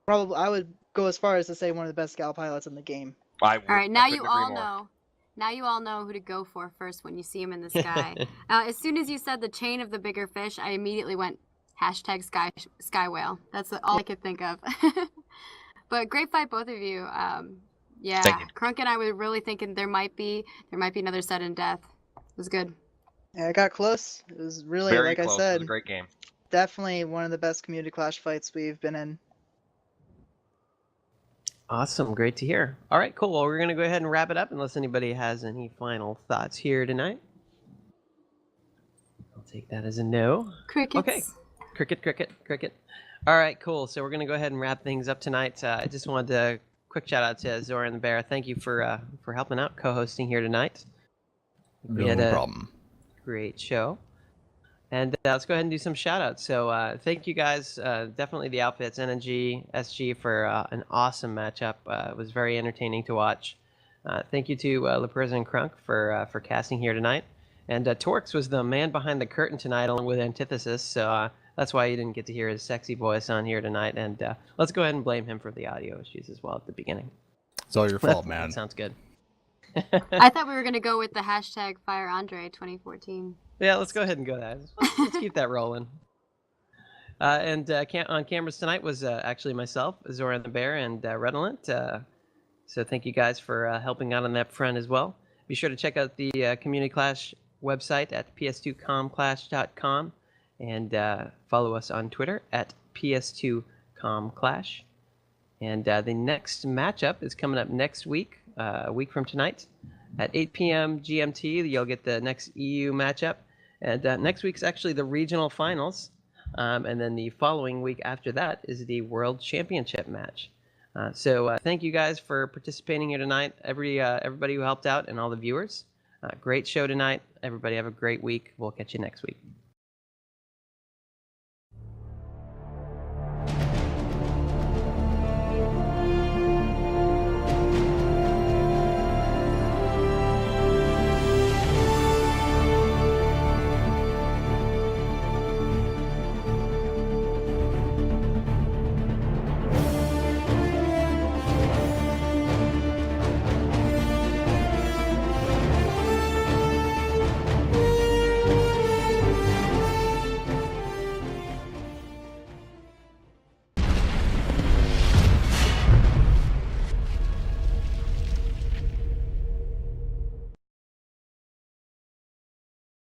probably, I would go as far as to say, one of the best scout pilots in the game. All right, now you all know. Now you all know who to go for first when you see him in the sky. As soon as you said the chain of the bigger fish, I immediately went hashtag sky whale. That's all I could think of. But great fight, both of you. Yeah, Krunk and I were really thinking there might be another sudden death. It was good. Yeah, it got close. It was really, Very like close. I said, It was a great game. Definitely one of the best community clash fights we've been in. Awesome, great to hear. All right, cool. Well, we're going to go ahead and wrap it up unless anybody has any final thoughts here tonight. I'll take that as a no. Crickets. Okay. Cricket. All right, cool. So we're going to go ahead and wrap things up tonight. I just wanted to quick shout out to Zora and the Bear. Thank you for helping out, co-hosting here tonight. We had No a problem. great show. And let's go ahead and do some shout outs. So thank you guys, definitely the outfits, NNG, SG, for an awesome matchup. It was very entertaining to watch. Thank you to Luperza and Krunk for casting here tonight. And Torkz was the man behind the curtain tonight along with Antithasys, so that's why you didn't get to hear his sexy voice on here tonight. And let's go ahead and blame him for the audio issues as well at the beginning. It's all your fault, man. That sounds good. I thought we were going to go with the hashtag FireAndre 2014. Yeah, let's go ahead and go that. Let's keep that rolling. And on cameras tonight was actually myself, Zora and the Bear, and Redolent. So thank you guys for helping out on that front as well. Be sure to check out the Community Clash website at ps2comclash.com and follow us on Twitter at ps2comclash. And the next matchup is coming up next week, a week from tonight. At 8 p.m. GMT, you'll get the next EU matchup. And next week's actually the regional finals. And then the following week after that is the World Championship match. So thank you guys for participating here tonight, everybody who helped out and all the viewers. Great show tonight. Everybody have a great week. We'll catch you next week.